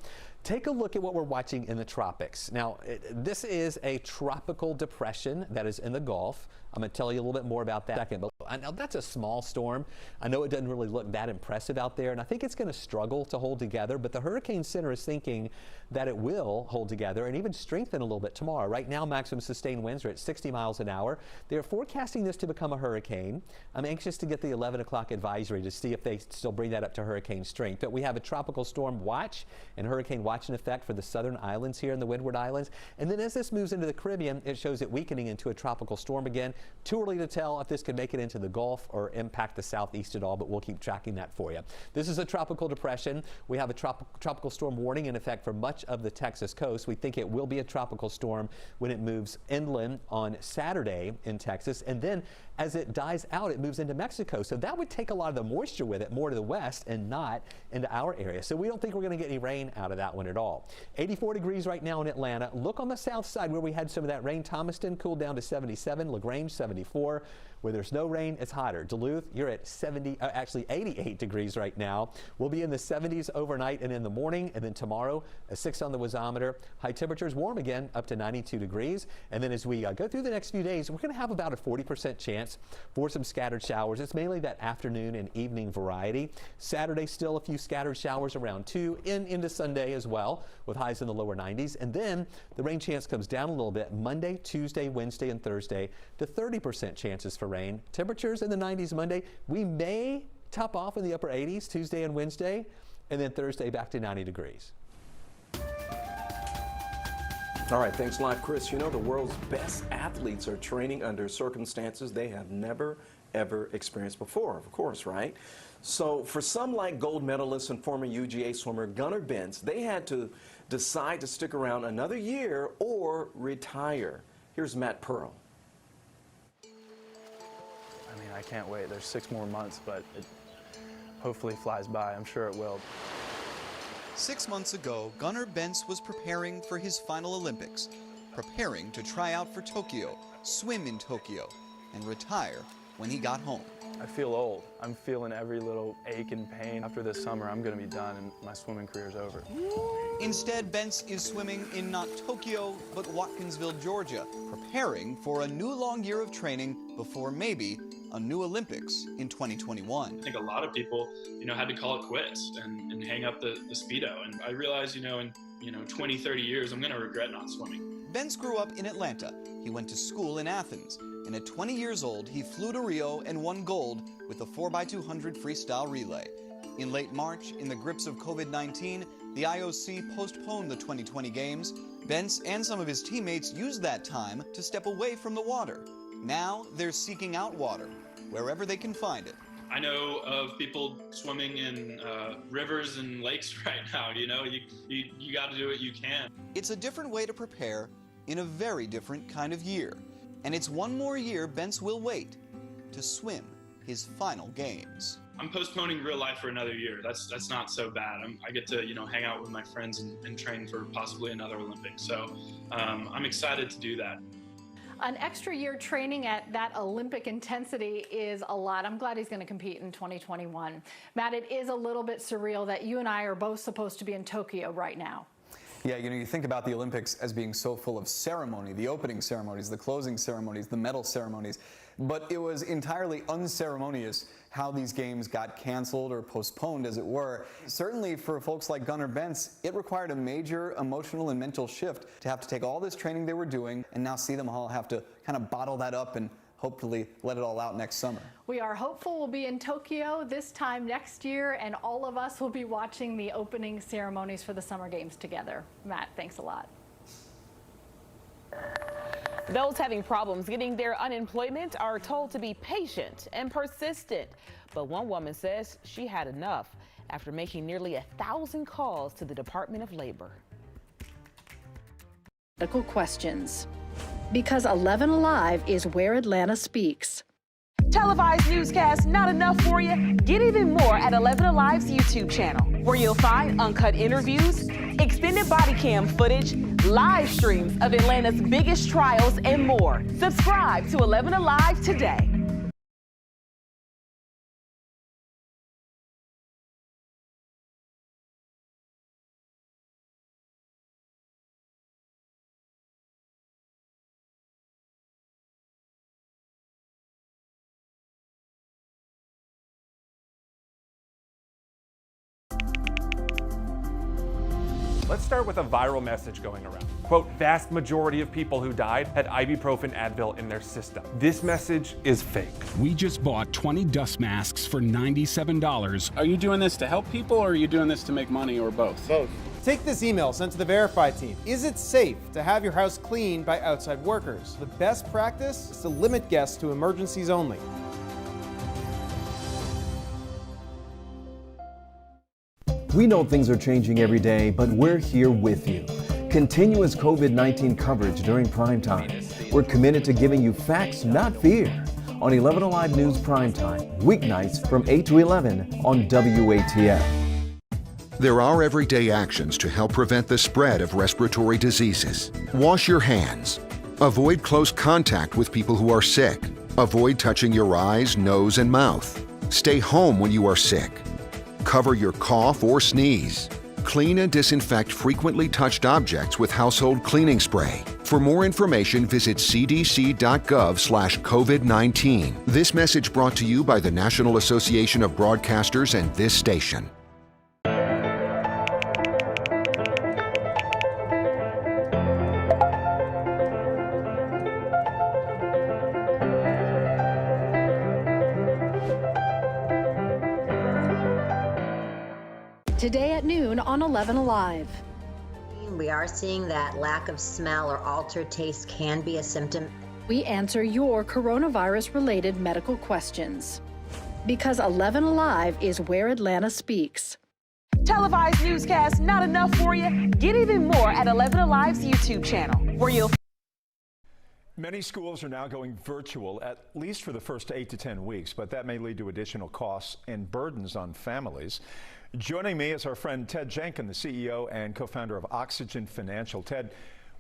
[SPEAKER 2] Take a look at what we're watching in the tropics. Now, this is a tropical depression that is in the Gulf. I'm going to tell you a little bit more about that in a second. But I know that's a small storm. I know it doesn't really look that impressive out there, and I think it's going to struggle to hold together. But the Hurricane Center is thinking that it will hold together and even strengthen a little bit tomorrow. Right now, maximum sustained winds are at 60 miles an hour. They're forecasting this to become a hurricane. I'm anxious to get the 11 o'clock advisory to see if they still bring that up to hurricane strength. But we have a tropical storm watch and hurricane watch in effect for the southern islands here in the Windward Islands. And then as this moves into the Caribbean, it shows it weakening into a tropical storm again. Too early to tell if this could make it into the Gulf or impact the southeast at all, but we'll keep tracking that for you. This is a tropical depression. We have a tropical storm warning in effect for much of the Texas coast. We think it will be a tropical storm when it moves inland on Saturday in Texas, and then as it dies out, it moves into Mexico. So that would take a lot of the moisture with it more to the west and not into our area. So we don't think we're going to get any rain out of that one at all. 84 degrees right now in Atlanta. Look on the south side where we had some of that rain. Thomaston cooled down to 77, LaGrange 74. Where there's no rain, it's hotter. Duluth, you're at 88 degrees right now. We'll be in the 70s overnight and in the morning, and then tomorrow a 6 on the wasometer. High temperatures warm again up to 92 degrees. And then as we go through the next few days, we're going to have about a 40% chance for some scattered showers. It's mainly that afternoon and evening variety. Saturday, still a few scattered showers around 2 into Sunday as well, with highs in the lower 90s. And then the rain chance comes down a little bit Monday, Tuesday, Wednesday, and Thursday to 30% chances for rain. Temperatures in the 90s Monday. We may top off in the upper 80s Tuesday and Wednesday, and then Thursday back to 90 degrees.
[SPEAKER 20] All right, thanks a lot, Chris. You know, the world's best athletes are training under circumstances they have never, ever experienced before, of course, right? So for some, like gold medalist and former UGA swimmer Gunnar Bentz, they had to decide to stick around another year or retire. Here's Matt Pearl.
[SPEAKER 9] I mean, I can't wait. There's 6 more months, but it hopefully flies by. I'm sure it will.
[SPEAKER 10] 6 months ago, Gunnar Bentz was preparing for his final Olympics, preparing to try out for Tokyo, swim in Tokyo, and retire when he got home.
[SPEAKER 9] I feel old. I'm feeling every little ache and pain. After this summer, I'm going to be done and my swimming career's over.
[SPEAKER 10] Instead, Bentz is swimming in not Tokyo, but Watkinsville, Georgia, preparing for a new long year of training before maybe a new Olympics in 2021.
[SPEAKER 15] I think a lot of people, had to call it quits and hang up the Speedo. And I realized, in 20, 30 years, I'm going to regret not swimming.
[SPEAKER 10] Bentz grew up in Atlanta. He went to school in Athens. And at 20 years old, he flew to Rio and won gold with the 4x200 freestyle relay. In late March, in the grips of COVID-19, the IOC postponed the 2020 Games. Bentz and some of his teammates used that time to step away from the water. Now they're seeking out water, wherever they can find it.
[SPEAKER 15] I know of people swimming in rivers and lakes right now. You got to do what you can.
[SPEAKER 10] It's a different way to prepare in a very different kind of year. And it's one more year Bentz will wait to swim his final games.
[SPEAKER 15] I'm postponing real life for another year. That's not so bad. I get to hang out with my friends and train for possibly another Olympics. So I'm excited to do that.
[SPEAKER 22] An extra year training at that Olympic intensity is a lot. I'm glad he's going to compete in 2021. Matt, it is a little bit surreal that you and I are both supposed to be in Tokyo right now.
[SPEAKER 28] Yeah, you think about the Olympics as being so full of ceremony, the opening ceremonies, the closing ceremonies, the medal ceremonies, but it was entirely unceremonious how these games got canceled or postponed, as it were. Certainly for folks like Gunnar Bentz, it required a major emotional and mental shift to have to take all this training they were doing and now see them all have to kind of bottle that up and hopefully let it all out next summer.
[SPEAKER 22] We are hopeful we'll be in Tokyo this time next year, and all of us will be watching the opening ceremonies for the Summer Games together. Matt, thanks a lot.
[SPEAKER 21] Those having problems getting their unemployment are told to be patient and persistent. But one woman says she had enough after making nearly 1,000 calls to the Department of Labor.
[SPEAKER 23] Medical questions. Because 11 Alive is where Atlanta speaks.
[SPEAKER 21] Televised newscasts not enough for you? Get even more at 11 Alive's YouTube channel, where you'll find uncut interviews, extended body cam footage, live streams of Atlanta's biggest trials, and more. Subscribe to 11 Alive today.
[SPEAKER 6] Let's start with a viral message going around. Quote, vast majority of people who died had ibuprofen Advil in their system. This message is fake.
[SPEAKER 27] We just bought 20 dust masks for $97. Are you doing this to help people or are you doing this to make money or both?
[SPEAKER 13] Both. Take this email sent to the Verify team. Is it safe to have your house cleaned by outside workers? The best practice is to limit guests to emergencies only.
[SPEAKER 16] We know things are changing every day, but we're here with you. Continuous COVID-19 coverage during primetime. We're committed to giving you facts, not fear. On 11 Alive News Primetime, weeknights from 8 to 11 on WATF.
[SPEAKER 7] There are everyday actions to help prevent the spread of respiratory diseases. Wash your hands. Avoid close contact with people who are sick. Avoid touching your eyes, nose, and mouth. Stay home when you are sick. Cover your cough or sneeze. Clean and disinfect frequently touched objects with household cleaning spray. For more information, visit cdc.gov/COVID-19. This message brought to you by the National Association of Broadcasters and this station.
[SPEAKER 23] Today at noon on 11 Alive.
[SPEAKER 17] We are seeing that lack of smell or altered taste can be a symptom.
[SPEAKER 23] We answer your coronavirus-related medical questions. Because 11 Alive is where Atlanta speaks.
[SPEAKER 21] Televised newscasts not enough for you? Get even more at 11 Alive's YouTube channel, where you'll
[SPEAKER 18] Many schools are now going virtual, at least for the first 8 to 10 weeks, but that may lead to additional costs and burdens on families. Joining me is our friend Ted Jenkins, the CEO and co-founder of Oxygen Financial. Ted,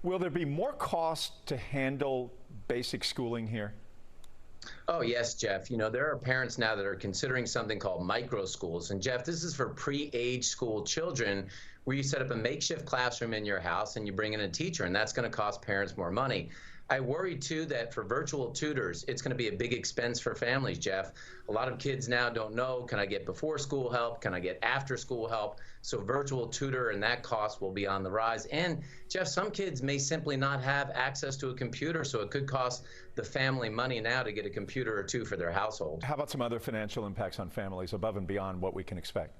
[SPEAKER 18] will there be more cost to handle basic schooling here?
[SPEAKER 19] Oh, yes, Jeff. You know, there are parents now that are considering something called micro schools. And Jeff, this is for pre-age school children where you set up a makeshift classroom in your house and you bring in a teacher, and that's going to cost parents more money. I worry, too, that for virtual tutors, it's going to be a big expense for families, Jeff. A lot of kids now don't know, can I get before school help? Can I get after school help? So virtual tutor and that cost will be on the rise. And, Jeff, some kids may simply not have access to a computer, so it could cost the family money now to get a computer or two for their household.
[SPEAKER 18] How about some other financial impacts on families above and beyond what we can expect?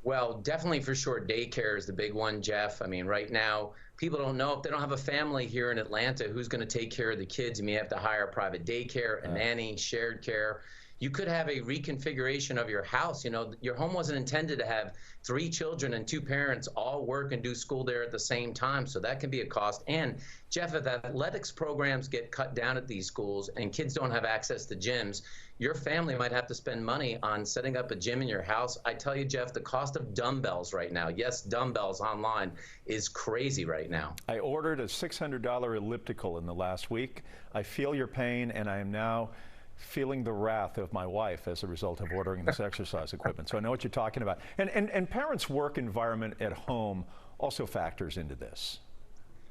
[SPEAKER 19] Well, definitely for sure, daycare is the big one, Jeff. I mean, right now, people don't know if they don't have a family here in Atlanta who's going to take care of the kids. You may have to hire a private daycare, a nanny, shared care. You could have a reconfiguration of your house. You know, your home wasn't intended to have 3 children and 2 parents all work and do school there at the same time. So that can be a cost. And Jeff, if athletics programs get cut down at these schools and kids don't have access to gyms, your family might have to spend money on setting up a gym in your house. I tell you, Jeff, the cost of dumbbells right now, yes, dumbbells online, is crazy right now.
[SPEAKER 18] I ordered a $600 elliptical in the last week. I feel your pain, and I am now feeling the wrath of my wife as a result of ordering this exercise equipment. So I know what you're talking about. And parents' work environment at home also factors into this.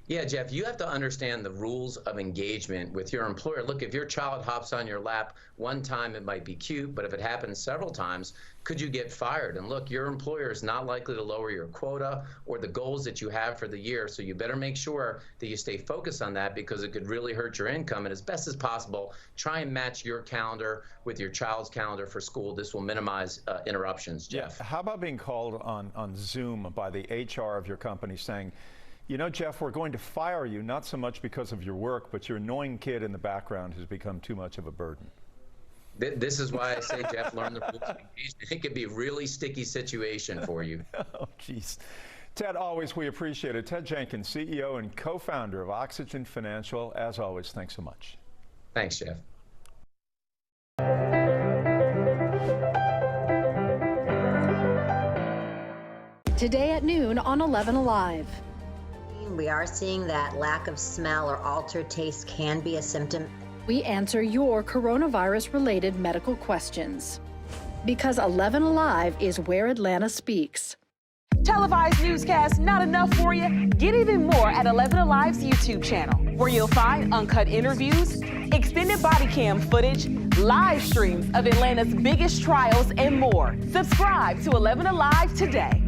[SPEAKER 19] Yeah, Jeff, you have to understand the rules of engagement with your employer. Look, if your child hops on your lap one time, it might be cute, but if it happens several times, could you get fired? And look, your employer is not likely to lower your quota or the goals that you have for the year, so you better make sure that you stay focused on that because it could really hurt your income. And as best as possible, try and match your calendar with your child's calendar for school. This will minimize interruptions, Jeff.
[SPEAKER 18] Yeah. How about being called on Zoom by the HR of your company saying, you know, Jeff, we're going to fire you, not so much because of your work, but your annoying kid in the background has become too much of a burden?
[SPEAKER 19] This is why I say, Jeff, learn the rules of engagement. It could be a really sticky situation for you.
[SPEAKER 18] Oh, geez. Ted, always we appreciate it. Ted Jenkins, CEO and co-founder of Oxygen Financial. As always, thanks so much.
[SPEAKER 19] Thanks, Jeff.
[SPEAKER 23] Today at noon on 11 Alive.
[SPEAKER 17] We are seeing that lack of smell or altered taste can be a symptom.
[SPEAKER 23] We answer your coronavirus-related medical questions. Because 11 Alive is where Atlanta speaks.
[SPEAKER 21] Televised newscasts not enough for you? Get even more at 11 Alive's YouTube channel, where you'll find uncut interviews, extended body cam footage, live streams of Atlanta's biggest trials, and more. Subscribe to 11 Alive today.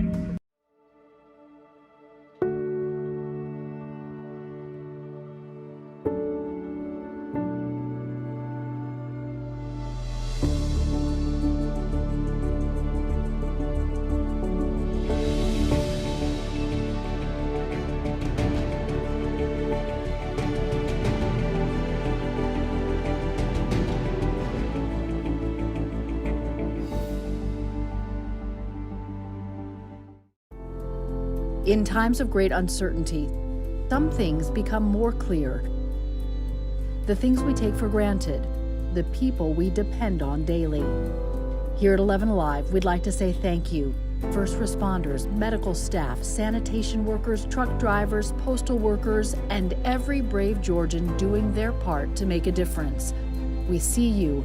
[SPEAKER 23] In times of great uncertainty, some things become more clear. The things we take for granted, the people we depend on daily. Here at 11 Alive, we'd like to say thank you. First responders, medical staff, sanitation workers, truck drivers, postal workers, and every brave Georgian doing their part to make a difference. We see you,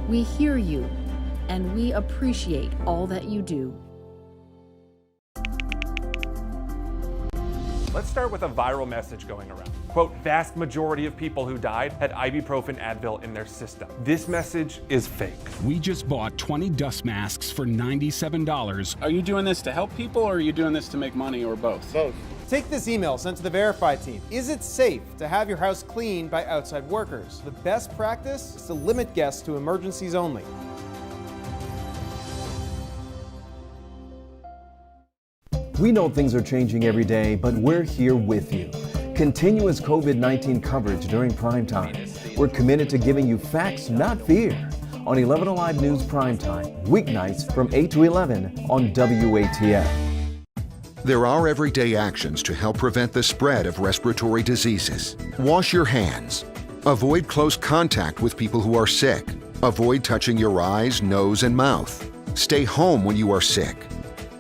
[SPEAKER 23] we hear you, and we appreciate all that you do.
[SPEAKER 6] Let's start with a viral message going around. Quote, vast majority of people who died had ibuprofen Advil in their system. This message is fake.
[SPEAKER 27] We just bought 20 dust masks for $97. Are you doing this to help people or are you doing this to make money or both?
[SPEAKER 13] Both. Take this email sent to the Verify team. Is it safe to have your house cleaned by outside workers? The best practice is to limit guests to emergencies only.
[SPEAKER 16] We know things are changing every day, but we're here with you. Continuous COVID-19 coverage during primetime. We're committed to giving you facts, not fear. On 11 Alive News Primetime, weeknights from 8 to 11 on WATF.
[SPEAKER 7] There are everyday actions to help prevent the spread of respiratory diseases. Wash your hands. Avoid close contact with people who are sick. Avoid touching your eyes, nose, and mouth. Stay home when you are sick.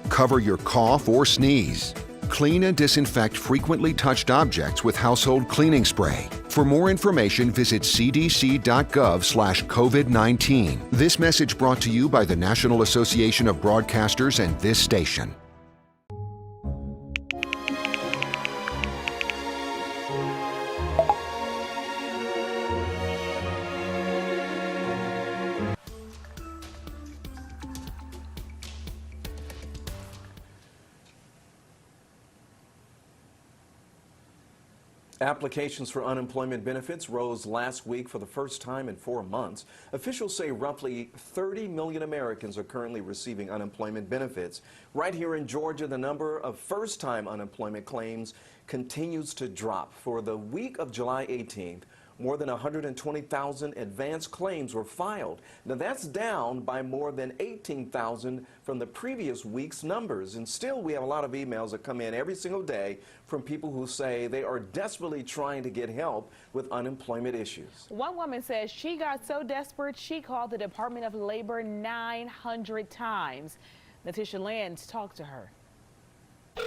[SPEAKER 7] Cover your cough or sneeze. Clean and disinfect frequently touched objects with household cleaning spray. For more information, visit cdc.gov/COVID-19. This message brought to you by the National Association of Broadcasters and this station.
[SPEAKER 20] Applications for unemployment benefits rose last week for the first time in 4 months. Officials say roughly 30 million Americans are currently receiving unemployment benefits. Right here in Georgia, the number of first-time unemployment claims continues to drop. For the week of July 18th, more than 120,000 advance claims were filed. Now that's down by more than 18,000 from the previous week's numbers. And still we have a lot of emails that come in every single day from people who say they are desperately trying to get help with unemployment issues.
[SPEAKER 21] One woman says she got so desperate she called the Department of Labor 900 times. Natisha Lands talked to her.
[SPEAKER 1] You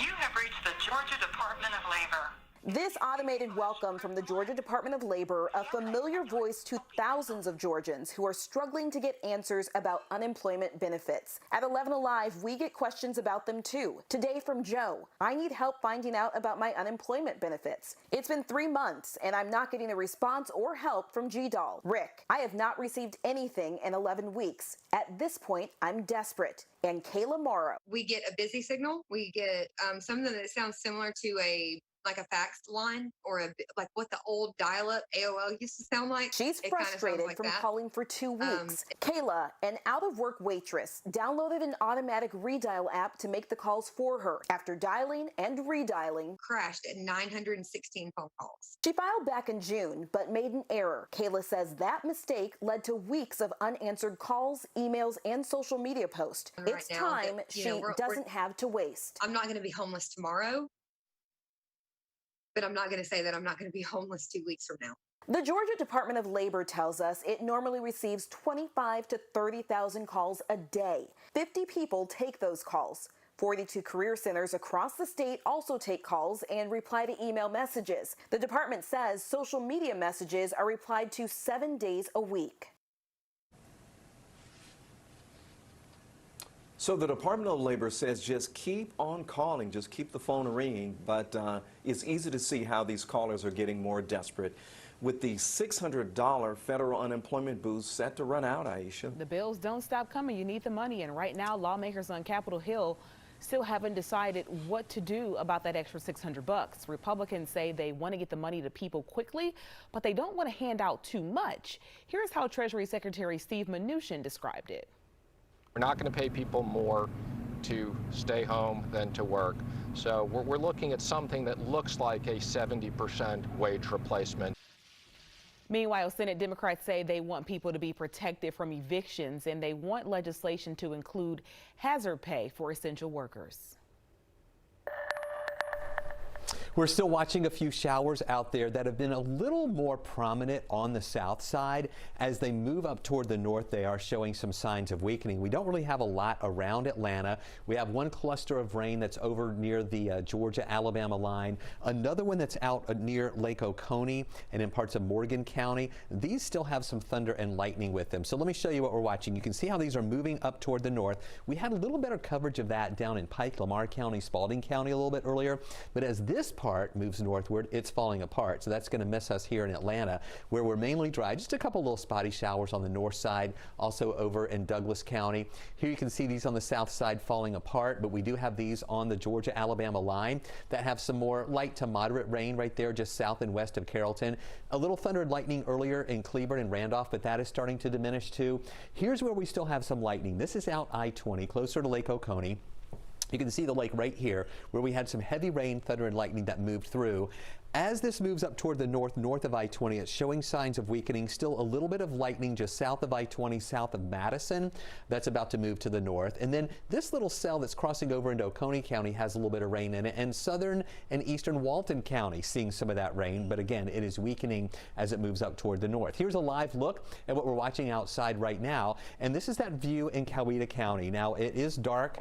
[SPEAKER 1] have reached the Georgia Department of Labor.
[SPEAKER 3] This automated welcome from the Georgia Department of Labor, a familiar voice to thousands of Georgians who are struggling to get answers about unemployment benefits. At 11 Alive, we get questions about them too. Today from Joe, I need help finding out about my unemployment benefits. It's been 3 months and I'm not getting a response or help from GDOL. Rick, I have not received anything in 11 weeks. At this point, I'm desperate. And Kayla Morrow.
[SPEAKER 4] We get a busy signal. We get something that sounds similar to like a fax line or like what the old dial-up AOL used to sound like.
[SPEAKER 3] She's frustrated from calling for 2 weeks. Kayla, an out-of-work waitress, downloaded an automatic redial app to make the calls for her. After dialing and redialing,
[SPEAKER 4] crashed at 916 phone calls.
[SPEAKER 3] She filed back in June, but made an error. Kayla says that mistake led to weeks of unanswered calls, emails, and social media posts. It's time she doesn't have to waste.
[SPEAKER 4] I'm not going to be homeless tomorrow, but I'm not going to say that I'm not going to be homeless 2 weeks from now.
[SPEAKER 3] The Georgia Department of Labor tells us it normally receives 25 to 30,000 calls a day. 50 people take those calls. 42 career centers across the state also take calls and reply to email messages. The department says social media messages are replied to 7 days a week.
[SPEAKER 20] So the Department of Labor says just keep on calling, just keep the phone ringing, but it's easy to see how these callers are getting more desperate. With the $600 federal unemployment boost set to run out, Aisha.
[SPEAKER 21] The bills don't stop coming. You need the money, and right now lawmakers on Capitol Hill still haven't decided what to do about that extra $600. Republicans say they want to get the money to people quickly, but they don't want to hand out too much. Here's how Treasury Secretary Steve Mnuchin described it.
[SPEAKER 5] We're not going to pay people more to stay home than to work. So we're looking at something that looks like a 70% wage replacement.
[SPEAKER 21] Meanwhile, Senate Democrats say they want people to be protected from evictions, and they want legislation to include hazard pay for essential workers.
[SPEAKER 2] We're still watching a few showers out there that have been a little more prominent on the south side. As they move up toward the north, they are showing some signs of weakening. We don't really have a lot around Atlanta. We have one cluster of rain that's over near the Georgia-Alabama line, another one that's out near Lake Oconee and in parts of Morgan County. These still have some thunder and lightning with them. So let me show you what we're watching. You can see how these are moving up toward the north. We had a little better coverage of that down in Pike, Lamar County, Spalding County a little bit earlier. But as this part moves northward, it's falling apart. So that's going to miss us here in Atlanta, where we're mainly dry. Just a couple little spotty showers on the north side, also over in Douglas County. Here you can see these on the south side falling apart, but we do have these on the Georgia-Alabama line that have some more light to moderate rain right there just south and west of Carrollton. A little thunder and lightning earlier in Cleburne and Randolph, but that is starting to diminish too. Here's where we still have some lightning. This is out I-20, closer to Lake Oconee. You can see the lake right here where we had some heavy rain, thunder, and lightning that moved through. As this moves up toward the north of I-20, it's showing signs of weakening. Still a little bit of lightning just south of I-20, south of Madison. That's about to move to the north. And then this little cell that's crossing over into Oconee County has a little bit of rain in it. And southern and eastern Walton County seeing some of that rain. But again, it is weakening as it moves up toward the north. Here's a live look at what we're watching outside right now. And this is that view in Coweta County. Now, it is dark.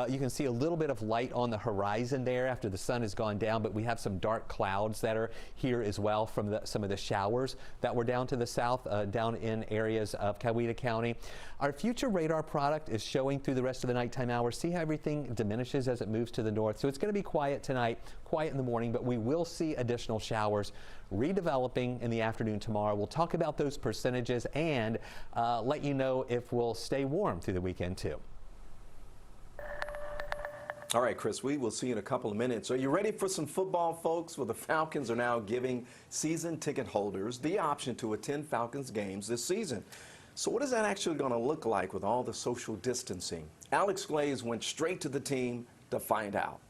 [SPEAKER 2] You can see a little bit of light on the horizon there after the sun has gone down, but we have some dark clouds that are here as well from some of the showers that were down to the south, down in areas of Coweta County. Our future radar product is showing through the rest of the nighttime hours. See how everything diminishes as it moves to the north. So it's going to be quiet tonight, quiet in the morning, but we will see additional showers redeveloping in the afternoon tomorrow. We'll talk about those percentages and let you know if we'll stay warm through the weekend too.
[SPEAKER 20] All right, Chris, we will see you in a couple of minutes. Are you ready for some football, folks? Well, the Falcons are now giving season ticket holders the option to attend Falcons games this season. So what is that actually going to look like with all the social distancing? Alex Glaze went straight to the team to find out.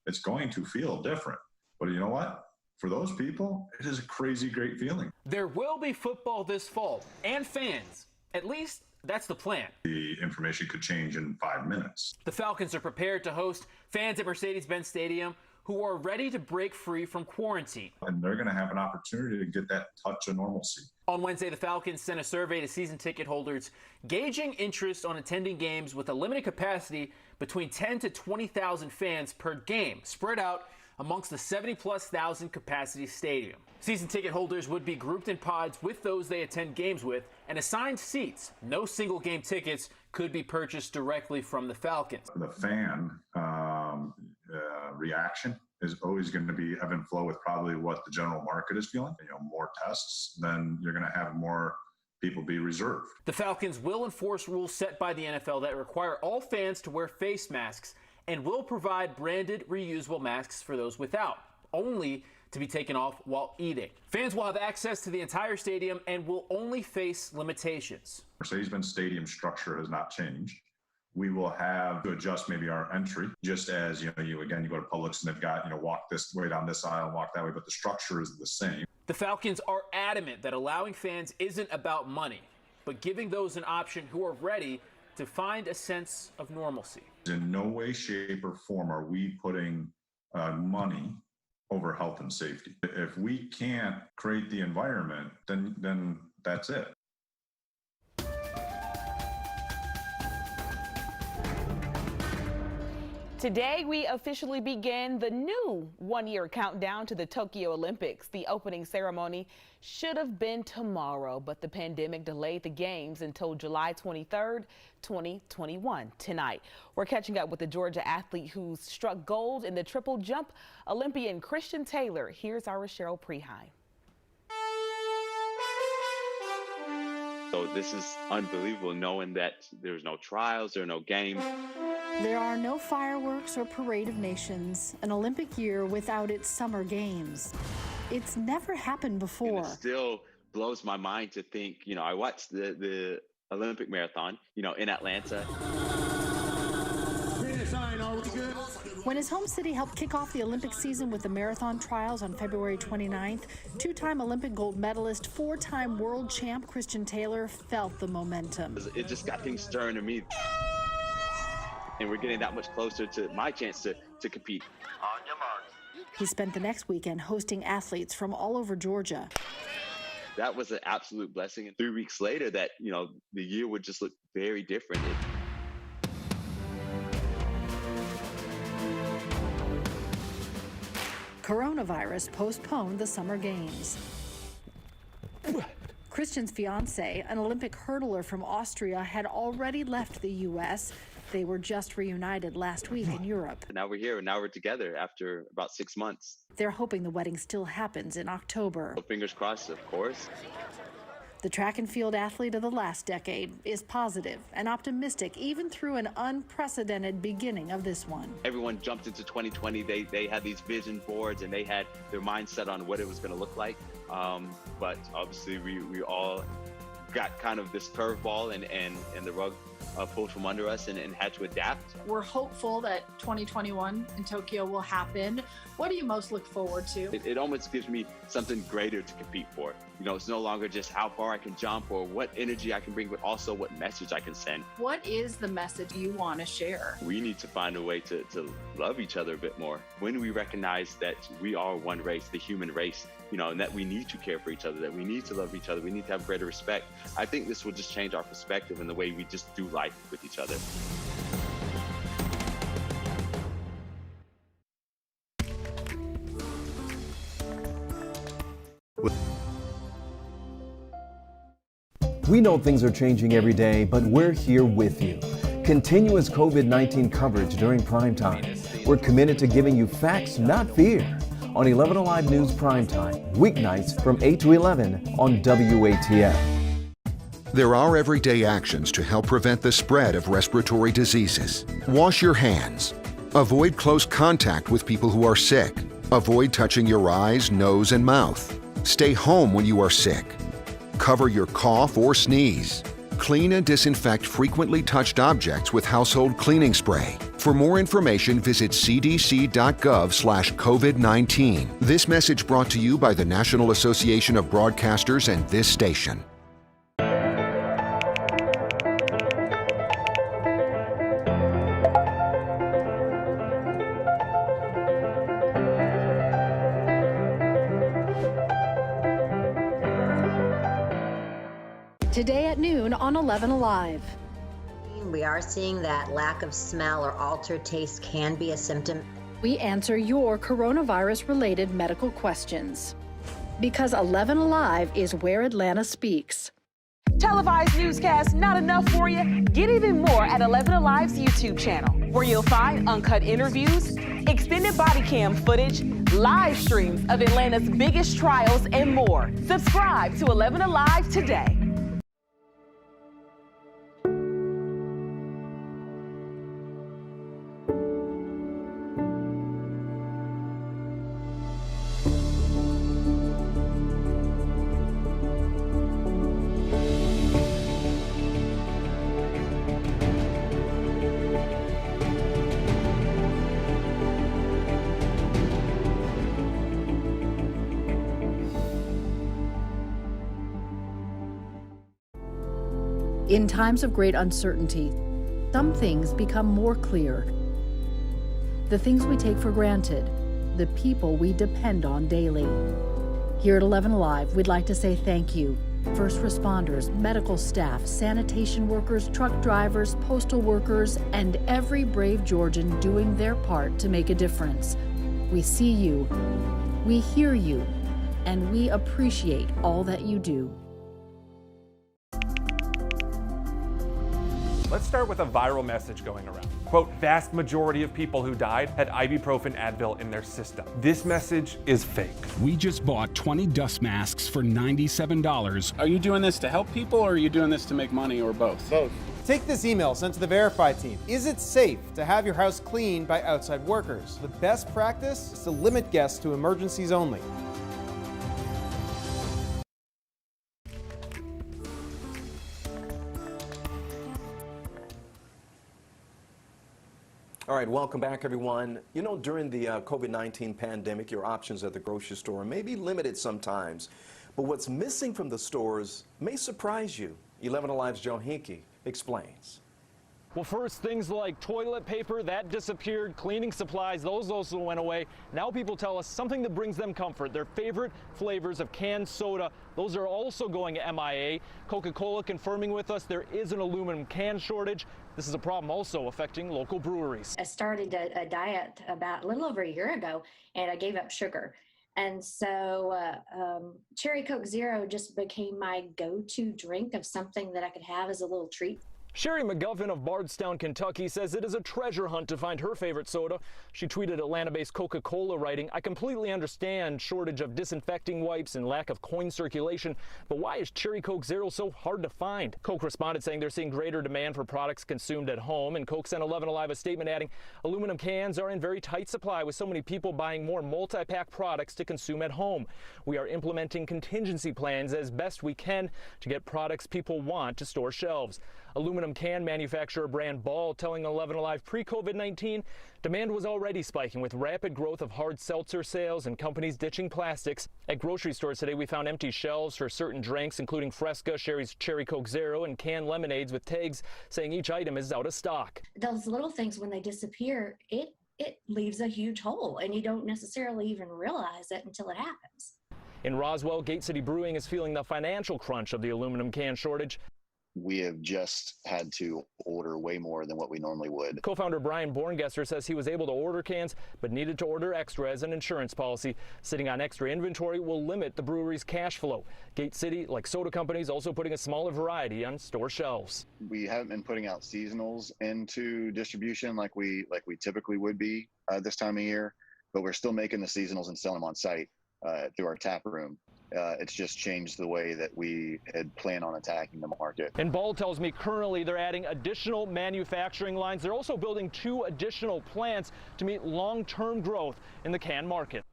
[SPEAKER 8] It's going to feel different, but you know what? For those people, it is a crazy great feeling.
[SPEAKER 11] There will be football this fall, and fans. At least that's the plan.
[SPEAKER 8] The information could change in 5 minutes.
[SPEAKER 11] The Falcons are prepared to host fans at Mercedes-Benz Stadium who are ready to break free from quarantine.
[SPEAKER 8] And they're going to have an opportunity to get that touch of normalcy.
[SPEAKER 11] On Wednesday, the Falcons sent a survey to season ticket holders gauging interest on attending games with a limited capacity between 10 to 20,000 fans per game, spread out amongst the 70-plus thousand capacity stadium. Season ticket holders would be grouped in pods with those they attend games with and assigned seats. No single game tickets could be purchased directly from the Falcons.
[SPEAKER 8] The fan reaction is always going to be ebb and flow with probably what the general market is feeling. You know, more tests, then you're going to have more people be reserved.
[SPEAKER 11] The Falcons will enforce rules set by the NFL that require all fans to wear face masks and will provide branded reusable masks for those without, only to be taken off while eating. Fans will have access to the entire stadium and will only face limitations.
[SPEAKER 8] Mercedes-Benz Stadium structure has not changed. We will have to adjust maybe our entry, just as you go to Publix and they've got, walk this way down this aisle and walk that way, but the structure is the same.
[SPEAKER 11] The Falcons are adamant that allowing fans isn't about money, but giving those an option who are ready to find a sense of normalcy.
[SPEAKER 8] In no way, shape, or form are we putting money over health and safety. If we can't create the environment, then that's it.
[SPEAKER 21] Today, we officially begin the new one-year countdown to the Tokyo Olympics. The opening ceremony should have been tomorrow, but the pandemic delayed the games until July 23rd, 2021, tonight. We're catching up with the Georgia athlete who struck gold in the triple jump, Olympian Christian Taylor. Here's our Cheryl Prehigh.
[SPEAKER 12] So this is unbelievable, knowing that there's no trials, there are no games.
[SPEAKER 22] There are no fireworks or parade of nations, an Olympic year without its summer games. It's never happened before.
[SPEAKER 12] And it still blows my mind to think, I watched the Olympic marathon, in Atlanta.
[SPEAKER 14] Finish
[SPEAKER 22] When his home city helped kick off the Olympic season with the marathon trials on February 29th, two-time Olympic gold medalist, four-time world champ Christian Taylor felt the momentum.
[SPEAKER 12] It just got things stirring to me. And we're getting that much closer to my chance to compete.
[SPEAKER 1] On your mark.
[SPEAKER 22] He spent the next weekend hosting athletes from all over Georgia.
[SPEAKER 12] That was an absolute blessing. And 3 weeks later, that, the year would just look very different.
[SPEAKER 22] Coronavirus postponed the summer games. Christian's fiance, an Olympic hurdler from Austria, had already left the U.S. They were just reunited last week in Europe.
[SPEAKER 12] Now we're here, and now we're together after about 6 months.
[SPEAKER 22] They're hoping the wedding still happens in October.
[SPEAKER 12] So fingers crossed, of course.
[SPEAKER 22] The track and field athlete of the last decade is positive and optimistic even through an unprecedented beginning of this one.
[SPEAKER 12] Everyone jumped into 2020. They had these vision boards and they had their mindset on what it was going to look like. But obviously we all got kind of this curveball and the rug pulled from under us and had to adapt.
[SPEAKER 9] We're hopeful that 2021 in Tokyo will happen. What do you most look forward to?
[SPEAKER 12] It almost gives me something greater to compete for. It's no longer just how far I can jump or what energy I can bring, but also what message I can send.
[SPEAKER 9] What is the message you want to share?
[SPEAKER 12] We need to find a way to love each other a bit more. When we recognize that we are one race, the human race, and that we need to care for each other, that we need to love each other, we need to have greater respect, I think this will just change our perspective and the way we just do life with each other.
[SPEAKER 16] We know things are changing every day, but we're here with you. Continuous COVID-19 coverage during primetime. We're committed to giving you facts, not fear. On 11 Alive News Primetime, weeknights from 8 to 11 on WATF.
[SPEAKER 7] There are everyday actions to help prevent the spread of respiratory diseases. Wash your hands. Avoid close contact with people who are sick. Avoid touching your eyes, nose, and mouth. Stay home when you are sick. Cover your cough or sneeze. Clean and disinfect frequently touched objects with household cleaning spray. For more information, visit cdc.gov/COVID-19. This message brought to you by the National Association of Broadcasters and this station.
[SPEAKER 22] Today at noon on 11 Alive.
[SPEAKER 17] We are seeing that lack of smell or altered taste can be a symptom.
[SPEAKER 22] We answer your coronavirus-related medical questions. Because 11 Alive is where Atlanta speaks.
[SPEAKER 21] Televised newscasts not enough for you? Get even more at 11 Alive's YouTube channel, where you'll find uncut interviews, extended body cam footage, live streams of Atlanta's biggest trials, and more. Subscribe to 11 Alive today.
[SPEAKER 23] In times of great uncertainty, some things become more clear. The things we take for granted, the people we depend on daily. Here at 11 Alive, we'd like to say thank you. First responders, medical staff, sanitation workers, truck drivers, postal workers, and every brave Georgian doing their part to make a difference. We see you, we hear you, and we appreciate all that you do.
[SPEAKER 6] Let's start with a viral message going around. Quote, vast majority of people who died had ibuprofen Advil in their system. This message is fake.
[SPEAKER 27] We just bought 20 dust masks for $97. Are you doing this to help people or are you doing this to make money or both?
[SPEAKER 13] Both. Take this email sent to the Verify team. Is it safe to have your house cleaned by outside workers? The best practice is to limit guests to emergencies only.
[SPEAKER 20] All right, welcome back, everyone. You know, during the COVID-19 pandemic, your options at the grocery store may be limited sometimes, but what's missing from the stores may surprise you. 11 Alive's Joe Hickey explains.
[SPEAKER 10] Well, first, things like toilet paper, that disappeared. Cleaning supplies, those also went away. Now people tell us something that brings them comfort. Their favorite flavors of canned soda, those are also going MIA. Coca-Cola confirming with us there is an aluminum can shortage. This is a problem also affecting local breweries.
[SPEAKER 14] I started a diet about a little over a year ago, and I gave up sugar. And so Cherry Coke Zero just became my go-to drink of something that I could have as a little treat.
[SPEAKER 10] Sherry McGuffin of Bardstown, Kentucky says it is a treasure hunt to find her favorite soda. She tweeted Atlanta-based Coca-Cola writing, "I completely understand shortage of disinfecting wipes and lack of coin circulation, but why is Cherry Coke Zero so hard to find?" Coke responded saying they're seeing greater demand for products consumed at home, and Coke sent 11 Alive a statement adding, "Aluminum cans are in very tight supply with so many people buying more multi-pack products to consume at home. We are implementing contingency plans as best we can to get products people want to store shelves." Aluminum can manufacturer brand Ball telling 11 Alive pre-COVID-19 demand was already spiking with rapid growth of hard seltzer sales and companies ditching plastics. At grocery stores today, we found empty shelves for certain drinks, including Fresca, Sherry's Cherry Coke Zero, and canned lemonades with tags saying each item is out of stock.
[SPEAKER 14] Those little things, when they disappear, it leaves a huge hole, and you don't necessarily even realize it until it happens.
[SPEAKER 10] In Roswell, Gate City Brewing is feeling the financial crunch of the aluminum can shortage.
[SPEAKER 15] We have just had to order way more than what we normally would.
[SPEAKER 10] Co-founder Brian Borngesser says he was able to order cans, but needed to order extra as an insurance policy. Sitting on extra inventory will limit the brewery's cash flow. Gate City, like soda companies, also putting a smaller variety on store shelves.
[SPEAKER 15] We haven't been putting out seasonals into distribution like we typically would be this time of year, but we're still making the seasonals and selling them on site through our tap room. It's just changed the way that we had planned on attacking the market.
[SPEAKER 10] And Ball tells me currently they're adding additional manufacturing lines. They're also building 2 additional plants to meet long-term growth in the can market.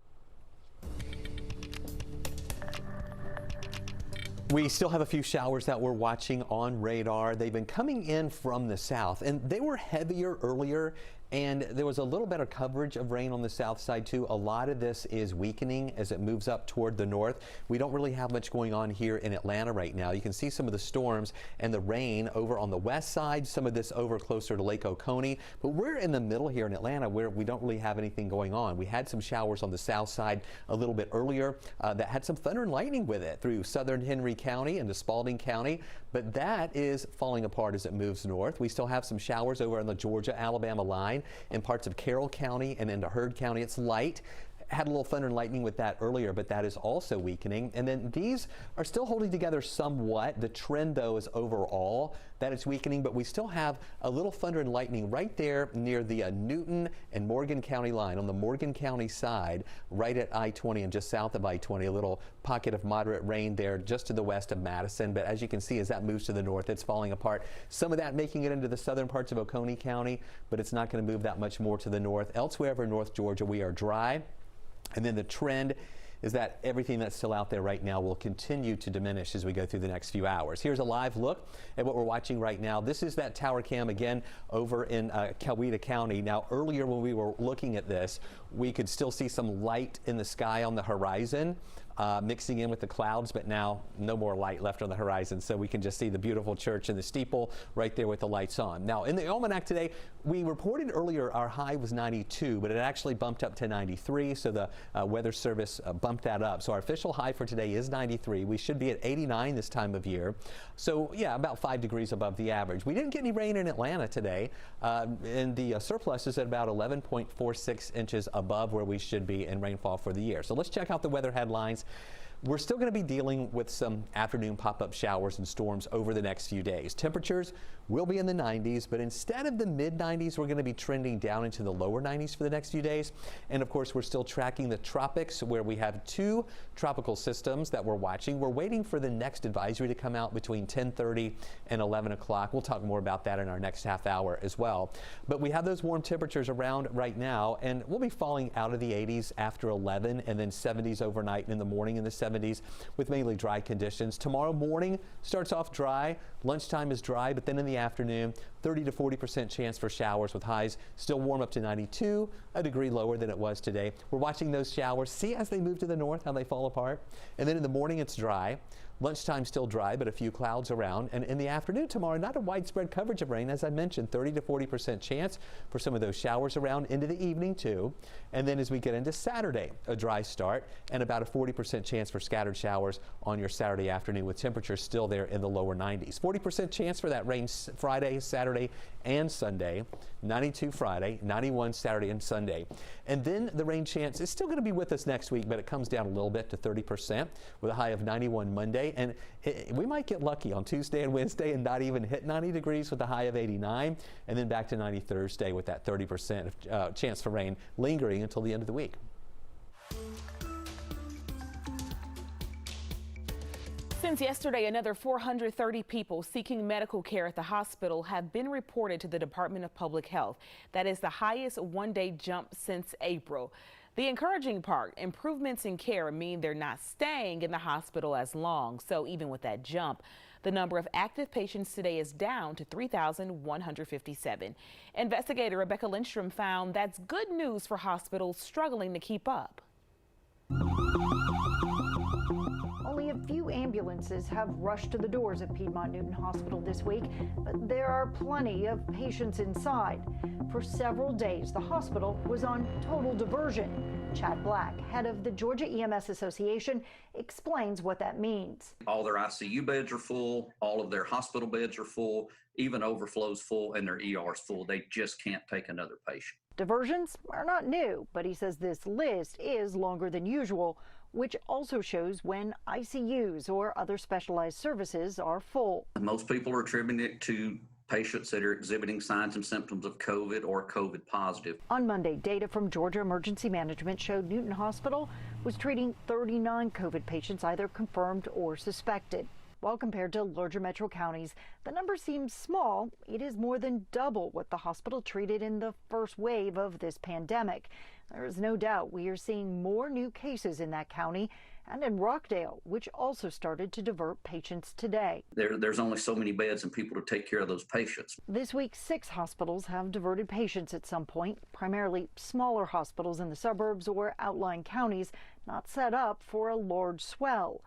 [SPEAKER 2] We still have a few showers that we're watching on radar. They've been coming in from the south, and they were heavier earlier, and there was a little better coverage of rain on the south side too. A lot of this is weakening as it moves up toward the north. We don't really have much going on here in Atlanta right now. You can see some of the storms and the rain over on the west side, some of this over closer to Lake Oconee, but we're in the middle here in Atlanta where we don't really have anything going on. We had some showers on the south side a little bit earlier that had some thunder and lightning with it through southern Henry County and to Spalding County, but that is falling apart as it moves north. We still have some showers over on the Georgia-Alabama line in parts of Carroll County and into Heard County. It's light. Had a little thunder and lightning with that earlier, but that is also weakening. And then these are still holding together somewhat. The trend, though, is overall that it's weakening, but we still have a little thunder and lightning right there near the Newton and Morgan County line on the Morgan County side, right at I-20 and just south of I-20. A little pocket of moderate rain there just to the west of Madison. But as you can see, as that moves to the north, it's falling apart. Some of that making it into the southern parts of Oconee County, but it's not going to move that much more to the north. Elsewhere in North Georgia, we are dry. And then the trend is that everything that's still out there right now will continue to diminish as we go through the next few hours. Here's a live look at what we're watching right now. This is that tower cam again over in Coweta County. Now, earlier when we were looking at this, we could still see some light in the sky on the horizon. Mixing in with the clouds, but now no more light left on the horizon, so we can just see the beautiful church and the steeple right there with the lights on. Now, in the almanac today, we reported earlier our high was 92, but it actually bumped up to 93, so the Weather Service bumped that up. So our official high for today is 93. We should be at 89 this time of year. So, yeah, about 5 degrees above the average. We didn't get any rain in Atlanta today, and the surplus is at about 11.46 inches above where we should be in rainfall for the year. So let's check out the weather headlines. We're still going to be dealing with some afternoon pop-up showers and storms over the next few days. Temperatures will be in the 90s, but instead of the mid-90s, we're going to be trending down into the lower 90s for the next few days. And of course, we're still tracking the tropics where we have 2 tropical systems that we're watching. We're waiting for the next advisory to come out between 10:30 and 11 o'clock. We'll talk more about that in our next half hour as well. But we have those warm temperatures around right now, and we'll be falling out of the 80s after 11 and then 70s overnight and in the morning in the 70s. 70s with mainly dry conditions. Tomorrow morning starts off dry. Lunchtime is dry, but then in the afternoon, 30 to 40% chance for showers with highs still warm up to 92, a degree lower than it was today. We're watching those showers. See as they move to the north how they fall apart. And then in the morning it's dry. Lunchtime still dry, but a few clouds around. And in the afternoon tomorrow, not a widespread coverage of rain. As I mentioned, 30 to 40% chance for some of those showers around into the evening too. And then as we get into Saturday, a dry start and about a 40% chance for scattered showers on your Saturday afternoon with temperatures still there in the lower 90s. 40% chance for that rain Friday, Saturday, and Sunday. 92 Friday, 91 Saturday and Sunday. And then the rain chance is still going to be with us next week, but it comes down a little bit to 30% with a high of 91 Monday. And we might get lucky on Tuesday and Wednesday and not even hit 90 degrees with a high of 89. And then back to 90 Thursday with that 30% chance for rain lingering until the end of the week.
[SPEAKER 21] Since yesterday, another 430 people seeking medical care at the hospital have been reported to the Department of Public Health. That is the highest one-day jump since April. The encouraging part, improvements in care mean they're not staying in the hospital as long. So even with that jump, the number of active patients today is down to 3,157. Investigator Rebecca Lindstrom found that's good news for hospitals struggling to keep up.
[SPEAKER 3] Only a few ambulances have rushed to the doors of Piedmont Newton Hospital this week, but there are plenty of patients inside. For several days, the hospital was on total diversion. Chad Black, head of the Georgia EMS Association, explains what that means.
[SPEAKER 4] All their ICU beds are full, all of their hospital beds are full, even overflow's full, and their ER's full. They just can't take another patient.
[SPEAKER 3] Diversions are not new, but he says this list is longer than usual, which also shows when ICUs or other specialized services are full.
[SPEAKER 4] Most people are attributing it to patients that are exhibiting signs and symptoms of COVID or COVID positive.
[SPEAKER 3] On Monday, data from Georgia Emergency Management showed Newton Hospital was treating 39 COVID patients either confirmed or suspected. While compared to larger metro counties, the number seems small. It is more than double what the hospital treated in the first wave of this pandemic. There is no doubt we are seeing more new cases in that county and in Rockdale, which also started to divert patients today.
[SPEAKER 4] There's only so many beds and people to take care of those patients.
[SPEAKER 3] This week, 6 hospitals have diverted patients at some point, primarily smaller hospitals in the suburbs or outlying counties not set up for a large swell.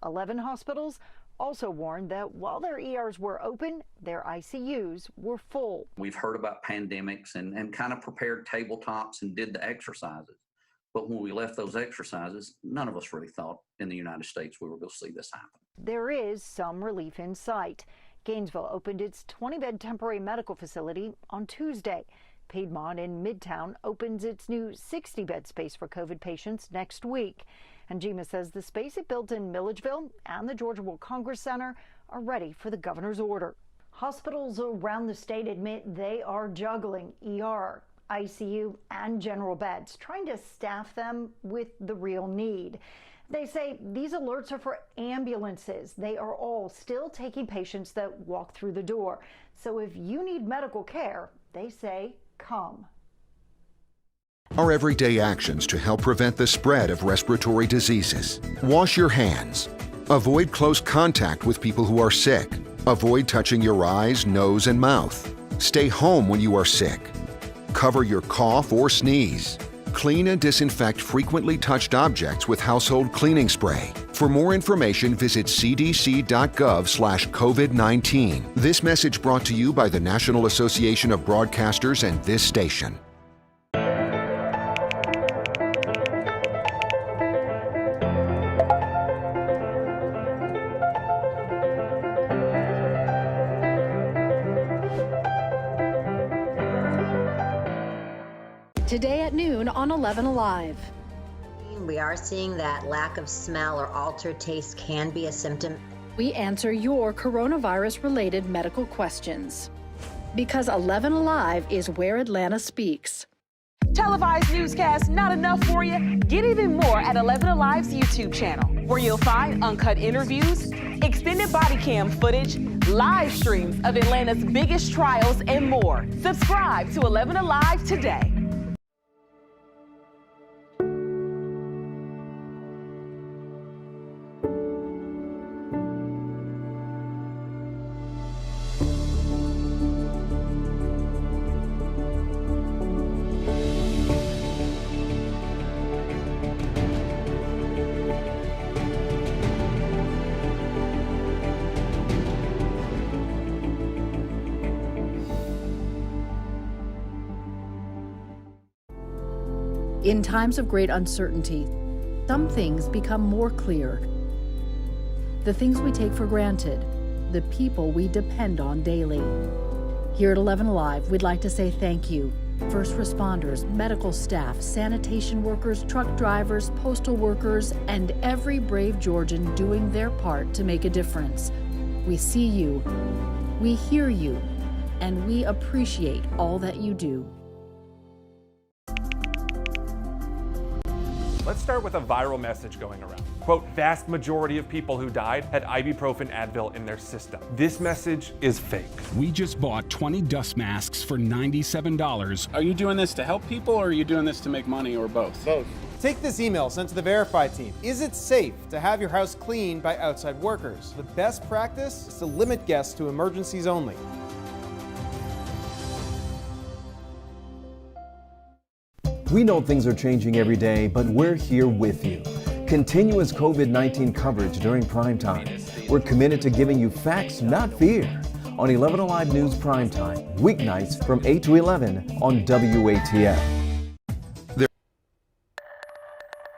[SPEAKER 3] 11 hospitals also warned that while their ERs were open, their ICUs were full.
[SPEAKER 4] We've heard about pandemics and kind of prepared tabletops and did the exercises. But when we left those exercises, none of us really thought in the United States we were going to see this happen.
[SPEAKER 3] There is some relief in sight. Gainesville opened its 20-bed temporary medical facility on Tuesday. Piedmont in Midtown opens its new 60-bed space for COVID patients next week. And GEMA says the space it built in Milledgeville and the Georgia World Congress Center are ready for the governor's order. Hospitals around the state admit they are juggling ER, ICU, and general beds, trying to staff them with the real need. They say these alerts are for ambulances. They are all still taking patients that walk through the door. So if you need medical care, they say come.
[SPEAKER 7] Our everyday actions to help prevent the spread of respiratory diseases. Wash your hands. Avoid close contact with people who are sick. Avoid touching your eyes, nose, and mouth. Stay home when you are sick. Cover your cough or sneeze. Clean and disinfect frequently touched objects with household cleaning spray. For more information, visit cdc.gov/COVID-19. This message brought to you by the National Association of Broadcasters and this station.
[SPEAKER 23] Today at noon on 11 Alive.
[SPEAKER 17] We are seeing that lack of smell or altered taste can be a symptom.
[SPEAKER 23] We answer your coronavirus-related medical questions. Because 11 Alive is where Atlanta speaks.
[SPEAKER 21] Televised newscasts not enough for you? Get even more at 11 Alive's YouTube channel, where you'll find uncut interviews, extended body cam footage, live streams of Atlanta's biggest trials, and more. Subscribe to 11 Alive today.
[SPEAKER 23] In times of great uncertainty, some things become more clear. The things we take for granted, the people we depend on daily. Here at 11 Alive, we'd like to say thank you. First responders, medical staff, sanitation workers, truck drivers, postal workers, and every brave Georgian doing their part to make a difference. We see you, we hear you, and we appreciate all that you do.
[SPEAKER 6] Let's start with a viral message going around. Quote, vast majority of people who died had ibuprofen Advil in their system. This message is fake.
[SPEAKER 27] We just bought 20 dust masks for $97. Are you doing this to help people or are you doing this to make money or both?
[SPEAKER 13] Both. Take this email sent to the Verify team. Is it safe to have your house cleaned by outside workers? The best practice is to limit guests to emergencies only.
[SPEAKER 16] We know things are changing every day, but we're here with you. Continuous COVID-19 coverage during primetime. We're committed to giving you facts, not fear. On 11 Alive News Primetime, weeknights from 8 to 11 on WATF.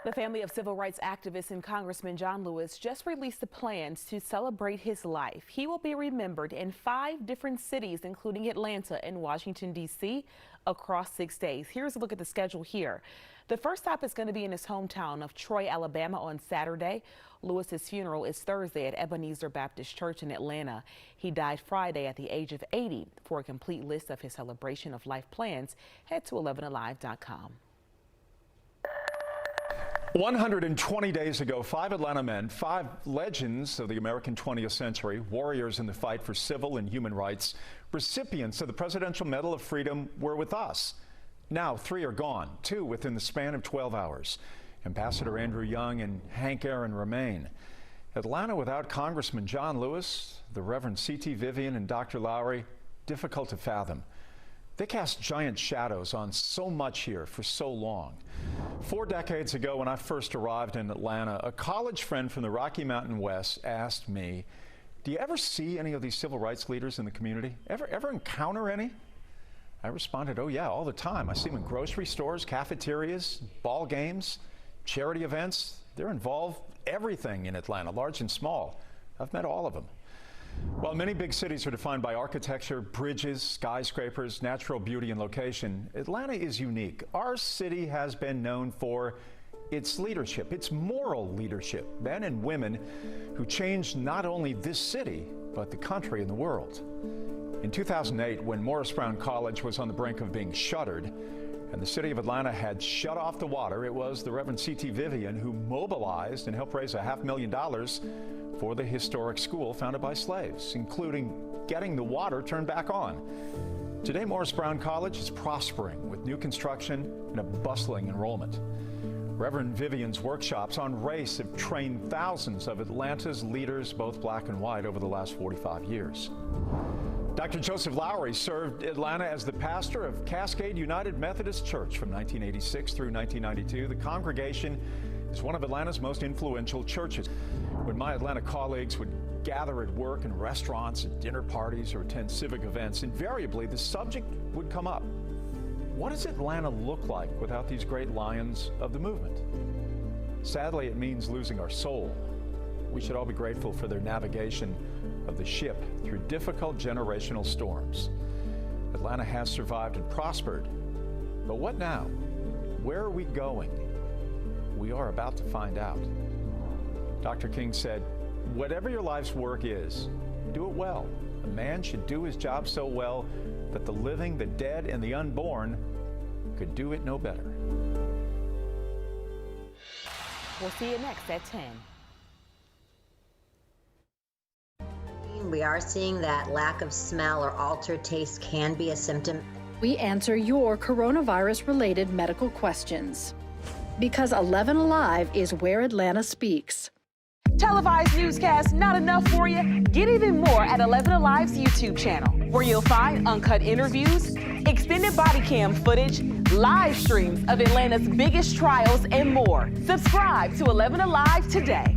[SPEAKER 21] The family of civil rights activist and Congressman John Lewis just released the plans to celebrate his life. He will be remembered in 5 different cities, including Atlanta and Washington, D.C., across 6 days. Here's a look at the schedule here. The first stop is going to be in his hometown of Troy, Alabama on Saturday. Lewis's funeral is Thursday at Ebenezer Baptist Church in Atlanta. He died Friday at the age of 80. For a complete list of his celebration of life plans, head to 11alive.com.
[SPEAKER 5] 120 days ago, 5 Atlanta men, 5 legends of the American 20th century, warriors in the fight for civil and human rights, recipients of the Presidential Medal of Freedom, were with us. Now 3 are gone, 2 within the span of 12 hours. Ambassador Andrew Young and Hank Aaron remain. Atlanta without Congressman John Lewis, the Reverend C.T. Vivian, and Dr. Lowry, difficult to fathom. They cast giant shadows on so much here for so long. 4 decades ago, when I first arrived in Atlanta, a college friend from the Rocky Mountain West asked me, do you ever see any of these civil rights leaders in the community? Ever encounter any? I responded, oh yeah, all the time. I see them in grocery stores, cafeterias, ball games, charity events. They're involved everything in Atlanta, large and small. I've met all of them. While many big cities are defined by architecture, bridges, skyscrapers, natural beauty, and location, Atlanta is unique. Our city has been known for its leadership, its moral leadership, men and women who changed not only this city, but the country and the world. In 2008, when Morris Brown College was on the brink of being shuttered, and the city of Atlanta had shut off the water, it was the Reverend C.T. Vivian who mobilized and helped raise $500,000 for the historic school founded by slaves, including getting the water turned back on. Today, Morris Brown College is prospering with new construction and a bustling enrollment. Reverend Vivian's workshops on race have trained thousands of Atlanta's leaders, both black and white, over the last 45 years. Dr. Joseph Lowry served Atlanta as the pastor of Cascade United Methodist Church from 1986 through 1992. The congregation is one of Atlanta's most influential churches. When my Atlanta colleagues would gather at work in restaurants, at dinner parties, or attend civic events, invariably the subject would come up. What does Atlanta look like without these great lions of the movement? Sadly, it means losing our soul. We should all be grateful for their navigation of the ship through difficult generational storms. Atlanta has survived and prospered, but what now? Where are we going? We are about to find out. Dr. King said, whatever your life's work is, do it well. A man should do his job so well that the living, the dead, and the unborn could do it no better.
[SPEAKER 21] We'll see you next at 10.
[SPEAKER 17] We are seeing that lack of smell or altered taste can be a symptom.
[SPEAKER 23] We answer your coronavirus-related medical questions. Because 11 Alive is where Atlanta speaks.
[SPEAKER 21] Televised newscasts not enough for you? Get even more at 11 Alive's YouTube channel, where you'll find uncut interviews, extended body cam footage, live streams of Atlanta's biggest trials, and more. Subscribe to 11 Alive today.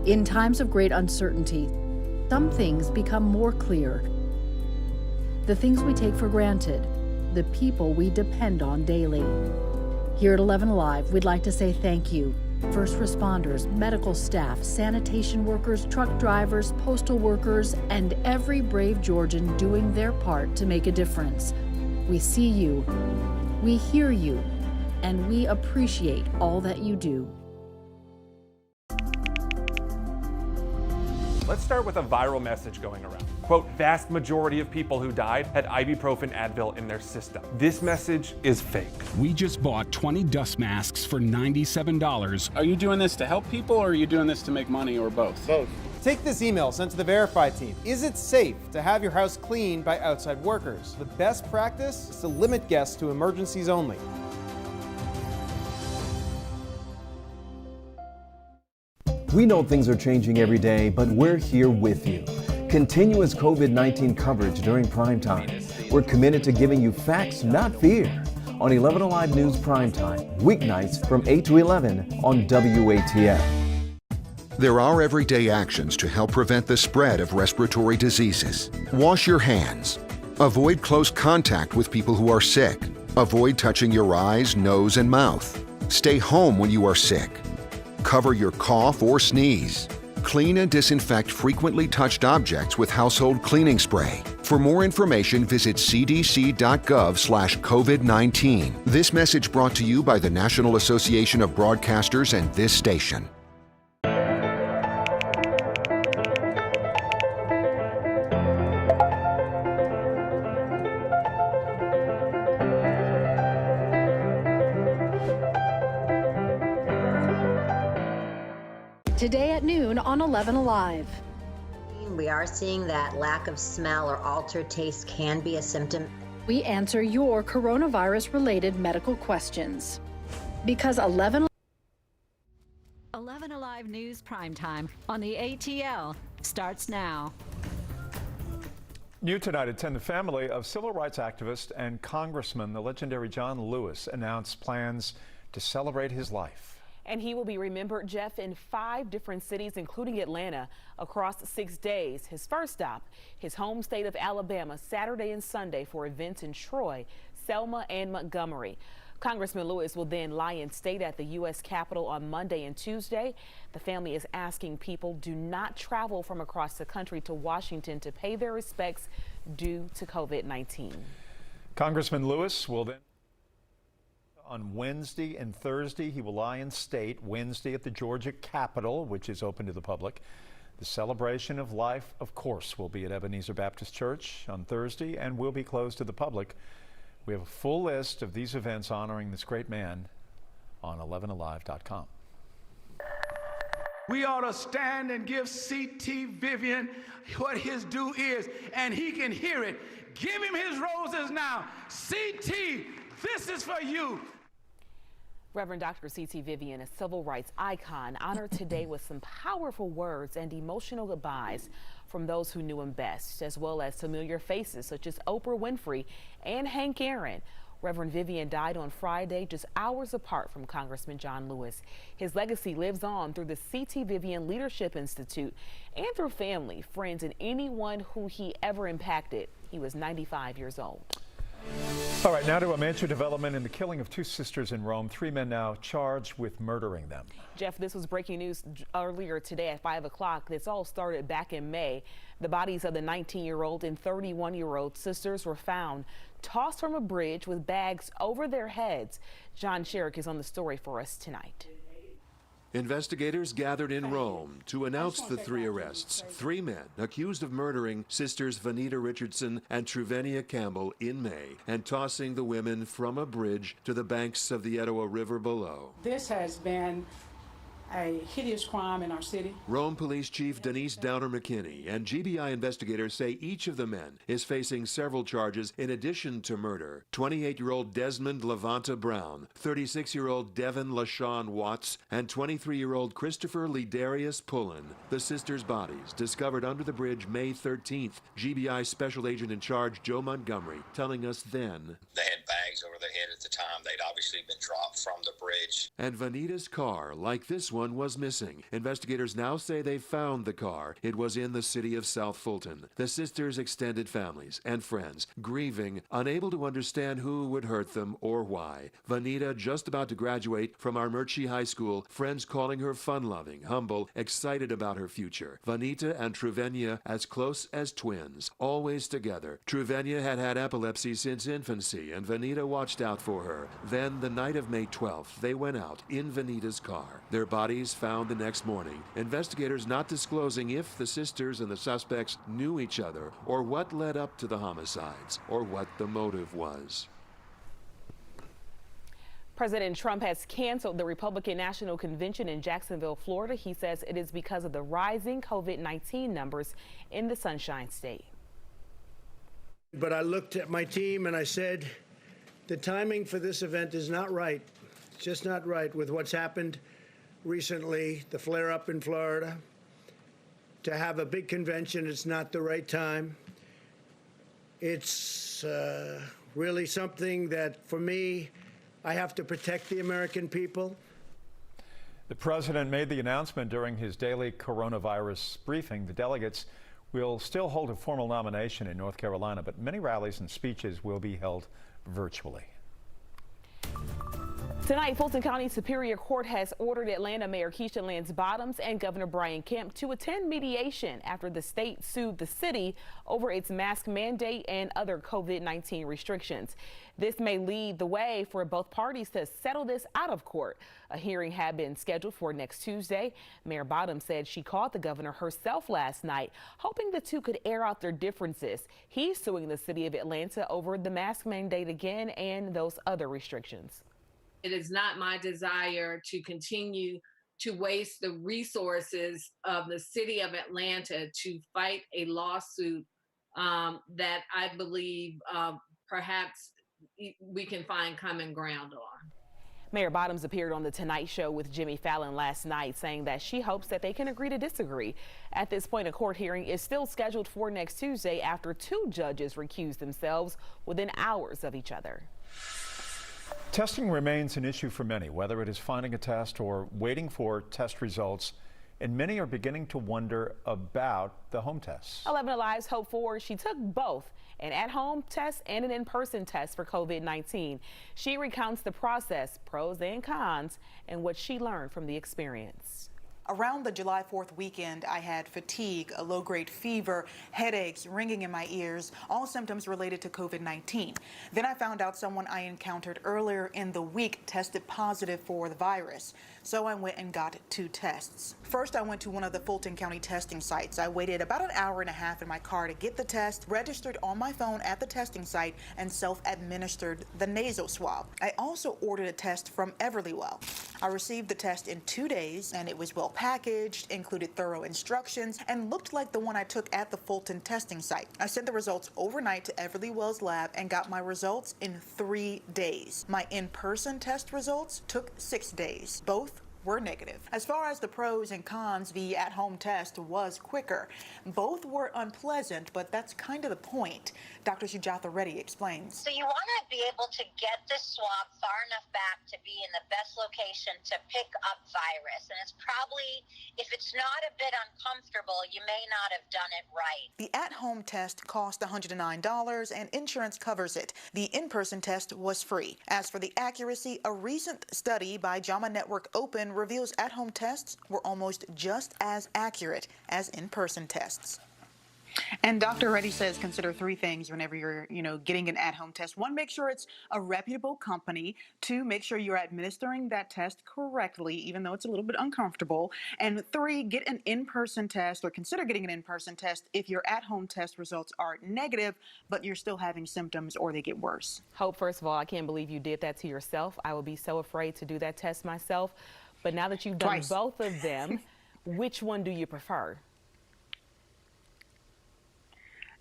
[SPEAKER 23] In times of great uncertainty, some things become more clear. The things we take for granted, the people we depend on daily. Here at 11 Alive, we'd like to say thank you. First responders, medical staff, sanitation workers, truck drivers, postal workers, and every brave Georgian doing their part to make a difference. We see you, we hear you, and we appreciate all that you do.
[SPEAKER 6] Let's start with a viral message going around. Quote, vast majority of people who died had ibuprofen Advil in their system. This message is fake.
[SPEAKER 27] We just bought 20 dust masks for $97. Are you doing this to help people or are you doing this to make money or both?
[SPEAKER 13] Both. Take this email sent to the Verify team. Is it safe to have your house cleaned by outside workers? The best practice is to limit guests to emergencies only.
[SPEAKER 16] We know things are changing every day, but we're here with you. Continuous COVID-19 coverage during primetime. We're committed to giving you facts, not fear. On 11 Alive News Primetime, weeknights from 8 to 11 on WATF.
[SPEAKER 7] There are everyday actions to help prevent the spread of respiratory diseases. Wash your hands. Avoid close contact with people who are sick. Avoid touching your eyes, nose, and mouth. Stay home when you are sick. Cover your cough or sneeze. Clean and disinfect frequently touched objects with household cleaning spray. For more information, visit cdc.gov/COVID-19. This message brought to you by the National Association of Broadcasters and this station.
[SPEAKER 22] Today at noon on 11 Alive.
[SPEAKER 17] We are seeing that lack of smell or altered taste can be a symptom.
[SPEAKER 22] We answer your coronavirus-related medical questions. Because 11
[SPEAKER 8] Alive News Primetime on the ATL starts now.
[SPEAKER 5] New tonight at 10, the family of civil rights activist and Congressman, the legendary John Lewis, announced plans to celebrate his life.
[SPEAKER 21] And he will be remembered, Jeff, in 5 different cities, including Atlanta, across 6 days. His first stop, his home state of Alabama, Saturday and Sunday for events in Troy, Selma, and Montgomery. Congressman Lewis will then lie in state at the U.S. Capitol on Monday and Tuesday. The family is asking people do not travel from across the country to Washington to pay their respects due to COVID-19.
[SPEAKER 5] Congressman Lewis will then on Wednesday and Thursday, he will lie in state. Wednesday at the Georgia Capitol, which is open to the public. The celebration of life, of course, will be at Ebenezer Baptist Church on Thursday and will be closed to the public. We have a full list of these events honoring this great man on 11alive.com.
[SPEAKER 11] We ought to stand and give C.T. Vivian what his due is, and he can hear it. Give him his roses now. C.T., this is for you.
[SPEAKER 21] Reverend Dr. C.T. Vivian, a civil rights icon, honored today with some powerful words and emotional goodbyes from those who knew him best, as well as familiar faces such as Oprah Winfrey and Hank Aaron. Reverend Vivian died on Friday, just hours apart from Congressman John Lewis. His legacy lives on through the C.T. Vivian Leadership Institute and through family, friends, and anyone who he ever impacted. He was 95 years old.
[SPEAKER 5] All right, now to a major development in the killing of 2 sisters in Rome. 3 men now charged with murdering them.
[SPEAKER 21] Jeff, this was breaking news earlier today at 5 o'clock. This all started back in May. The bodies of the 19-year-old and 31-year-old sisters were found tossed from a bridge with bags over their heads. John Sherrick is on the story for us tonight.
[SPEAKER 18] Investigators gathered in Rome to announce the 3 arrests. 3 men accused of murdering sisters Vanita Richardson and Truvenia Campbell in May and tossing the women from a bridge to the banks of the Etowah River below.
[SPEAKER 19] This has been a hideous crime in our city.
[SPEAKER 18] Rome Police Chief Denise Downer-McKinney and GBI investigators say each of the men is facing several charges in addition to murder. 28-year-old Desmond Lavonta Brown, 36-year-old Devin Lawshawn Watts, and 23-year-old Christopher Leedarius Pullen. The sisters' bodies discovered under the bridge May 13th. GBI Special Agent in Charge Joe Montgomery telling us then.
[SPEAKER 24] They had bags over their head at the time.
[SPEAKER 1] They'd obviously been dropped from the bridge.
[SPEAKER 18] And Vanita's car, like this one, was missing. Investigators now say they found the car. It was in the city of South Fulton. The sisters' extended families and friends grieving, unable to understand who would hurt them or why. Vanita just about to graduate from Armurchie High School, friends calling her fun-loving, humble, excited about her future. Vanita and Truvenia as close as twins, always together. Truvenia had had epilepsy since infancy, and Vanita watched out for her. Then, the night of May 12th, they went out in Vanita's car. Their bodies found the next morning. Investigators not disclosing if the sisters and the suspects knew each other, or what led up to the homicides, or what the motive was.
[SPEAKER 21] President Trump has canceled the Republican National Convention in Jacksonville, Florida. He says it is because of the rising COVID-19 numbers in the Sunshine State.
[SPEAKER 9] But I looked at my team and I said, the timing for this event is not right. It's just not right with what's happened recently, the flare-up in Florida. To have a big convention, it's not the right time. It's really something that, for me, I have to protect the American people.
[SPEAKER 5] The president made the announcement during his daily coronavirus briefing. The delegates will still hold a formal nomination in North Carolina, but many rallies and speeches will be held virtually.
[SPEAKER 21] Tonight, Fulton County Superior Court has ordered Atlanta Mayor Keisha Lance Bottoms and Governor Brian Kemp to attend mediation after the state sued the city over its mask mandate and other COVID-19 restrictions. This may lead the way for both parties to settle this out of court. A hearing had been scheduled for next Tuesday. Mayor Bottoms said she called the governor herself last night, hoping the two could air out their differences. He's suing the city of Atlanta over the mask mandate again and those other restrictions.
[SPEAKER 12] It is not my desire to continue to waste the resources of the city of Atlanta to fight a lawsuit that I believe perhaps we can find common ground on.
[SPEAKER 21] Mayor Bottoms appeared on The Tonight Show with Jimmy Fallon last night, saying that she hopes that they can agree to disagree. At this point, a court hearing is still scheduled for next Tuesday after two judges recused themselves within hours of each other.
[SPEAKER 5] Testing remains an issue for many, whether it is finding a test or waiting for test results, and many are beginning to wonder about the home tests. 11
[SPEAKER 21] Alive's Hope Ford, she took both an at-home test and an in-person test for COVID-19. She recounts the process, pros and cons, and what she learned from the experience.
[SPEAKER 20] Around the July 4th weekend, I had fatigue, a low-grade fever, headaches, ringing in my ears, all symptoms related to COVID-19. Then I found out someone I encountered earlier in the week tested positive for the virus. So I went and got 2 tests. First, I went to one of the Fulton County testing sites. I waited about an hour and a half in my car to get the test, registered on my phone at the testing site, and self-administered the nasal swab. I also ordered a test from Everlywell. I received the test in 2 days, and it was well packaged, included thorough instructions, and looked like the one I took at the Fulton testing site. I sent the results overnight to Everlywell's lab and got my results in 3 days. My in-person test results took 6 days. Both were negative. As far as the pros and cons, the at-home test was quicker. Both were unpleasant, but that's kind of the point. Dr. Sujatha Reddy explains.
[SPEAKER 24] So you want to be able to get the swab far enough back to be in the best location to pick up virus. And it's probably, if it's not a bit uncomfortable, you may not have done it right.
[SPEAKER 20] The at-home test cost $109 and insurance covers it. The in-person test was free. As for the accuracy, a recent study by JAMA Network Open reveals at-home tests were almost just as accurate as in-person tests. And Dr. Reddy says consider 3 things whenever you're, getting an at-home test. 1, make sure it's a reputable company. 2, make sure you're administering that test correctly, even though it's a little bit uncomfortable. And 3, get an in-person test or consider getting an in-person test if your at-home test results are negative, but you're still having symptoms or they get worse.
[SPEAKER 21] Hope, first of all, I can't believe you did that to yourself. I would be so afraid to do that test myself. But now that you've done both of them, which one do you prefer?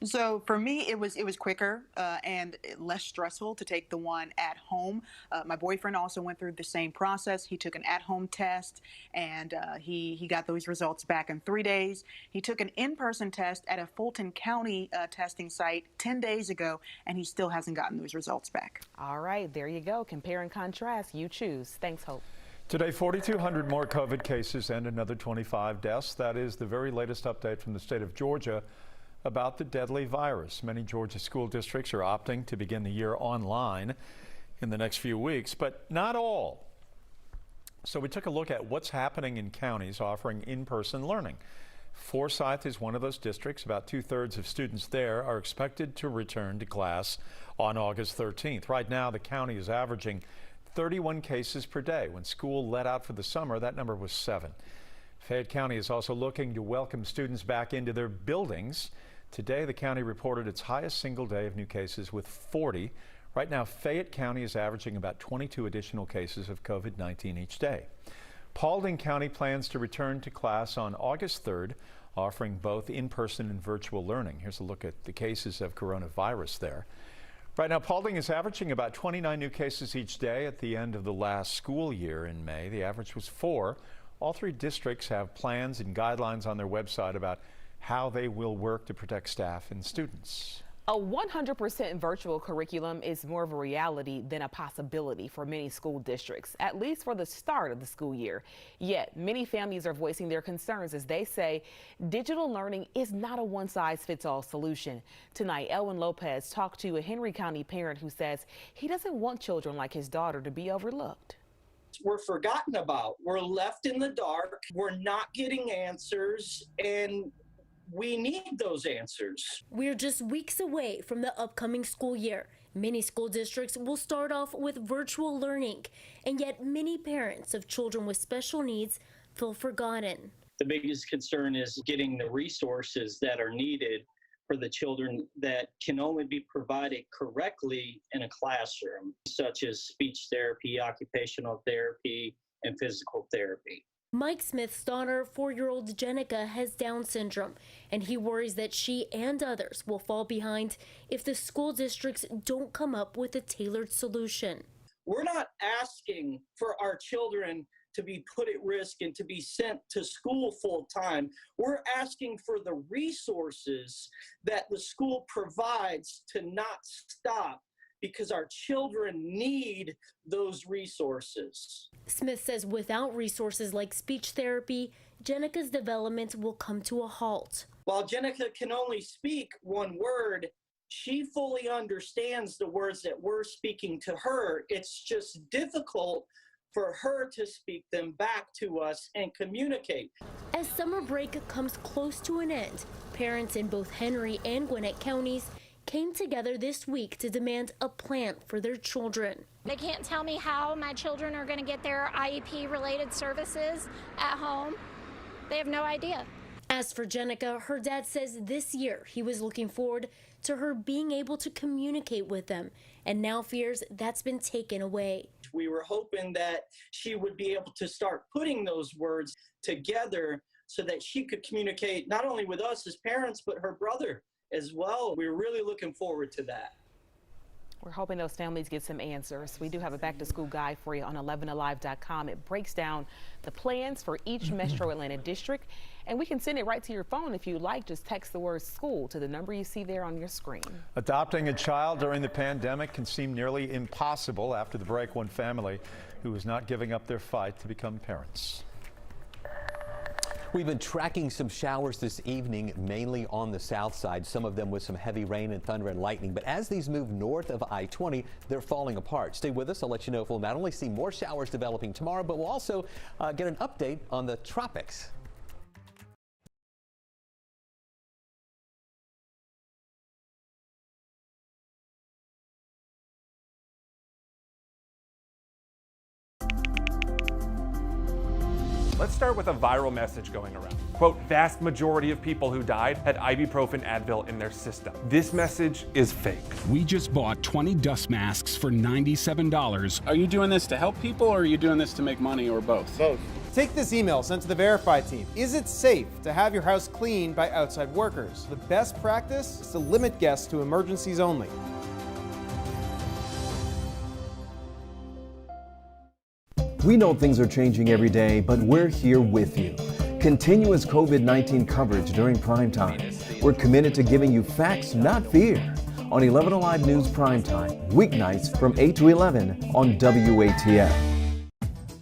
[SPEAKER 20] So for me, it was quicker and less stressful to take the one at home. My boyfriend also went through the same process. He took an at-home test, and he got those results back in 3 days. He took an in-person test at a Fulton County testing site 10 days ago, and he still hasn't gotten those results back.
[SPEAKER 21] All right, there you go. Compare and contrast. You choose. Thanks, Hope.
[SPEAKER 5] Today, 4,200 more COVID cases and another 25 deaths. That is the very latest update from the state of Georgia about the deadly virus. Many Georgia school districts are opting to begin the year online in the next few weeks, but not all. So we took a look at what's happening in counties offering in-person learning. Forsyth is one of those districts. About 2/3 of students there are expected to return to class on August 13th. Right now, the county is averaging 31 cases per day. When school let out for the summer, that number was 7. Fayette County is also looking to welcome students back into their buildings. Today, the county reported its highest single day of new cases with 40. Right now, Fayette County is averaging about 22 additional cases of COVID-19 each day. Paulding County plans to return to class on August 3rd, offering both in-person and virtual learning. Here's a look at the cases of coronavirus there. Right now, Paulding is averaging about 29 new cases each day at the end of the last school year in May. The average was 4. All 3 districts have plans and guidelines on their website about how they will work to protect staff and students.
[SPEAKER 21] A 100% virtual curriculum is more of a reality than a possibility for many school districts, at least for the start of the school year. Yet, many families are voicing their concerns as they say digital learning is not a one-size-fits-all solution. Tonight, Elwin Lopez talked to a Henry County parent who says he doesn't want children like his daughter to be overlooked.
[SPEAKER 2] We're forgotten about. We're left in the dark. We're not getting answers, and we need those answers.
[SPEAKER 4] We're just weeks away from the upcoming school year. Many school districts will start off with virtual learning, and yet many parents of children with special needs feel forgotten.
[SPEAKER 2] The biggest concern is getting the resources that are needed for the children that can only be provided correctly in a classroom, such as speech therapy, occupational therapy, and physical therapy.
[SPEAKER 4] Mike Smith's daughter, 4-year-old Jenica, has Down syndrome, and he worries that she and others will fall behind if the school districts don't come up with a tailored solution.
[SPEAKER 2] We're not asking for our children to be put at risk and to be sent to school full time. We're asking for the resources that the school provides to not stop, because our children need those resources.
[SPEAKER 4] Smith says without resources like speech therapy, Jenica's development will come to a halt.
[SPEAKER 2] While Jenica can only speak one word, she fully understands the words that we're speaking to her. It's just difficult for her to speak them back to us and communicate.
[SPEAKER 4] As summer break comes close to an end, parents in both Henry and Gwinnett counties came together this week to demand a plan for their children.
[SPEAKER 10] They can't tell me how my children are going to get their IEP-related services at home. They have no idea.
[SPEAKER 4] As for Jenica, her dad says this year he was looking forward to her being able to communicate with them, and now fears that's been taken away.
[SPEAKER 2] We were hoping that she would be able to start putting those words together so that she could communicate not only with us as parents, but her brother as well. We're really looking forward to that.
[SPEAKER 21] We're hoping those families get some answers. We do have a back-to-school guide for you on 11alive.com. It breaks down the plans for each Metro Atlanta district, and we can send it right to your phone if you like. Just text the word school to the number you see there on your screen.
[SPEAKER 5] Adopting a child during the pandemic can seem nearly impossible. After the break, one family who is not giving up their fight to become parents.
[SPEAKER 14] We've been tracking some showers this evening, mainly on the south side, some of them with some heavy rain and thunder and lightning. But as these move north of I-20, they're falling apart. Stay with us. I'll let you know if we'll not only see more showers developing tomorrow, but we'll also get an update on the tropics.
[SPEAKER 6] Let's start with a viral message going around. Quote, vast majority of people who died had ibuprofen Advil in their system. This message is fake.
[SPEAKER 27] We just bought 20 dust masks for $97. Are you doing this to help people or are you doing this to make money or both?
[SPEAKER 15] Both.
[SPEAKER 3] Take this email sent to the Verify team. Is it safe to have your house cleaned by outside workers? The best practice is to limit guests to emergencies only.
[SPEAKER 13] We know things are changing every day, but we're here with you. Continuous COVID-19 coverage during primetime. We're committed to giving you facts, not fear. On 11 Alive News Primetime, weeknights from 8 to 11 on WATF.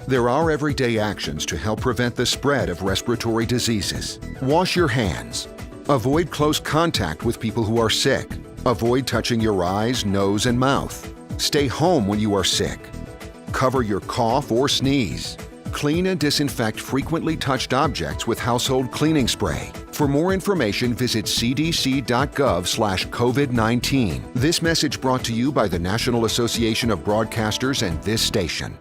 [SPEAKER 7] There are everyday actions to help prevent the spread of respiratory diseases. Wash your hands. Avoid close contact with people who are sick. Avoid touching your eyes, nose, and mouth. Stay home when you are sick. Cover your cough or sneeze. Clean and disinfect frequently touched objects with household cleaning spray. For more information, visit cdc.gov/COVID-19. This message brought to you by the National Association of Broadcasters and this station.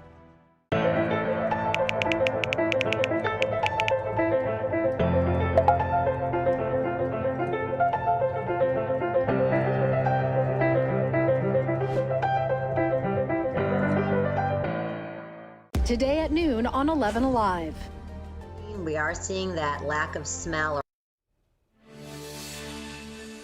[SPEAKER 22] Today at noon on 11 Alive.
[SPEAKER 17] We are seeing that lack of smell.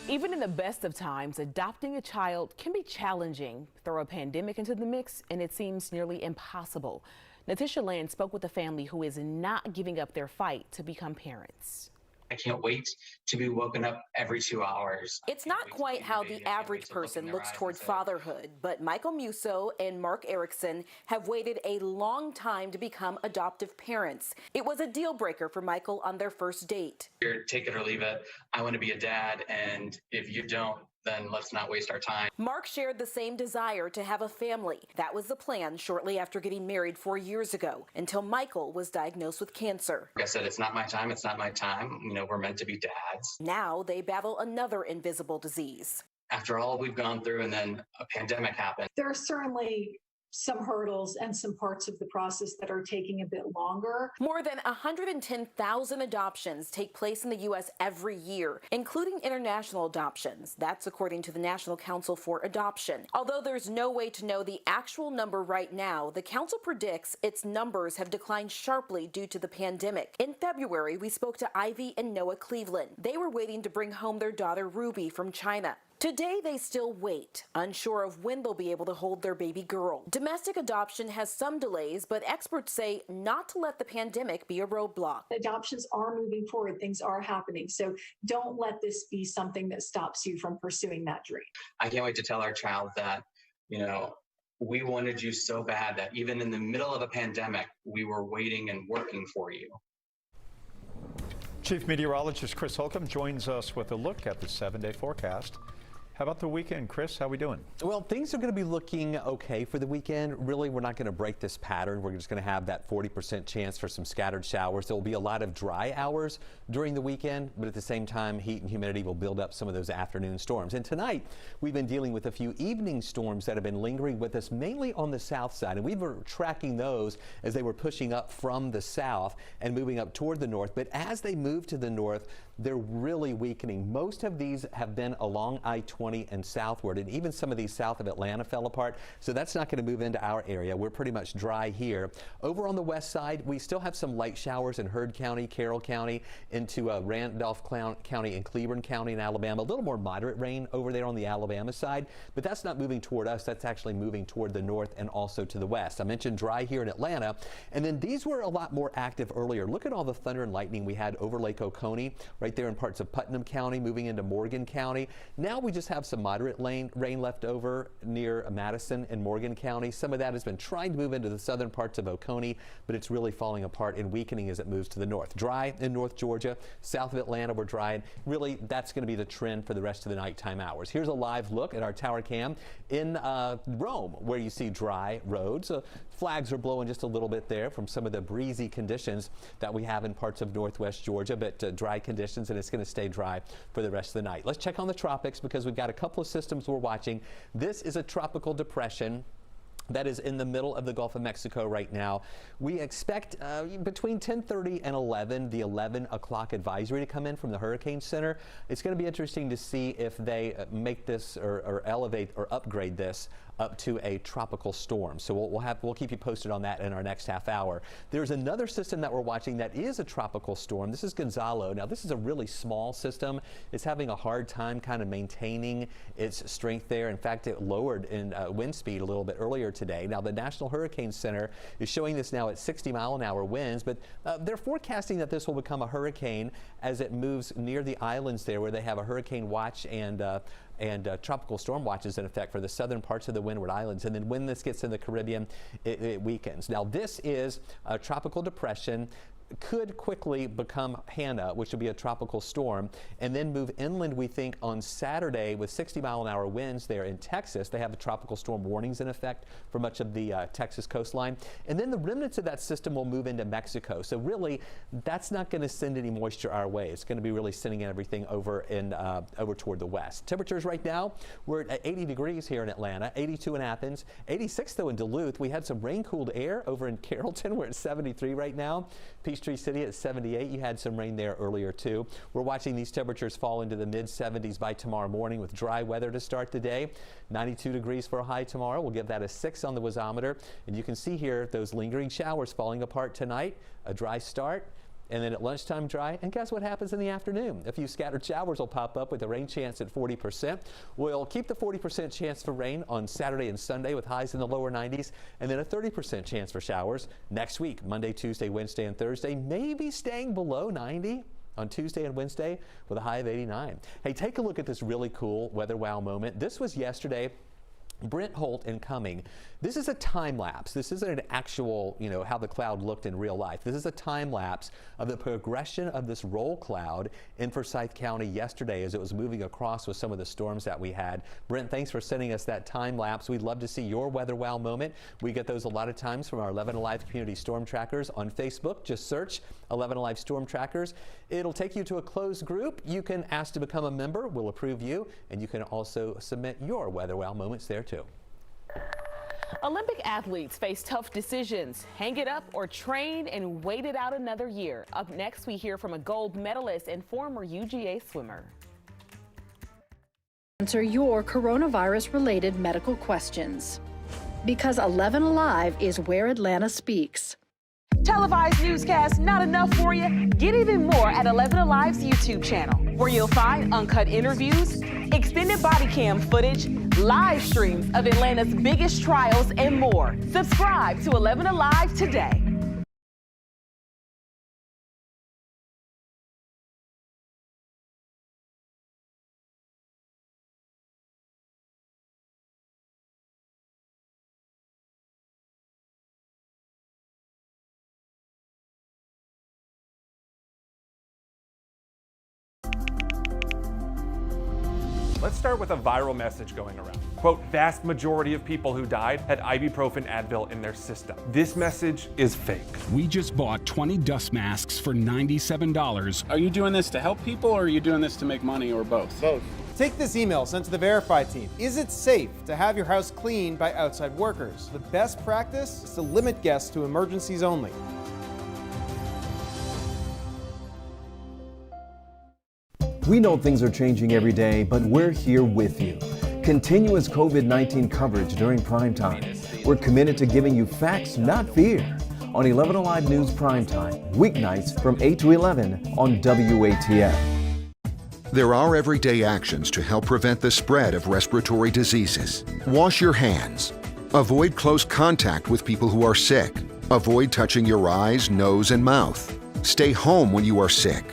[SPEAKER 21] Even in the best of times, adopting a child can be challenging. Throw a pandemic into the mix and it seems nearly impossible. Natisha Land spoke with a family who is not giving up their fight to become parents.
[SPEAKER 15] I can't wait to be woken up every 2 hours.
[SPEAKER 16] It's not quite how the average person looks toward fatherhood, but Michael Musso and Mark Erickson have waited a long time to become adoptive parents. It was a deal breaker for Michael on their first date.
[SPEAKER 15] You're take it or leave it. I want to be a dad, and if you don't, then let's not waste our time.
[SPEAKER 16] Mark shared the same desire to have a family. That was the plan shortly after getting married 4 years ago, until Michael was diagnosed with cancer.
[SPEAKER 15] Like I said, it's not my time. It's not my time. You know, we're meant to be dads.
[SPEAKER 16] Now they battle another invisible disease.
[SPEAKER 15] After all we've gone through, and then a pandemic happened.
[SPEAKER 23] There are certainly some hurdles and some parts of the process that are taking a bit longer.
[SPEAKER 16] More than 110,000 adoptions take place in the U.S. every year, including international adoptions. That's according to the National Council for Adoption. Although there's no way to know the actual number right now, the council predicts its numbers have declined sharply due to the pandemic. In February, we spoke to Ivy and Noah Cleveland. They were waiting to bring home their daughter Ruby from China. Today, they still wait, unsure of when they'll be able to hold their baby girl. Domestic adoption has some delays, but experts say not to let the pandemic be a roadblock.
[SPEAKER 23] Adoptions are moving forward. Things are happening. So don't let this be something that stops you from pursuing that dream.
[SPEAKER 15] I can't wait to tell our child that, you know, we wanted you so bad that even in the middle of a pandemic, we were waiting and working for you.
[SPEAKER 5] Chief Meteorologist Chris Holcomb joins us with a look at the 7-day forecast. How about the weekend, Chris? How we doing?
[SPEAKER 14] Well, things are going to be looking okay for the weekend. Really, we're not going to break this pattern. We're just going to have that 40% chance for some scattered showers. There will be a lot of dry hours during the weekend, but at the same time, heat and humidity will build up some of those afternoon storms. And tonight, we've been dealing with a few evening storms that have been lingering with us, mainly on the south side. And we were tracking those as they were pushing up from the south and moving up toward the north. But as they move to the north, they're really weakening. Most of these have been along I-20 and southward, and even some of these south of Atlanta fell apart, so that's not going to move into our area. We're pretty much dry here. Over on the west side, we still have some light showers in Heard County, Carroll County, into Randolph County and Cleburne County in Alabama. A little more moderate rain over there on the Alabama side, but that's not moving toward us. That's actually moving toward the north and also to the west. I mentioned dry here in Atlanta, and then these were a lot more active earlier. Look at all the thunder and lightning we had over Lake Oconee, right there in parts of Putnam County, moving into Morgan County. Now we just have some moderate rain left over near Madison and Morgan County. Some of that has been trying to move into the southern parts of Oconee, but it's really falling apart and weakening as it moves to the north. Dry in North Georgia, south of Atlanta, we're dry, and really that's going to be the trend for the rest of the nighttime hours. Here's a live look at our tower cam in Rome, where you see dry roads. Flags are blowing just a little bit there from some of the breezy conditions that we have in parts of northwest Georgia, but dry conditions, and it's going to stay dry for the rest of the night. Let's check on the tropics because we've got a couple of systems we're watching. This is a tropical depression that is in the middle of the Gulf of Mexico right now. We expect between 10:30 and 11, the 11 o'clock advisory to come in from the Hurricane Center. It's going to be interesting to see if they make this or elevate or upgrade this up to a tropical storm. So we'll keep you posted on that in our next half hour. There's another system that we're watching that is a tropical storm. This is Gonzalo. Now, this is a really small system. It's having a hard time kind of maintaining its strength there. In fact, it lowered in wind speed a little bit earlier today. Now, the National Hurricane Center is showing this now at 60-mile-an-hour winds, but they're forecasting that this will become a hurricane as it moves near the islands there, where they have a hurricane watch and tropical storm watches in effect for the southern parts of the Windward Islands. And then when this gets in the Caribbean, it weakens. Now, this is a tropical depression. Could quickly become Hannah, which will be a tropical storm, and then move inland, we think, on Saturday with 60-mile-an-hour winds there in Texas. They have the tropical storm warnings in effect for much of the Texas coastline. And then the remnants of that system will move into Mexico. So really, that's not going to send any moisture our way. It's going to be really sending everything over toward the west. Temperatures right now, we're at 80 degrees here in Atlanta, 82 in Athens, 86 though in Duluth. We had some rain-cooled air over in Carrollton. We're at 73 right now. Peachtree City at 78. You had some rain there earlier too. We're watching these temperatures fall into the mid-70s by tomorrow morning with dry weather to start the day. 92 degrees for a high tomorrow. We'll give that a 6 on the wazometer. And you can see here those lingering showers falling apart tonight. A dry start. And then at lunchtime dry, and guess what happens in the afternoon? A few scattered showers will pop up with a rain chance at 40%. We'll keep the 40% chance for rain on Saturday and Sunday with highs in the lower 90s, and then a 30% chance for showers next week, Monday, Tuesday, Wednesday, and Thursday, maybe staying below 90 on Tuesday and Wednesday with a high of 89. Hey, take a look at this really cool weather wow moment. This was yesterday. Brent Holt and Cumming. This is a time lapse. This isn't an actual, how the cloud looked in real life. This is a time lapse of the progression of this roll cloud in Forsyth County yesterday as it was moving across with some of the storms that we had. Brent, thanks for sending us that time lapse. We'd love to see your weather wow moment. We get those a lot of times from our 11 Alive community storm trackers on Facebook. Just search 11 Alive storm trackers. It'll take you to a closed group. You can ask to become a member. We'll approve you, and you can also submit your weather wow moments there too.
[SPEAKER 21] Olympic athletes face tough decisions. Hang it up or train and wait it out another year. Up next, we hear from a gold medalist and former UGA swimmer.
[SPEAKER 1] Answer your coronavirus-related medical questions. Because 11 Alive is where Atlanta speaks.
[SPEAKER 21] Televised newscasts not enough for you? Get even more at 11 Alive's YouTube channel, where you'll find uncut interviews, extended body cam footage, live streams of Atlanta's biggest trials, and more. Subscribe to 11 Alive today.
[SPEAKER 6] Let's start with a viral message going around. Quote, vast majority of people who died had ibuprofen Advil in their system. This message is fake.
[SPEAKER 27] We just bought 20 dust masks for $97. Are you doing this to help people or are you doing this to make money or both?
[SPEAKER 3] Both. Take this email sent to the Verify team. Is it safe to have your house cleaned by outside workers? The best practice is to limit guests to emergencies only.
[SPEAKER 13] We know things are changing every day, but we're here with you. Continuous COVID-19 coverage during primetime. We're committed to giving you facts, not fear. On 11 Alive News Primetime, weeknights from 8 to 11 on WATF.
[SPEAKER 7] There are everyday actions to help prevent the spread of respiratory diseases. Wash your hands. Avoid close contact with people who are sick. Avoid touching your eyes, nose, and mouth. Stay home when you are sick.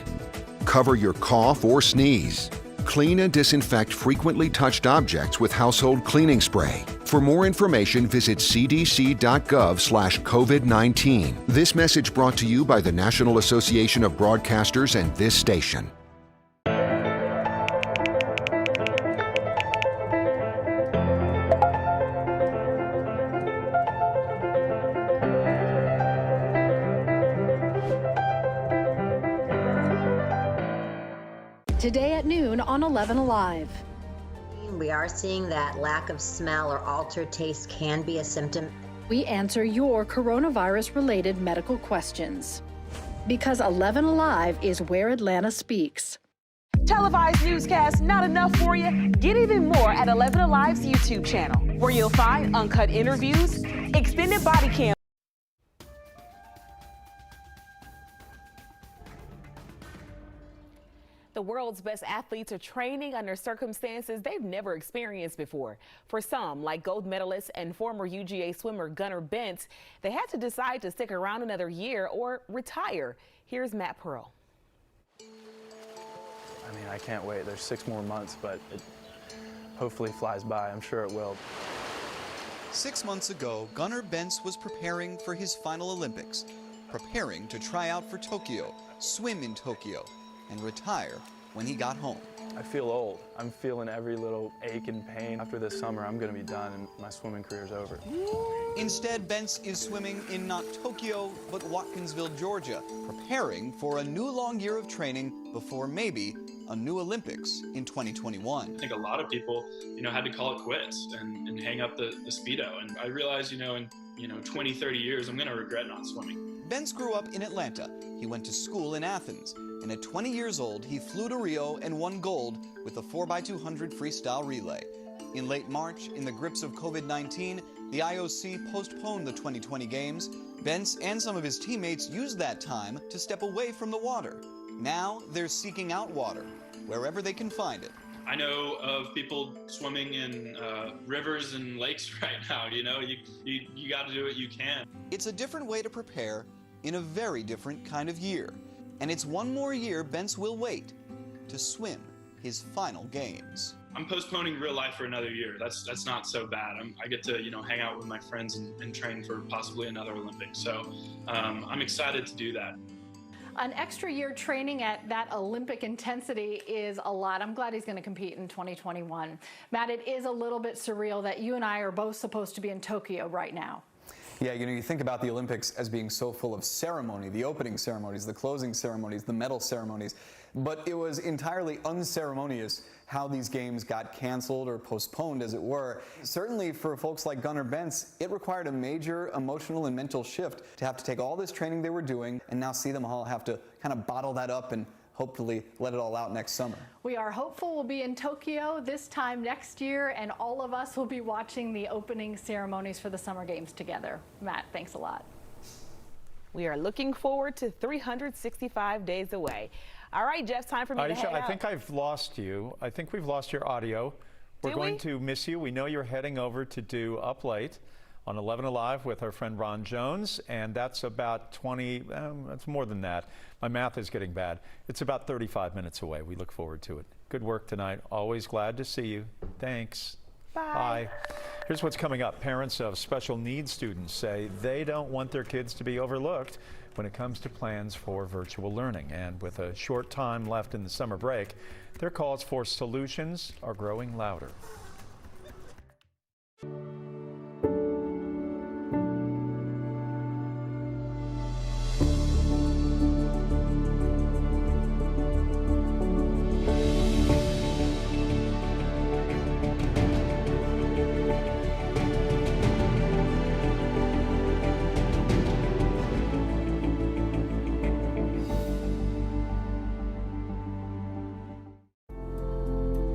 [SPEAKER 7] Cover your cough or sneeze. Clean and disinfect frequently touched objects with household cleaning spray. For more information, visit cdc.gov/COVID-19. This message brought to you by the National Association of Broadcasters and this station.
[SPEAKER 1] Today at noon on 11 Alive.
[SPEAKER 17] We are seeing that lack of smell or altered taste can be a symptom.
[SPEAKER 1] We answer your coronavirus-related medical questions. Because 11 Alive is where Atlanta speaks.
[SPEAKER 21] Televised newscasts not enough for you? Get even more at 11 Alive's YouTube channel, where you'll find uncut interviews, extended body cam. The world's best athletes are training under circumstances they've never experienced before. For some, like gold medalist and former UGA swimmer Gunnar Bentz, they had to decide to stick around another year or retire. Here's Matt Pearl.
[SPEAKER 8] I mean, I can't wait. There's 6 more months, but it hopefully flies by. I'm sure it will.
[SPEAKER 9] 6 months ago, Gunnar Bentz was preparing for his final Olympics, preparing to try out for Tokyo, swim in Tokyo, and retire when he got home.
[SPEAKER 8] I feel old. I'm feeling every little ache and pain. After this summer, I'm going to be done and my swimming career's over.
[SPEAKER 9] Instead, Bentz is swimming in not Tokyo, but Watkinsville, Georgia, preparing for a new long year of training before maybe a new Olympics in 2021.
[SPEAKER 11] I think a lot of people, had to call it quits and hang up the Speedo. And I realized, in 20, 30 years, I'm going to regret not swimming.
[SPEAKER 9] Bentz grew up in Atlanta. He went to school in Athens. And at 20 years old, he flew to Rio and won gold with the 4x200 freestyle relay. In late March, in the grips of COVID-19, the IOC postponed the 2020 Games. Bentz and some of his teammates used that time to step away from the water. Now they're seeking out water, wherever they can find it.
[SPEAKER 11] I know of people swimming in rivers and lakes right now. You got to do what you can.
[SPEAKER 9] It's a different way to prepare in a very different kind of year. And it's one more year Bentz will wait to swim his final games.
[SPEAKER 11] I'm postponing real life for another year. That's not so bad. I get to hang out with my friends and train for possibly another Olympics. So I'm excited to do that.
[SPEAKER 1] An extra year training at that Olympic intensity is a lot. I'm glad he's going to compete in 2021. Matt, it is a little bit surreal that you and I are both supposed to be in Tokyo right now.
[SPEAKER 18] Yeah, you think about the Olympics as being so full of ceremony, the opening ceremonies, the closing ceremonies, the medal ceremonies, but it was entirely unceremonious how these games got canceled or postponed, as it were. Certainly for folks like Gunnar Bentz, it required a major emotional and mental shift to have to take all this training they were doing and now see them all have to kind of bottle that up and hopefully let it all out next summer.
[SPEAKER 1] We are hopeful we'll be in Tokyo this time next year, and all of us will be watching the opening ceremonies for the Summer Games together. Matt, thanks a lot.
[SPEAKER 21] We are looking forward to 365 days away. All right, Jeff, time for me to head out.
[SPEAKER 5] I think I've lost you. I think we've lost your audio. We're going to miss you. We know you're heading over to do Up Late on 11 Alive with our friend Ron Jones, and that's about 20, that's more than that. My math is getting bad. It's about 35 minutes away. We look forward to it. Good work tonight. Always glad to see you. Thanks. Bye. Here's what's coming up. Parents of special needs students say they don't want their kids to be overlooked when it comes to plans for virtual learning. And with a short time left in the summer break, their calls for solutions are growing louder.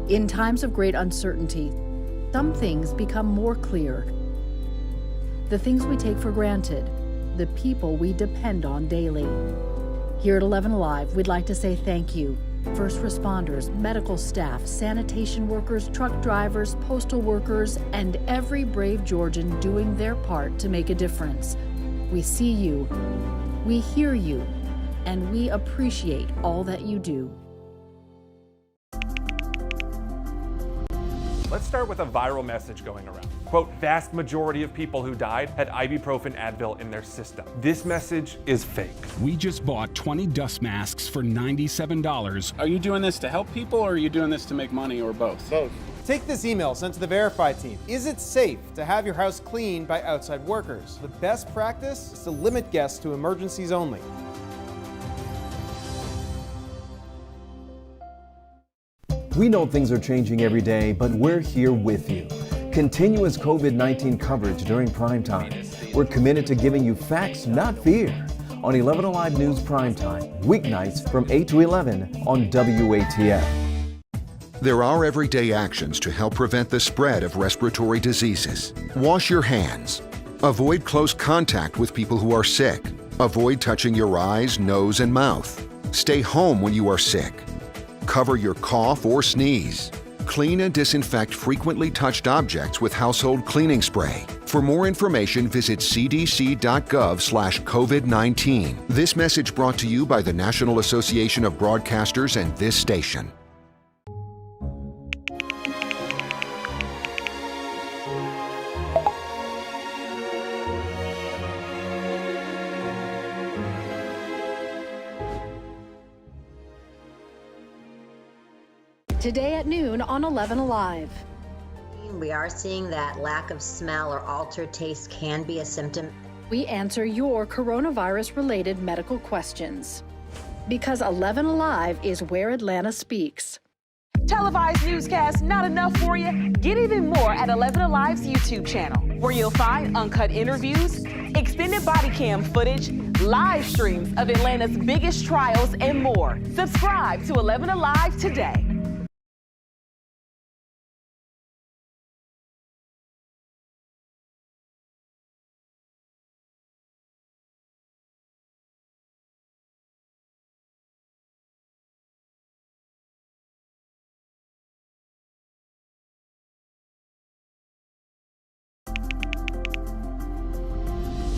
[SPEAKER 1] In times of great uncertainty, some things become more clear. The things we take for granted, the people we depend on daily. Here at 11 Alive, we'd like to say thank you. First responders, medical staff, sanitation workers, truck drivers, postal workers, and every brave Georgian doing their part to make a difference. We see you, we hear you, and we appreciate all that you do.
[SPEAKER 6] Let's start with a viral message going around. Quote, vast majority of people who died had ibuprofen Advil in their system. This message is fake.
[SPEAKER 27] We just bought 20 dust masks for $97. Are you doing this to help people or are you doing this to make money or both?
[SPEAKER 3] Both. Take this email sent to the Verify team. Is it safe to have your house cleaned by outside workers? The best practice is to limit guests to emergencies only.
[SPEAKER 13] We know things are changing every day, but we're here with you. Continuous COVID-19 coverage during primetime. We're committed to giving you facts, not fear. On 11 Alive News Primetime, weeknights from 8 to 11 on WATF.
[SPEAKER 7] There are everyday actions to help prevent the spread of respiratory diseases. Wash your hands. Avoid close contact with people who are sick. Avoid touching your eyes, nose, and mouth. Stay home when you are sick. Cover your cough or sneeze. Clean and disinfect frequently touched objects with household cleaning spray. For more information, visit cdc.gov/COVID-19. This message brought to you by the National Association of Broadcasters and this station.
[SPEAKER 1] Today at noon on 11 Alive.
[SPEAKER 17] We are seeing that lack of smell or altered taste can be a symptom.
[SPEAKER 1] We answer your coronavirus-related medical questions. Because 11 Alive is where Atlanta speaks.
[SPEAKER 21] Televised newscasts not enough for you? Get even more at 11 Alive's YouTube channel, where you'll find uncut interviews, extended body cam footage, live streams of Atlanta's biggest trials, and more. Subscribe to 11 Alive today.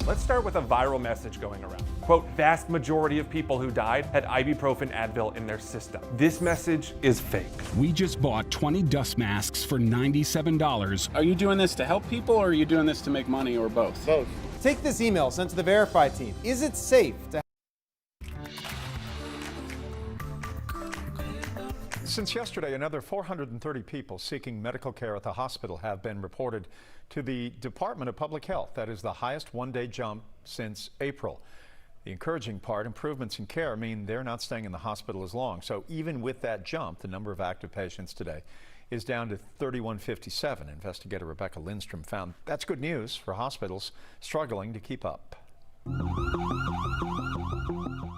[SPEAKER 6] Let's start with a viral message going around. Quote, vast majority of people who died had ibuprofen Advil in their system. This message is fake.
[SPEAKER 27] We just bought 20 dust masks for $97. Are you doing this to help people or are you doing this to make money or both?
[SPEAKER 3] Both. Take this email sent to the Verify team. Is it safe to...
[SPEAKER 5] Since yesterday, another 430 people seeking medical care at the hospital have been reported to the Department of Public Health. That is the highest one-day jump since April. The encouraging part, improvements in care mean they're not staying in the hospital as long. So even with that jump, the number of active patients today is down to 3,157. Investigator Rebecca Lindstrom found that's good news for hospitals struggling to keep up.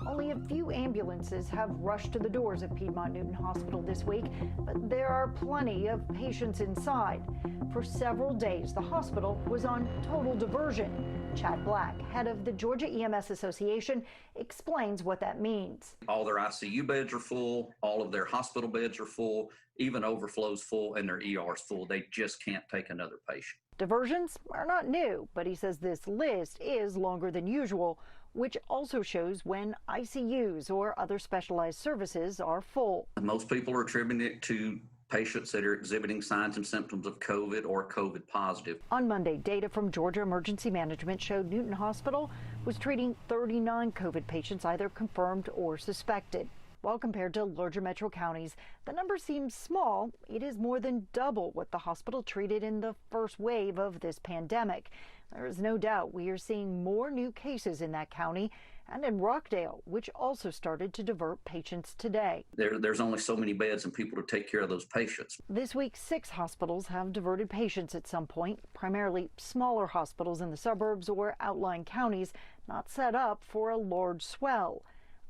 [SPEAKER 10] Only a few ambulances have rushed to the doors of Piedmont Newton Hospital this week, but there are plenty of patients inside. For several days, the hospital was on total diversion. Chad Black, head of the Georgia EMS Association, explains what that means.
[SPEAKER 12] All their ICU beds are full, all of their hospital beds are full, even overflow's full, and their ER's full. They just can't take another patient.
[SPEAKER 10] Diversions are not new, but he says this list is longer than usual, which also shows when ICUs or other specialized services are full.
[SPEAKER 12] Most people are attributing it to patients that are exhibiting signs and symptoms of COVID or COVID positive.
[SPEAKER 10] On Monday, data from Georgia Emergency Management showed Newton Hospital was treating 39 COVID patients, either confirmed or suspected. While compared to larger metro counties, the number seems small. It is more than double what the hospital treated in the first wave of this pandemic. There is no doubt we are seeing more new cases in that county and in Rockdale, which also started to divert patients today.
[SPEAKER 12] There's only so many beds and people to take care of those patients.
[SPEAKER 10] This week, 6 hospitals have diverted patients at some point, primarily smaller hospitals in the suburbs or outlying counties not set up for a large swell.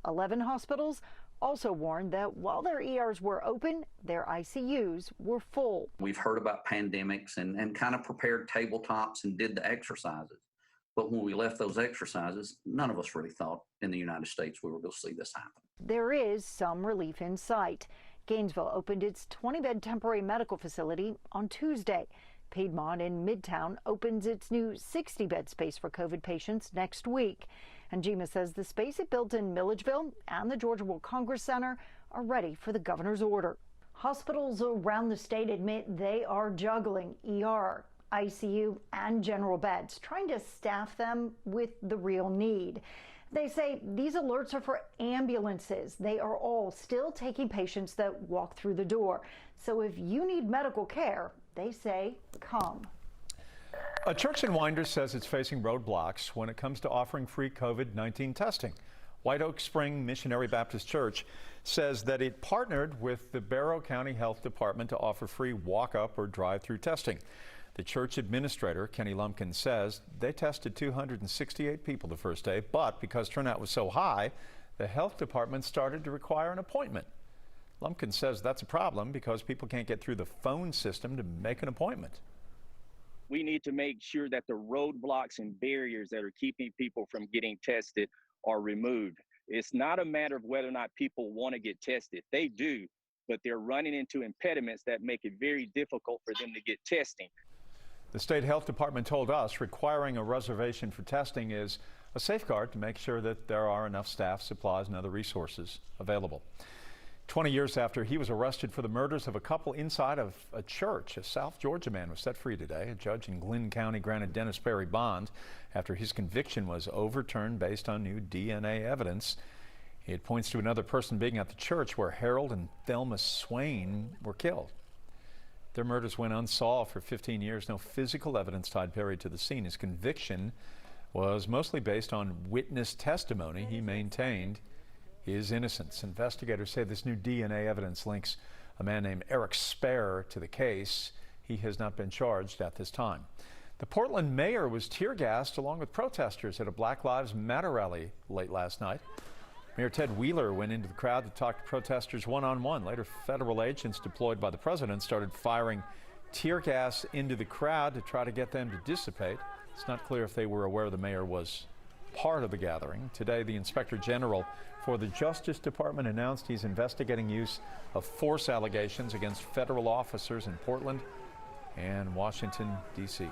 [SPEAKER 10] 11 hospitals also warned that while their ERs were open, their ICUs were full.
[SPEAKER 12] We've heard about pandemics and kind of prepared tabletops and did the exercises. But when we left those exercises, none of us really thought in the United States we were going to see this happen.
[SPEAKER 10] There is some relief in sight. Gainesville opened its 20-bed temporary medical facility on Tuesday. Piedmont in Midtown opens its new 60-bed space for COVID patients next week. And GEMA says the space it built in Milledgeville and the Georgia World Congress Center are ready for the governor's order. Hospitals around the state admit they are juggling ER, ICU, and general beds, trying to staff them with the real need. They say these alerts are for ambulances. They are all still taking patients that walk through the door. So if you need medical care, they say come.
[SPEAKER 5] A church in Winder says it's facing roadblocks when it comes to offering free COVID-19 testing. White Oak Spring Missionary Baptist Church says that it partnered with the Barrow County Health Department to offer free walk-up or drive-through testing. The church administrator, Kenny Lumpkin, says they tested 268 people the first day, but because turnout was so high, the health department started to require an appointment. Lumpkin says that's a problem because people can't get through the phone system to make an appointment.
[SPEAKER 2] We need to make sure that the roadblocks and barriers that are keeping people from getting tested are removed. It's not a matter of whether or not people want to get tested. They do, but they're running into impediments that make it very difficult for them to get testing.
[SPEAKER 5] The state health department told us requiring a reservation for testing is a safeguard to make sure that there are enough staff, supplies, and other resources available. 20 years after he was arrested for the murders of a couple inside of a church, a South Georgia man was set free today. A judge in Glynn County granted Dennis Perry bond after his conviction was overturned based on new DNA evidence. It points to another person being at the church where Harold and Thelma Swain were killed. Their murders went unsolved for 15 years. No physical evidence tied Perry to the scene. His conviction was mostly based on witness testimony. He maintained his innocence. Investigators say this new DNA evidence links a man named Eric Spare to the case. He has not been charged at this time. The Portland mayor was tear gassed along with protesters at a Black Lives Matter rally late last night. Mayor Ted Wheeler went into the crowd to talk to protesters one-on-one. Later, federal agents deployed by the president started firing tear gas into the crowd to try to get them to dissipate. It's not clear if they were aware the mayor was part of the gathering. Today, the Inspector General for the Justice Department announced he's investigating use of force allegations against federal officers in Portland and Washington, D.C.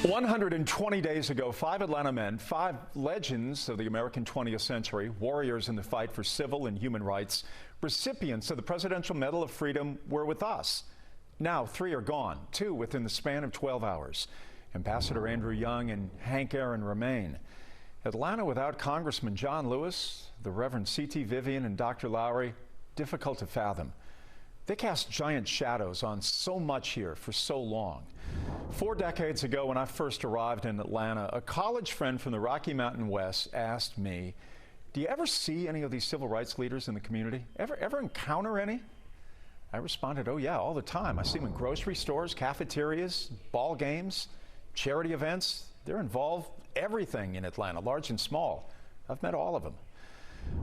[SPEAKER 5] 120 days ago, 5 Atlanta men, 5 legends of the American 20th century, warriors in the fight for civil and human rights, recipients of the Presidential Medal of Freedom, were with us. Now 3 are gone, 2 within the span of 12 hours. Ambassador Andrew Young and Hank Aaron remain. Atlanta without Congressman John Lewis, the Reverend C.T. Vivian, and Dr. Lowry, difficult to fathom. They cast giant shadows on so much here for so long. 4 decades ago, when I first arrived in Atlanta, a college friend from the Rocky Mountain West asked me, "Do you ever see any of these civil rights leaders in the community? Ever encounter any?" I responded, "Oh yeah, all the time. I see them in grocery stores, cafeterias, ball games, charity events. They're involved everything in Atlanta, large and small. I've met all of them."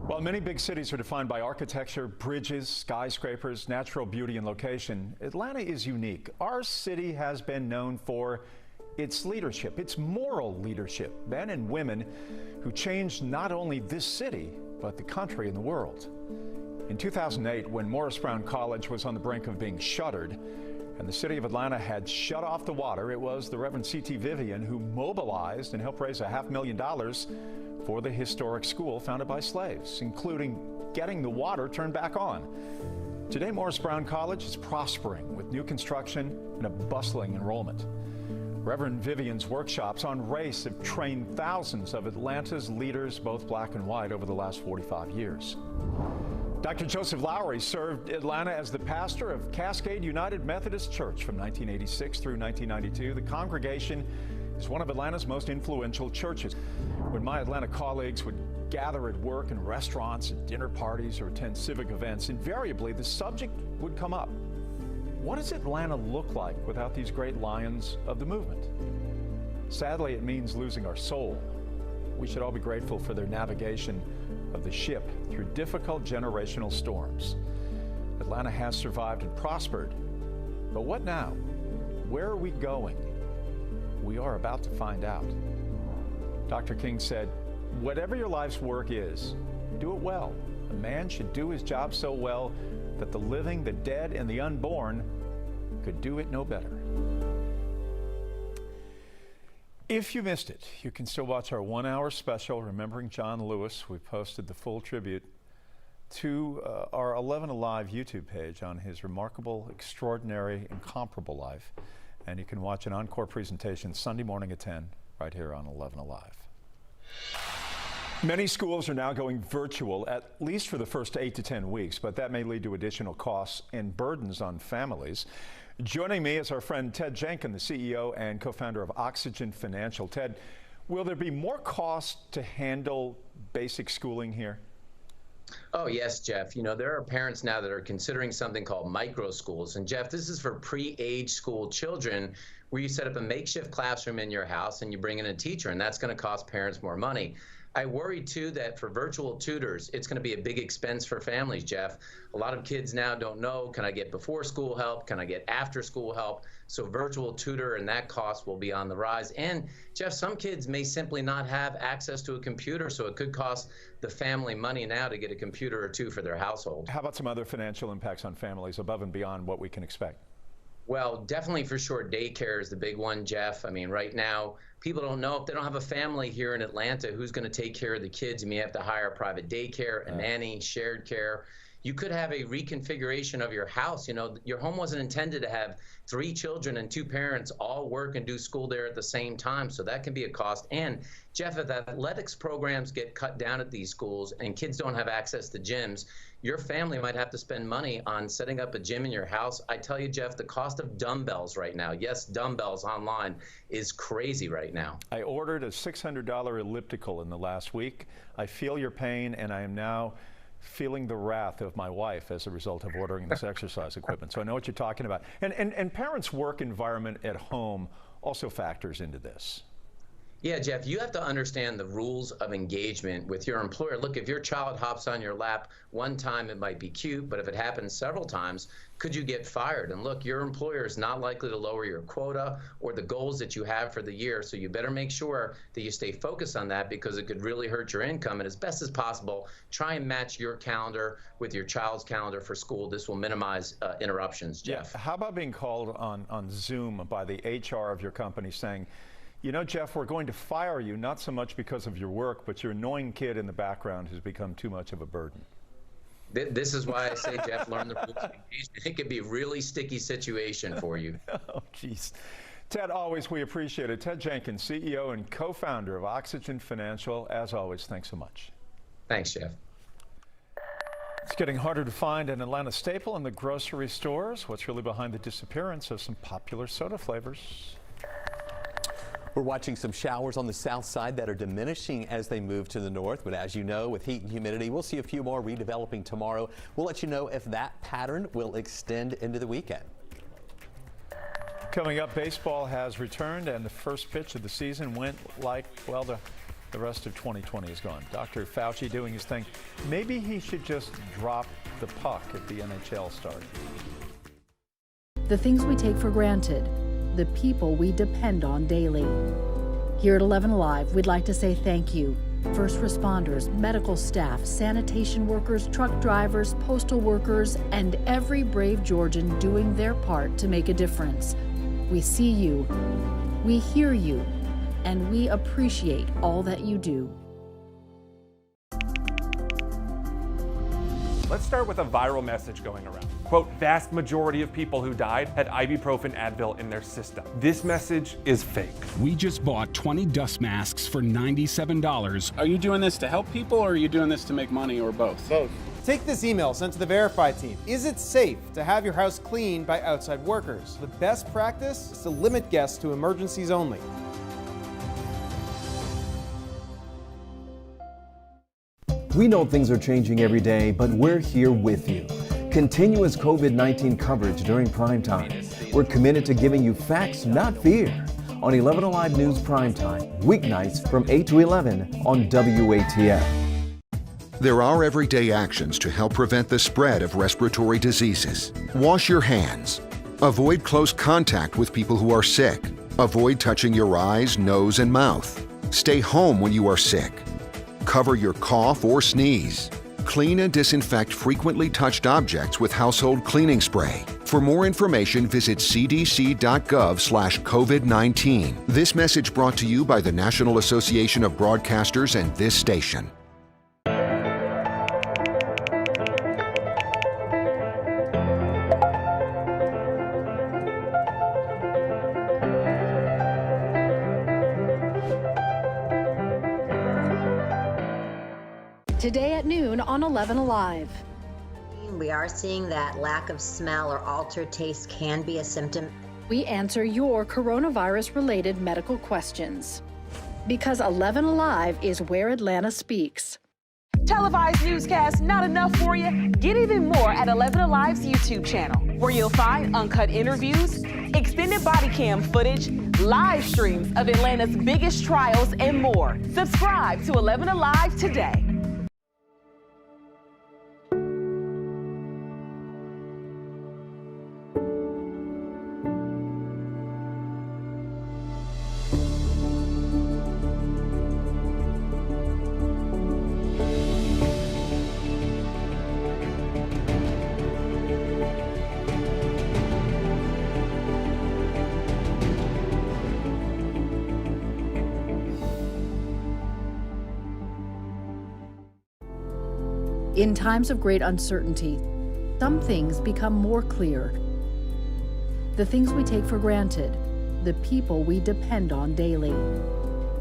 [SPEAKER 5] While many big cities are defined by architecture, bridges, skyscrapers, natural beauty, and location, Atlanta is unique. Our city has been known for its leadership, its moral leadership, men and women who changed not only this city, but the country and the world. In 2008, when Morris Brown College was on the brink of being shuttered, and the city of Atlanta had shut off the water, it was the Reverend C.T. Vivian who mobilized and helped raise $500,000 for the historic school founded by slaves, including getting the water turned back on. Today, Morris Brown College is prospering with new construction and a bustling enrollment. Reverend Vivian's workshops on race have trained thousands of Atlanta's leaders, both black and white, over the last 45 years. Dr. Joseph Lowry served Atlanta as the pastor of Cascade United Methodist Church from 1986 through 1992. The congregation is one of Atlanta's most influential churches. When my Atlanta colleagues would gather at work and restaurants, at dinner parties, or attend civic events, invariably the subject would come up. What does Atlanta look like without these great lions of the movement? Sadly, it means losing our soul. We should all be grateful for their navigation of the ship through difficult generational storms. Atlanta has survived and prospered. But what now? Where are we going? We are about to find out. Dr. King said, "Whatever your life's work is, do it well. A man should do his job so well that the living, the dead, and the unborn could do it no better." If you missed it, you can still watch our 1-hour special, Remembering John Lewis. We posted the full tribute to our 11 Alive YouTube page on his remarkable, extraordinary, incomparable life. And you can watch an encore presentation Sunday morning at 10 right here on 11 Alive. Many schools are now going virtual, at least for the first 8 to 10 weeks, but that may lead to additional costs and burdens on families. Joining me is our friend Ted Jenkin, the CEO and co-founder of Oxygen Financial. Ted, will there be more cost to handle basic schooling here?
[SPEAKER 4] Oh, yes, Jeff. You know, there are parents now that are considering something called micro schools. And Jeff, this is for pre-age school children where you set up a makeshift classroom in your house and you bring in a teacher, and that's going to cost parents more money. I worry too that for virtual tutors, it's going to be a big expense for families, Jeff. A lot of kids now don't know, can I get before school help? Can I get after school help? So virtual tutor and that cost will be on the rise. And Jeff, some kids may simply not have access to a computer, so it could cost the family money now to get a computer or two for their household.
[SPEAKER 5] How about some other financial impacts on families above and beyond what we can expect?
[SPEAKER 4] Well, definitely for sure, daycare is the big one, Jeff. I mean, right now, people don't know if they don't have a family here in Atlanta who's going to take care of the kids. You may have to hire a private daycare, a nanny, shared care. You could have a reconfiguration of your house. You know, your home wasn't intended to have 3 children and 2 parents all work and do school there at the same time. So that can be a cost. And Jeff, if athletics programs get cut down at these schools and kids don't have access to gyms, your family might have to spend money on setting up a gym in your house. I tell you, Jeff, the cost of dumbbells right now, yes, dumbbells online, is crazy right now.
[SPEAKER 5] I ordered a $600 elliptical in the last week. I feel your pain, and I am now feeling the wrath of my wife as a result of ordering this exercise equipment. So I know what you're talking about. And parents' work environment at home also factors into this.
[SPEAKER 4] Yeah, Jeff, you have to understand the rules of engagement with your employer. Look, if your child hops on your lap one time, it might be cute, but if it happens several times, could you get fired? And look, your employer is not likely to lower your quota or the goals that you have for the year, so you better make sure that you stay focused on that because it could really hurt your income. And as best as possible, try and match your calendar with your child's calendar for school. This will minimize interruptions, Jeff.
[SPEAKER 5] Yeah. How about being called on Zoom by the HR of your company saying, you know, Jeff, we're going to fire you, not so much because of your work, but your annoying kid in the background has become too much of a burden.
[SPEAKER 4] This is why I say, Jeff, learn the rules of engagement. It could be a really sticky situation for you.
[SPEAKER 5] Oh, geez. Ted, always, we appreciate it. Ted Jenkins, CEO and co-founder of Oxygen Financial. As always, thanks so much.
[SPEAKER 4] Thanks, Jeff.
[SPEAKER 5] It's getting harder to find an Atlanta staple in the grocery stores. What's really behind the disappearance of some popular soda flavors?
[SPEAKER 14] We're watching some showers on the south side that are diminishing as they move to the north. But as you know, with heat and humidity, we'll see a few more redeveloping tomorrow. We'll let you know if that pattern will extend into the weekend.
[SPEAKER 5] Coming up, baseball has returned, and the first pitch of the season went like, well, the rest of 2020 is gone. Dr. Fauci doing his thing. Maybe he should just drop the puck at the NHL start.
[SPEAKER 1] The things we take for granted, the people we depend on daily. Here at 11 Alive, we'd like to say thank you. First responders, medical staff, sanitation workers, truck drivers, postal workers, and every brave Georgian doing their part to make a difference. We see you, we hear you, and we appreciate all that you do.
[SPEAKER 6] Let's start with a viral message going around. Quote, vast majority of people who died had ibuprofen Advil in their system. This message is fake.
[SPEAKER 27] We just bought 20 dust masks for $97. Are you doing this to help people or are you doing this to make money or both?
[SPEAKER 3] Both. Take this email sent to the Verify team. Is it safe to have your house cleaned by outside workers? The best practice is to limit guests to emergencies only.
[SPEAKER 13] We know things are changing every day, but we're here with you. Continuous COVID-19 coverage during primetime. We're committed to giving you facts, not fear. On 11 Alive News Primetime, weeknights from 8 to 11 on WATF.
[SPEAKER 7] There are everyday actions to help prevent the spread of respiratory diseases. Wash your hands. Avoid close contact with people who are sick. Avoid touching your eyes, nose, and mouth. Stay home when you are sick. Cover your cough or sneeze. Clean and disinfect frequently touched objects with household cleaning spray. For more information, visit cdc.gov/COVID-19. This message brought to you by the National Association of Broadcasters and this station.
[SPEAKER 1] Today at noon on 11 Alive.
[SPEAKER 17] We are seeing that lack of smell or altered taste can be a symptom.
[SPEAKER 1] We answer your coronavirus-related medical questions. Because 11 Alive is where Atlanta speaks.
[SPEAKER 21] Televised newscasts not enough for you? Get even more at 11 Alive's YouTube channel, where you'll find uncut interviews, extended body cam footage, live streams of Atlanta's biggest trials, and more. Subscribe to 11 Alive today.
[SPEAKER 1] In times of great uncertainty, some things become more clear. The things we take for granted, the people we depend on daily.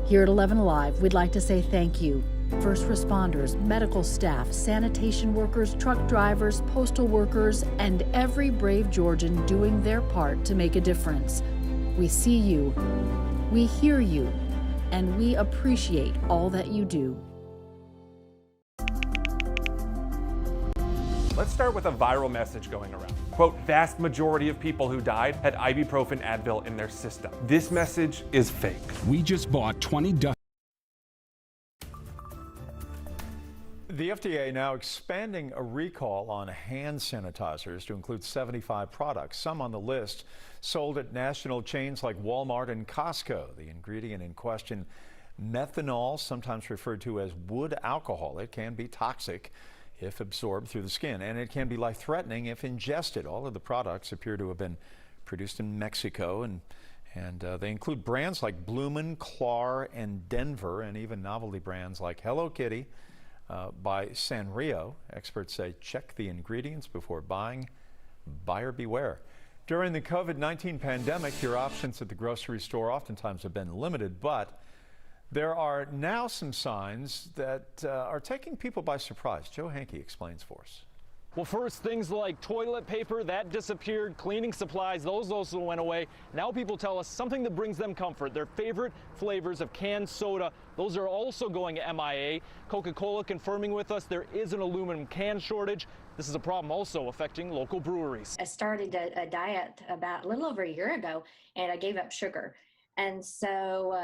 [SPEAKER 1] Here at 11 Alive, we'd like to say thank you. First responders, medical staff, sanitation workers, truck drivers, postal workers, and every brave Georgian doing their part to make a difference. We see you, we hear you, and we appreciate all that you do.
[SPEAKER 6] Let's start with a viral message going around. Quote, vast majority of people who died had ibuprofen Advil in their system. This message is fake.
[SPEAKER 27] We just bought 20 dust.
[SPEAKER 5] The FDA now expanding a recall on hand sanitizers to include 75 products, some on the list sold at national chains like Walmart and Costco. The ingredient in question, methanol, sometimes referred to as wood alcohol. It can be toxic if absorbed through the skin, and it can be life-threatening if ingested. All of the products appear to have been produced in Mexico, and they include brands like Bloomin', Clar, and Denver, and even novelty brands like Hello Kitty by Sanrio. Experts say check the ingredients before buying. Buyer beware. During the COVID-19 pandemic, your options at the grocery store oftentimes have been limited, but there are now some signs that are taking people by surprise. Joe Hankey explains for us.
[SPEAKER 16] Well, first, things like toilet paper, that disappeared. Cleaning supplies, those also went away. Now people tell us something that brings them comfort. Their favorite flavors of canned soda, those are also going MIA. Coca-Cola confirming with us there is an aluminum can shortage. This is a problem also affecting local breweries.
[SPEAKER 19] I started a diet about a little over a year ago, and I gave up sugar. And so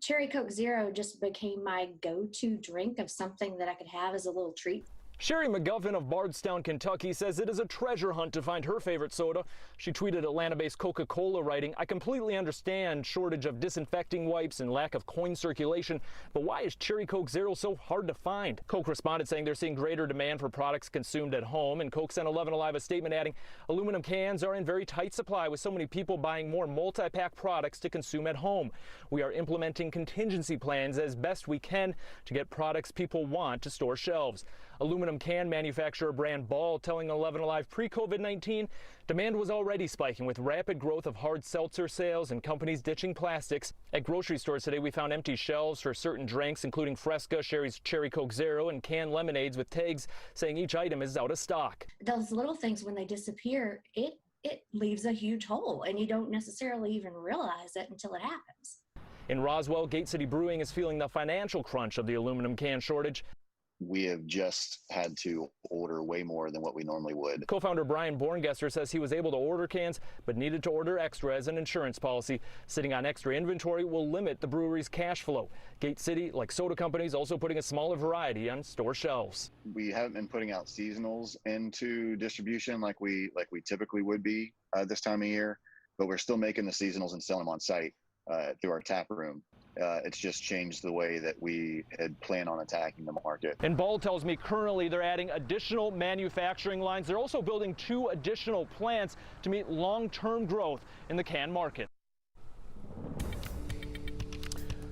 [SPEAKER 19] Cherry Coke Zero just became my go-to drink of something that I could have as a little treat.
[SPEAKER 16] Sherry McGuffin of Bardstown, Kentucky says it is a treasure hunt to find her favorite soda. She tweeted Atlanta-based Coca-Cola writing, I completely understand shortage of disinfecting wipes and lack of coin circulation, but why is Cherry Coke Zero so hard to find? Coke responded saying they're seeing greater demand for products consumed at home, and Coke sent 11 Alive a statement adding, aluminum cans are in very tight supply with so many people buying more multi-pack products to consume at home. We are implementing contingency plans as best we can to get products people want to store shelves. Aluminum can manufacturer brand Ball telling 11 Alive pre-COVID-19 demand was already spiking with rapid growth of hard seltzer sales and companies ditching plastics. At grocery stores today, we found empty shelves for certain drinks, including Fresca, Sherry's Cherry Coke Zero, and canned lemonades with tags saying each item is out of stock.
[SPEAKER 19] Those little things, when they disappear, it leaves a huge hole, and you don't necessarily even realize it until it happens.
[SPEAKER 16] In Roswell, Gate City Brewing is feeling the financial crunch of the aluminum can shortage.
[SPEAKER 20] We have just had to order way more than what we normally would.
[SPEAKER 16] Co-founder Brian Borngesser says he was able to order cans, but needed to order extra as an insurance policy. Sitting on extra inventory will limit the brewery's cash flow. Gate City, like soda companies, also putting a smaller variety on store shelves.
[SPEAKER 20] We haven't been putting out seasonals into distribution like we typically would be this time of year, but we're still making the seasonals and selling them on site through our tap room. It's just changed the way that we had planned on attacking the market.
[SPEAKER 16] And Ball tells me currently they're adding additional manufacturing lines. They're also building 2 additional plants to meet long-term growth in the can market.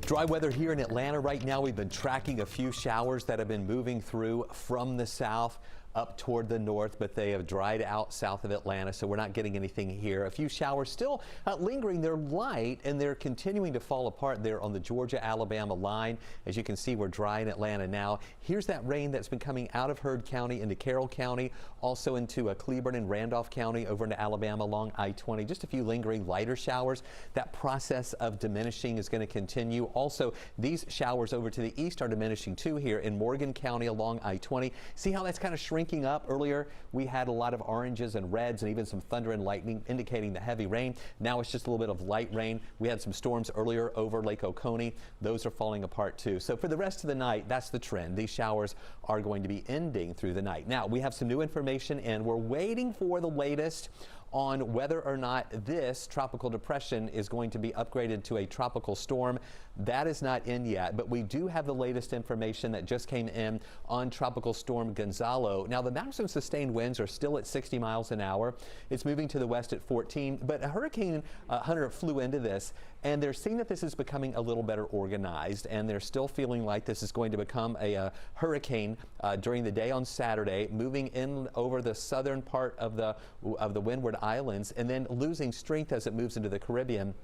[SPEAKER 14] Dry weather here in Atlanta right now. We've been tracking a few showers that have been moving through from the south up toward the north, but they have dried out south of Atlanta, so we're not getting anything here. A few showers still lingering. They're light, and they're continuing to fall apart there on the Georgia-Alabama line. As you can see, we're dry in Atlanta now. Here's that rain that's been coming out of Heard County into Carroll County, also into Cleburne and Randolph County over into Alabama along I-20. Just a few lingering lighter showers. That process of diminishing is going to continue. Also, these showers over to the east are diminishing too here in Morgan County along I-20. See how that's kind of shrinking shrinking up. Earlier, we had a lot of oranges and reds and even some thunder and lightning indicating the heavy rain. Now it's just a little bit of light rain. We had some storms earlier over Lake Oconee. Those are falling apart too. So for the rest of the night, that's the trend. These showers are going to be ending through the night. Now, we have some new information and we're waiting for the latest on whether or not this tropical depression is going to be upgraded to a tropical storm. That is not in yet, but we do have the latest information that just came in on Tropical Storm Gonzalo. Now, the maximum sustained winds are still at 60 miles an hour. It's moving to the west at 14, but a Hurricane Hunter flew into this, and they're seeing that this is becoming a little better organized, and they're still feeling like this is going to become a hurricane during the day on Saturday, moving in over the southern part of the Windward Islands, and then losing strength as it moves into the Caribbean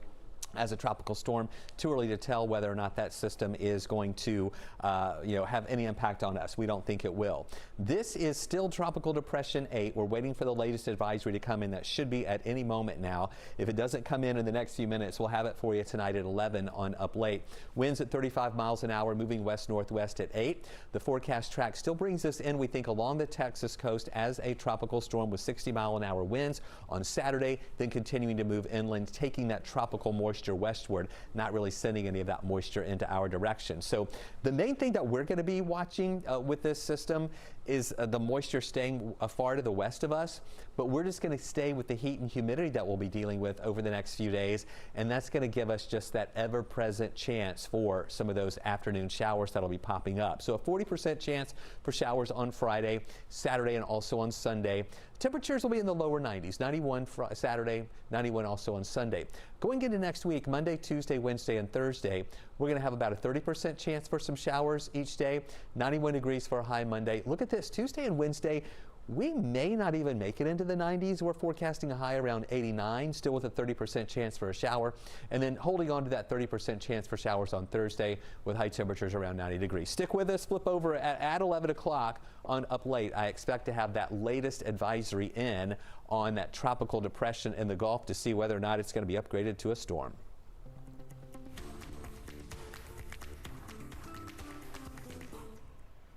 [SPEAKER 14] as a tropical storm. Too early to tell whether or not that system is going to have any impact on us. We don't think it will. This is still Tropical Depression 8. We're waiting for the latest advisory to come in. That should be at any moment now. If it doesn't come in the next few minutes, we'll have it for you tonight at 11 on Up Late. Winds at 35 miles an hour, moving west-northwest at 8. The forecast track still brings us in, we think, along the Texas coast as a tropical storm with 60-mile-an-hour winds on Saturday, then continuing to move inland, taking that tropical moisture westward, not really sending any of that moisture into our direction. So the main thing that we're going to be watching with this system is the moisture staying far to the west of us, but we're just going to stay with the heat and humidity that we'll be dealing with over the next few days, and that's going to give us just that ever-present chance for some of those afternoon showers that'll be popping up. So a 40% chance for showers on Friday, Saturday, and also on Sunday. Temperatures will be in the lower 90s, 91 Saturday, 91 also on Sunday. Going into next week, Monday, Tuesday, Wednesday, and Thursday, we're going to have about a 30% chance for some showers each day, 91 degrees for a high Monday. Look at this, Tuesday and Wednesday, we may not even make it into the 90s. We're forecasting a high around 89, still with a 30% chance for a shower, and then holding on to that 30% chance for showers on Thursday with high temperatures around 90 degrees. Stick with us, flip over at 11 o'clock on Up Late. I expect to have that latest advisory in on that tropical depression in the Gulf to see whether or not it's going to be upgraded to a storm.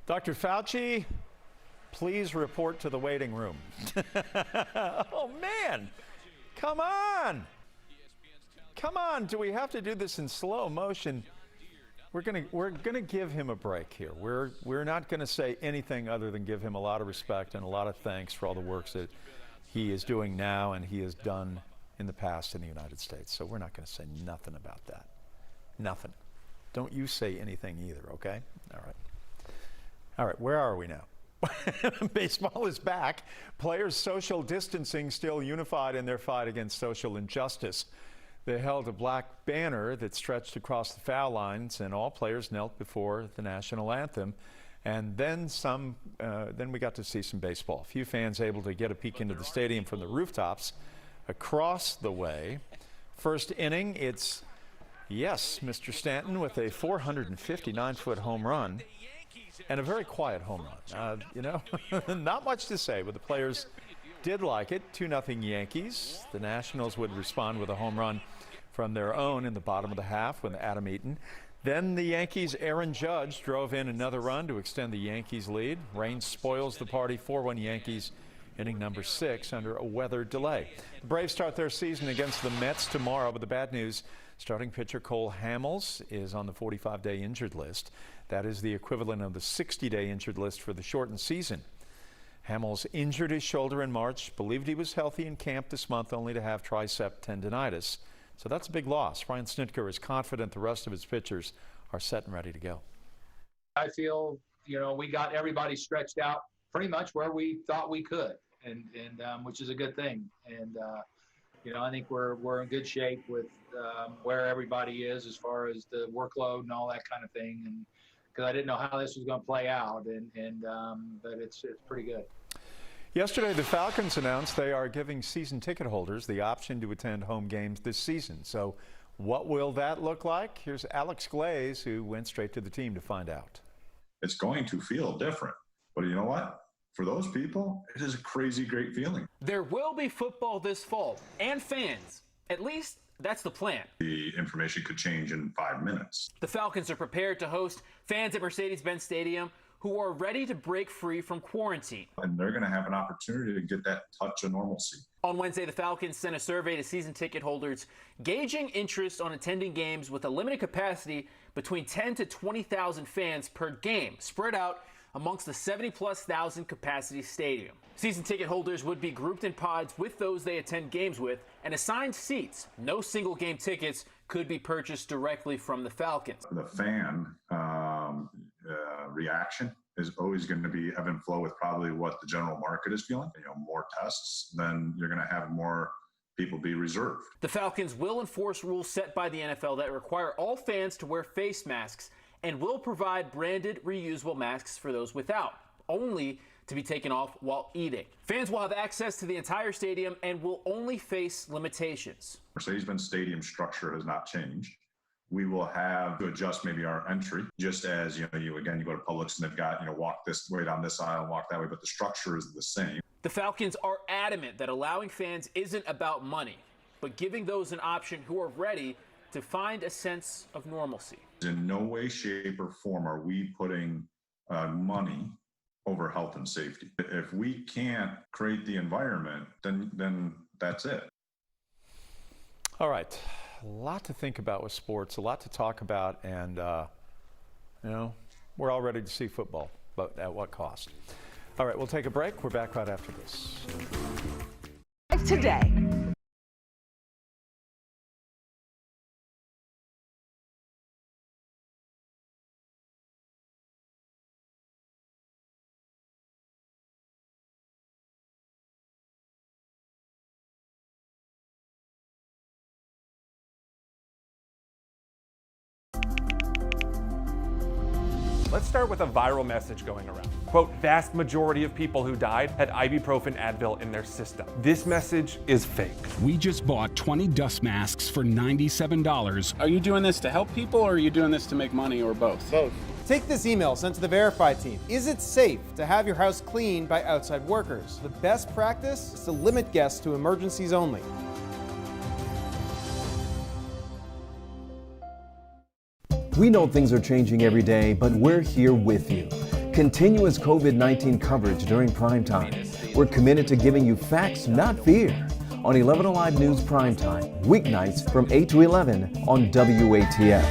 [SPEAKER 5] Dr. Fauci, please report to the waiting room. Oh, man. Come on. Come on. Do we have to do this in slow motion? We're gonna give him a break here. We're not going to say anything other than give him a lot of respect and a lot of thanks for all the work that he is doing now and he has done in the past in the United States. So we're not going to say nothing about that. Nothing. Don't you say anything either, okay? All right. All right, where are we now? Baseball is back. Players social distancing still unified in their fight against social injustice. They held a black banner that stretched across the foul lines, and all players knelt before the national anthem. And then then we got to see some baseball. A few fans able to get a peek into the stadium from the rooftops across the way. First inning, it's, yes, Mr. Stanton with a 459-foot home run. And a very quiet home run. Not much to say, but the players did like it. 2-0 Yankees. The Nationals would respond with a home run from their own in the bottom of the half with Adam Eaton. Then the Yankees' Aaron Judge drove in another run to extend the Yankees' lead. Rain spoils the party. 4-1 Yankees, inning number 6 under a weather delay. The Braves start their season against the Mets tomorrow, but the bad news, starting pitcher Cole Hamels is on the 45-day injured list. That is the equivalent of the 60-day injured list for the shortened season. Hamels injured his shoulder in March, believed he was healthy in camp this month, only to have tricep tendonitis. So that's a big loss. Ryan Snitker is confident the rest of his pitchers are set and ready to go.
[SPEAKER 8] I feel, we got everybody stretched out pretty much where we thought we could, and which is a good thing. And, I think we're in good shape with where everybody is as far as the workload and all that kind of thing. And because I didn't know how this was going to play out, but it's pretty good.
[SPEAKER 5] Yesterday, the Falcons announced they are giving season ticket holders the option to attend home games this season. So what will that look like? Here's Alex Glaze, who went straight to the team to find out.
[SPEAKER 15] It's going to feel different, but you know what? For those people, it is a crazy great feeling.
[SPEAKER 22] There will be football this fall, and fans. At least that's the plan.
[SPEAKER 15] The information could change in 5 minutes.
[SPEAKER 22] The Falcons are prepared to host fans at Mercedes-Benz Stadium who are ready to break free from quarantine.
[SPEAKER 15] And they're going to have an opportunity to get that touch of normalcy.
[SPEAKER 22] On Wednesday, the Falcons sent a survey to season ticket holders gauging interest on attending games with a limited capacity between 10 to 20,000 fans per game, spread out amongst the 70-plus thousand capacity stadium. Season ticket holders would be grouped in pods with those they attend games with and assigned seats. No single game tickets could be purchased directly from the Falcons.
[SPEAKER 15] The fan reaction is always going to be ebb and flow with probably what the general market is feeling. More tests, then you're going to have more people be reserved.
[SPEAKER 22] The Falcons will enforce rules set by the NFL that require all fans to wear face masks and will provide branded reusable masks for those without, only to be taken off while eating. Fans will have access to the entire stadium and will only face limitations.
[SPEAKER 15] Mercedes-Benz Stadium structure has not changed. We will have to adjust maybe our entry, just as you go to Publix and they've got walk this way down this aisle, walk that way, but the structure is the same.
[SPEAKER 22] The Falcons are adamant that allowing fans isn't about money, but giving those an option who are ready to find a sense of normalcy.
[SPEAKER 15] In no way, shape, or form are we putting money over health and safety. If we can't create the environment, then that's it.
[SPEAKER 5] All right. A lot to think about with sports, a lot to talk about, and we're all ready to see football, but at what cost? All right, we'll take a break. We're back right after this.
[SPEAKER 21] Today.
[SPEAKER 6] Let's start with a viral message going around. Quote, vast majority of people who died had ibuprofen Advil in their system. This message is fake.
[SPEAKER 27] We just bought 20 dust masks for $97. Are you doing this to help people or are you doing this to make money or both?
[SPEAKER 3] Both. Take this email sent to the Verify team. Is it safe to have your house cleaned by outside workers? The best practice is to limit guests to emergencies only.
[SPEAKER 13] We know things are changing every day, but we're here with you. Continuous COVID-19 coverage during primetime. We're committed to giving you facts, not fear. On 11 Alive News Primetime, weeknights from 8 to 11 on WATF.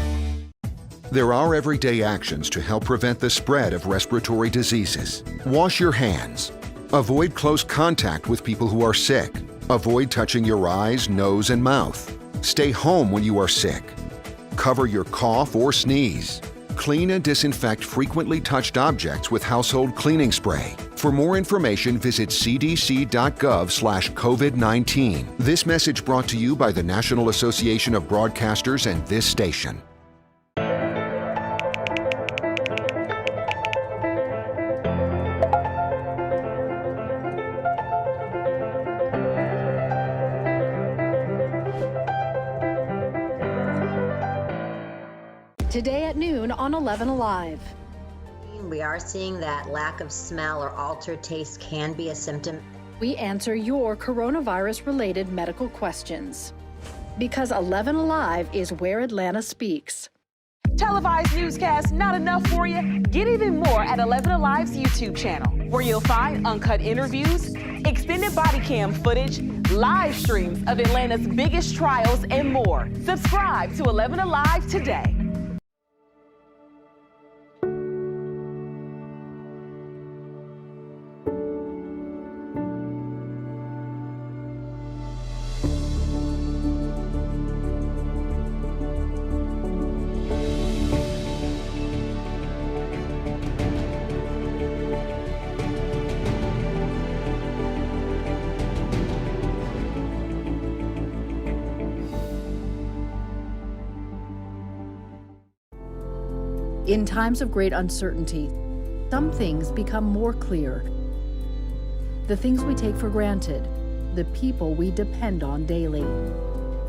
[SPEAKER 7] There are everyday actions to help prevent the spread of respiratory diseases. Wash your hands. Avoid close contact with people who are sick. Avoid touching your eyes, nose, and mouth. Stay home when you are sick. Cover your cough or sneeze. Clean and disinfect frequently touched objects with household cleaning spray. For more information, visit cdc.gov/COVID-19. This message brought to you by the National Association of Broadcasters and this station.
[SPEAKER 1] Today at noon on 11 Alive.
[SPEAKER 17] We are seeing that lack of smell or altered taste can be a symptom.
[SPEAKER 1] We answer your coronavirus-related medical questions. Because 11 Alive is where Atlanta speaks.
[SPEAKER 21] Televised newscasts not enough for you? Get even more at 11 Alive's YouTube channel, where you'll find uncut interviews, extended body cam footage, live streams of Atlanta's biggest trials, and more. Subscribe to 11 Alive today.
[SPEAKER 1] In times of great uncertainty, some things become more clear. The things we take for granted, the people we depend on daily.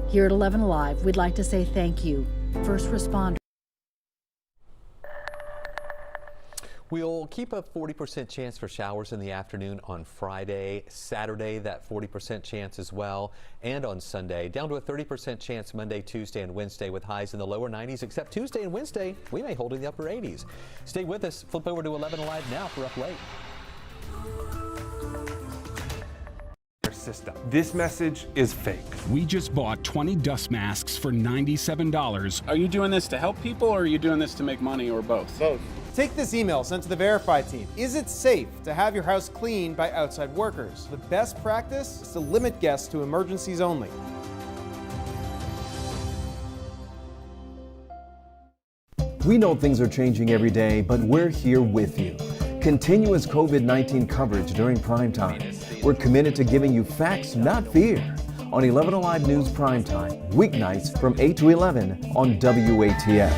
[SPEAKER 1] Here at 11 Alive, we'd like to say thank you, first responders.
[SPEAKER 14] We'll keep a 40% chance for showers in the afternoon on Friday, Saturday, that 40% chance as well, and on Sunday, down to a 30% chance Monday, Tuesday, and Wednesday with highs in the lower 90s, except Tuesday and Wednesday, we may hold in the upper 80s. Stay with us. Flip over to 11 Alive now for Up Late.
[SPEAKER 6] System. This message is fake.
[SPEAKER 27] We just bought 20 dust masks for $97. Are you doing this to help people or are you doing this to make money, or both?
[SPEAKER 3] Both. Take this email sent to the Verify team. Is it safe to have your house cleaned by outside workers? The best practice is to limit guests to emergencies only.
[SPEAKER 13] We know things are changing every day, but we're here with you. Continuous COVID-19 coverage during primetime. We're committed to giving you facts, not fear. On 11 Alive News Primetime, weeknights from 8 to 11 on WATF.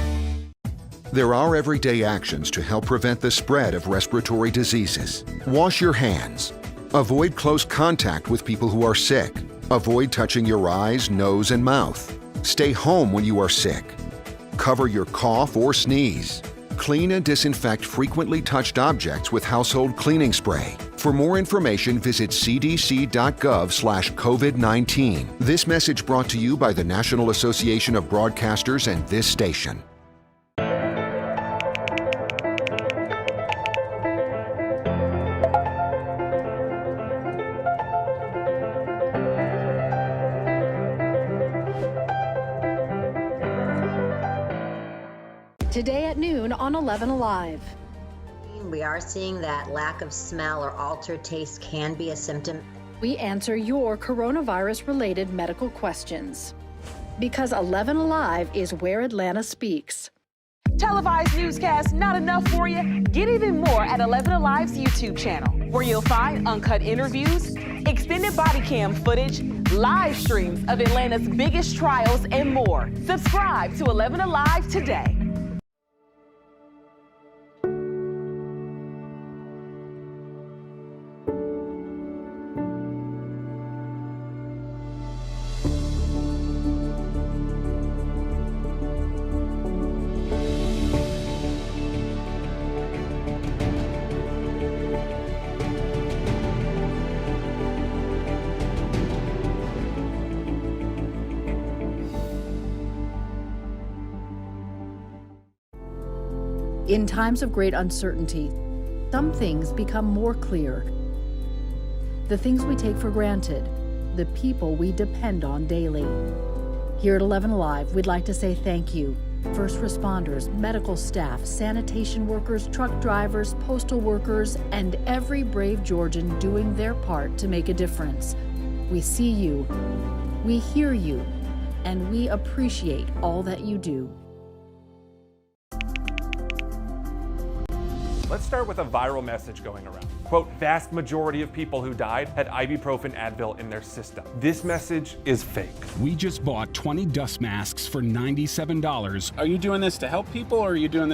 [SPEAKER 7] There are everyday actions to help prevent the spread of respiratory diseases. Wash your hands. Avoid close contact with people who are sick. Avoid touching your eyes, nose, and mouth. Stay home when you are sick. Cover your cough or sneeze. Clean and disinfect frequently touched objects with household cleaning spray. For more information, visit cdc.gov/COVID-19. This message brought to you by the National Association of Broadcasters and this station.
[SPEAKER 1] Today at noon on 11 Alive.
[SPEAKER 17] We are seeing that lack of smell or altered taste can be a symptom.
[SPEAKER 1] We answer your coronavirus-related medical questions. Because 11 Alive is where Atlanta speaks.
[SPEAKER 21] Televised newscasts not enough for you? Get even more at 11 Alive's YouTube channel, where you'll find uncut interviews, extended body cam footage, live streams of Atlanta's biggest trials, and more. Subscribe to 11 Alive today.
[SPEAKER 1] In times of great uncertainty, some things become more clear. The things we take for granted, the people we depend on daily. Here at 11 Alive, we'd like to say thank you. First responders, medical staff, sanitation workers, truck drivers, postal workers, and every brave Georgian doing their part to make a difference. We see you, we hear you, and we appreciate all that you do.
[SPEAKER 6] Let's start with a viral message going around. Quote, vast majority of people who died had ibuprofen Advil in their system. This message is fake.
[SPEAKER 27] We just bought 20 dust masks for $97. Are you doing this to help people or are you doing this